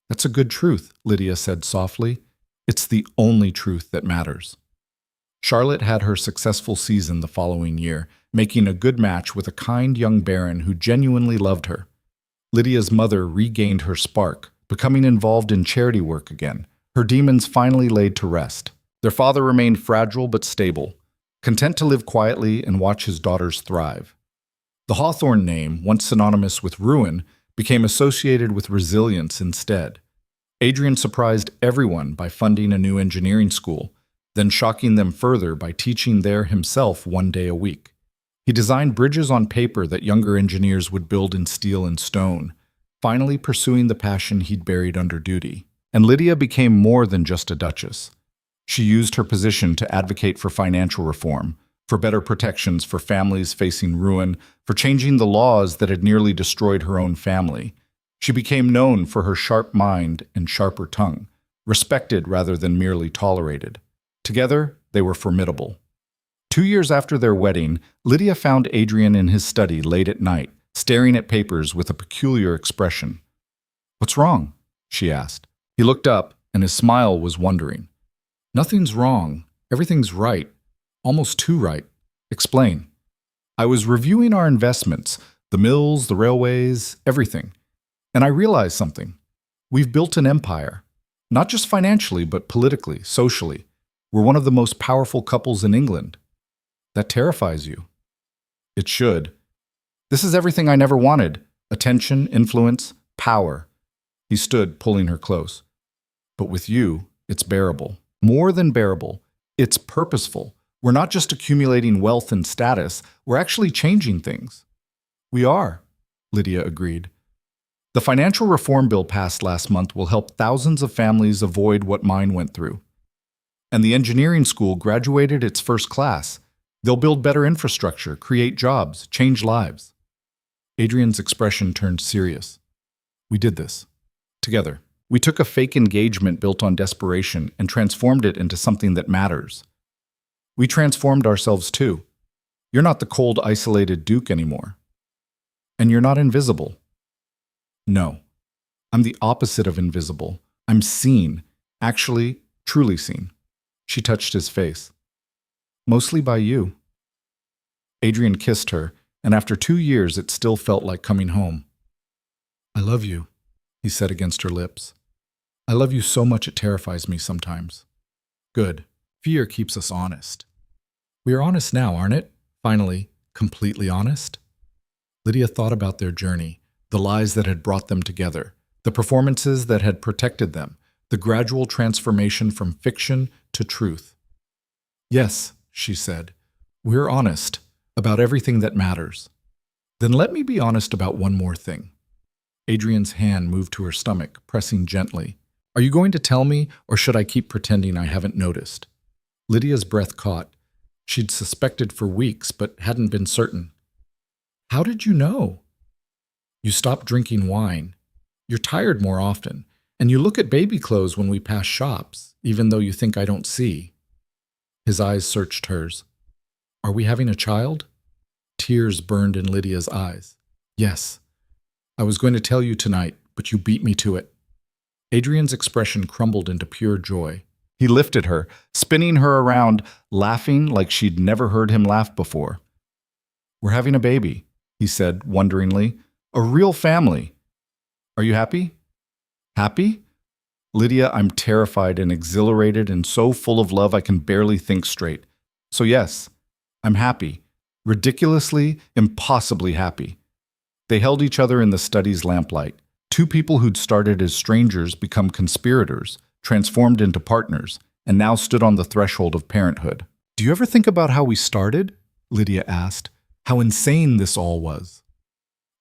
"That's a good truth," Lydia said softly. "It's the only truth that matters." Charlotte had her successful season the following year, making a good match with a kind young baron who genuinely loved her. Lydia's mother regained her spark, becoming involved in charity work again, her demons finally laid to rest. Their father remained fragile but stable, content to live quietly and watch his daughters thrive. The Hawthorne name, once synonymous with ruin, became associated with resilience instead. Adrian surprised everyone by funding a new engineering school, then shocking them further by teaching there himself 1 day a week. He designed bridges on paper that younger engineers would build in steel and stone, finally pursuing the passion he'd buried under duty. And Lydia became more than just a duchess. She used her position to advocate for financial reform, for better protections for families facing ruin, for changing the laws that had nearly destroyed her own family. She became known for her sharp mind and sharper tongue, respected rather than merely tolerated. Together, they were formidable. 2 years after their wedding, Lydia found Adrian in his study late at night, staring at papers with a peculiar expression. "What's wrong?" she asked. He looked up, and his smile was wondering. "Nothing's wrong. Everything's right. Almost too right. Explain." "I was reviewing our investments, the mills, the railways, everything. And I realized something. We've built an empire. Not just financially, but politically, socially. We're one of the most powerful couples in England. That terrifies you." "It should. This is everything I never wanted. Attention, influence, power." He stood, pulling her close. "But with you, it's bearable. More than bearable. It's purposeful. We're not just accumulating wealth and status. We're actually changing things." "We are," Lydia agreed. "The financial reform bill passed last month will help thousands of families avoid what mine went through. And the engineering school graduated its first class. They'll build better infrastructure, create jobs, change lives." Adrian's expression turned serious. "We did this. Together. We took a fake engagement built on desperation and transformed it into something that matters. We transformed ourselves too. You're not the cold, isolated duke anymore." And you're not invisible. No, I'm the opposite of invisible. I'm seen. Actually, truly seen. She touched his face. Mostly by you. Adrian kissed her, and after 2 years it still felt like coming home. I love you, he said against her lips. I love you so much it terrifies me sometimes. Good. Fear keeps us honest. We are honest now, aren't it? Finally, completely honest? Lydia thought about their journey, the lies that had brought them together, the performances that had protected them, the gradual transformation from fiction to truth. Yes, she said, we're honest about everything that matters. Then let me be honest about one more thing. Adrian's hand moved to her stomach, pressing gently. Are you going to tell me, or should I keep pretending I haven't noticed? Lydia's breath caught. She'd suspected for weeks, but hadn't been certain. How did you know? You stopped drinking wine. You're tired more often, and you look at baby clothes when we pass shops, even though you think I don't see. His eyes searched hers. Are we having a child? Tears burned in Lydia's eyes. Yes. I was going to tell you tonight, but you beat me to it. Adrian's expression crumbled into pure joy. He lifted her, spinning her around, laughing like she'd never heard him laugh before. We're having a baby, he said wonderingly. A real family. Are you happy? Happy? Lydia, I'm terrified and exhilarated and so full of love I can barely think straight. So yes, I'm happy. Ridiculously, impossibly happy. They held each other in the study's lamplight. Two people who'd started as strangers become conspirators, transformed into partners, and now stood on the threshold of parenthood. Do you ever think about how we started? Lydia asked. How insane this all was.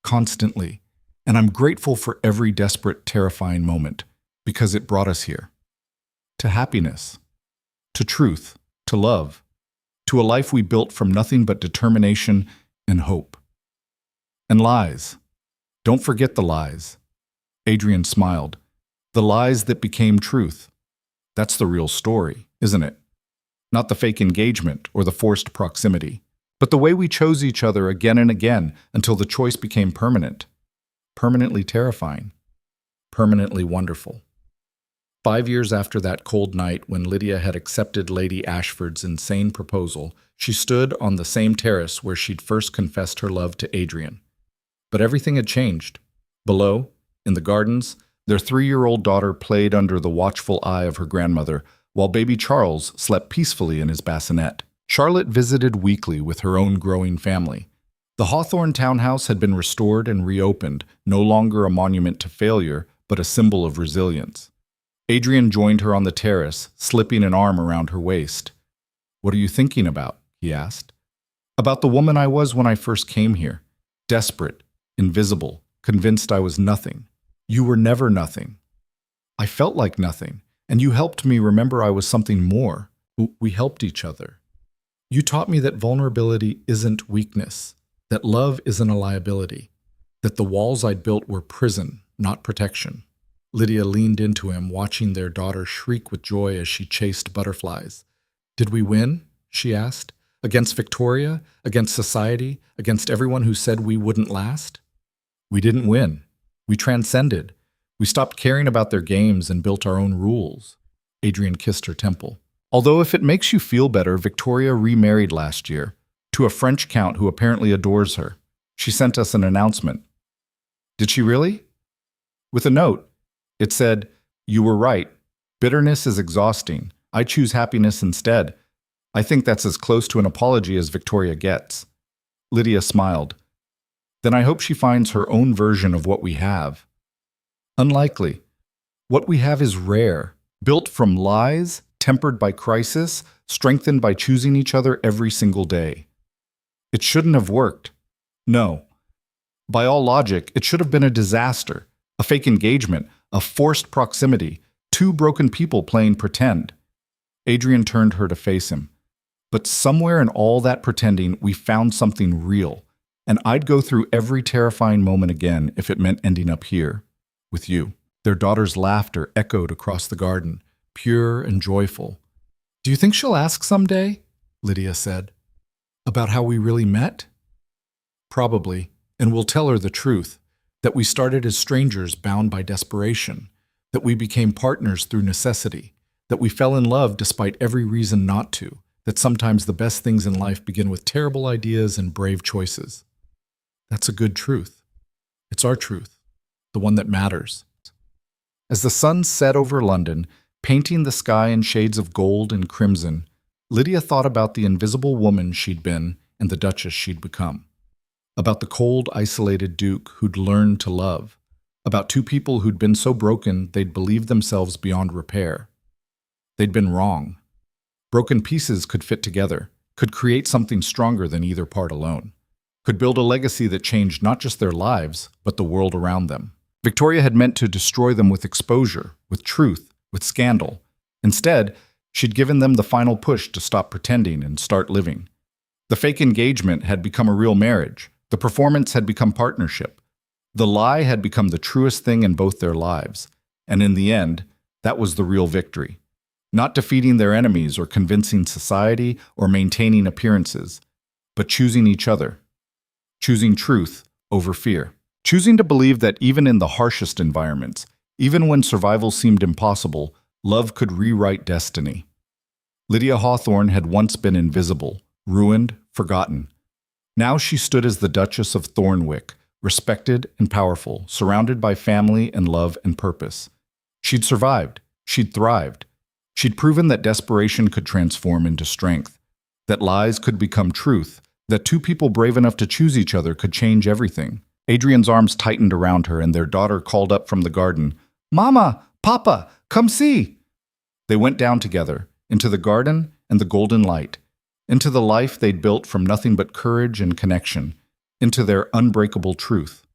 Constantly. And I'm grateful for every desperate, terrifying moment, because it brought us here. To happiness. To truth. To love. To a life we built from nothing but determination and hope. And lies. Don't forget the lies. Adrian smiled. The lies that became truth. That's the real story, isn't it? Not the fake engagement or the forced proximity, but the way we chose each other again and again until the choice became permanent. Permanently terrifying. Permanently wonderful. 5 years after that cold night when Lydia had accepted Lady Ashford's insane proposal, she stood on the same terrace where she'd first confessed her love to Adrian. But everything had changed. Below, in the gardens, their 3-year-old daughter played under the watchful eye of her grandmother, while baby Charles slept peacefully in his bassinet. Charlotte visited weekly with her own growing family. The Hawthorne townhouse had been restored and reopened, no longer a monument to failure, but a symbol of resilience. Adrian joined her on the terrace, slipping an arm around her waist. What are you thinking about? He asked. About the woman I was when I first came here. Desperate, invisible, convinced I was nothing. You were never nothing. I felt like nothing, and you helped me remember I was something more. We helped each other. You taught me that vulnerability isn't weakness, that love isn't a liability, that the walls I'd built were prison, not protection. Lydia leaned into him, watching their daughter shriek with joy as she chased butterflies. Did we win? She asked. Against Victoria? Against society? Against everyone who said we wouldn't last? We didn't win. We transcended. We stopped caring about their games and built our own rules. Adrian kissed her temple. Although if it makes you feel better, Victoria remarried last year, to a French count who apparently adores her. She sent us an announcement. Did she really? With a note. It said, "You were right. Bitterness is exhausting. I choose happiness instead." I think that's as close to an apology as Victoria gets. Lydia smiled. Then I hope she finds her own version of what we have. Unlikely. What we have is rare, built from lies, tempered by crisis, strengthened by choosing each other every single day. It shouldn't have worked. No. By all logic, it should have been a disaster, a fake engagement, a forced proximity, two broken people playing pretend. Adrian turned her to face him. But somewhere in all that pretending, we found something real, and I'd go through every terrifying moment again if it meant ending up here, with you. Their daughter's laughter echoed across the garden, pure and joyful. Do you think she'll ask someday? Lydia said. About how we really met? Probably, And we'll tell her the truth, that we started as strangers bound by desperation, that we became partners through necessity, that we fell in love despite every reason not to, that sometimes the best things in life begin with terrible ideas and brave choices. That's a good truth. It's our truth, the one that matters. As the sun set over London, painting the sky in shades of gold and crimson, Lydia thought about the invisible woman she'd been and the duchess she'd become. About the cold, isolated duke who'd learned to love. About two people who'd been so broken they'd believed themselves beyond repair. They'd been wrong. Broken pieces could fit together, could create something stronger than either part alone, could build a legacy that changed not just their lives, but the world around them. Victoria had meant to destroy them with exposure, with truth, with scandal. Instead, she'd given them the final push to stop pretending and start living. The fake engagement had become a real marriage. The performance had become partnership. The lie had become the truest thing in both their lives. And in the end, that was the real victory. Not defeating their enemies or convincing society or maintaining appearances, but choosing each other. Choosing truth over fear. Choosing to believe that even in the harshest environments, even when survival seemed impossible, love could rewrite destiny. Lydia Hawthorne had once been invisible, ruined, forgotten. Now she stood as the Duchess of Thornwick, respected and powerful, surrounded by family and love and purpose. She'd survived. She'd thrived. She'd proven that desperation could transform into strength, that lies could become truth, that two people brave enough to choose each other could change everything. Adrian's arms tightened around her, and their daughter called up from the garden, "Mama! Papa! Come see!" They went down together, into the garden and the golden light, into the life they'd built from nothing but courage and connection, into their unbreakable truth.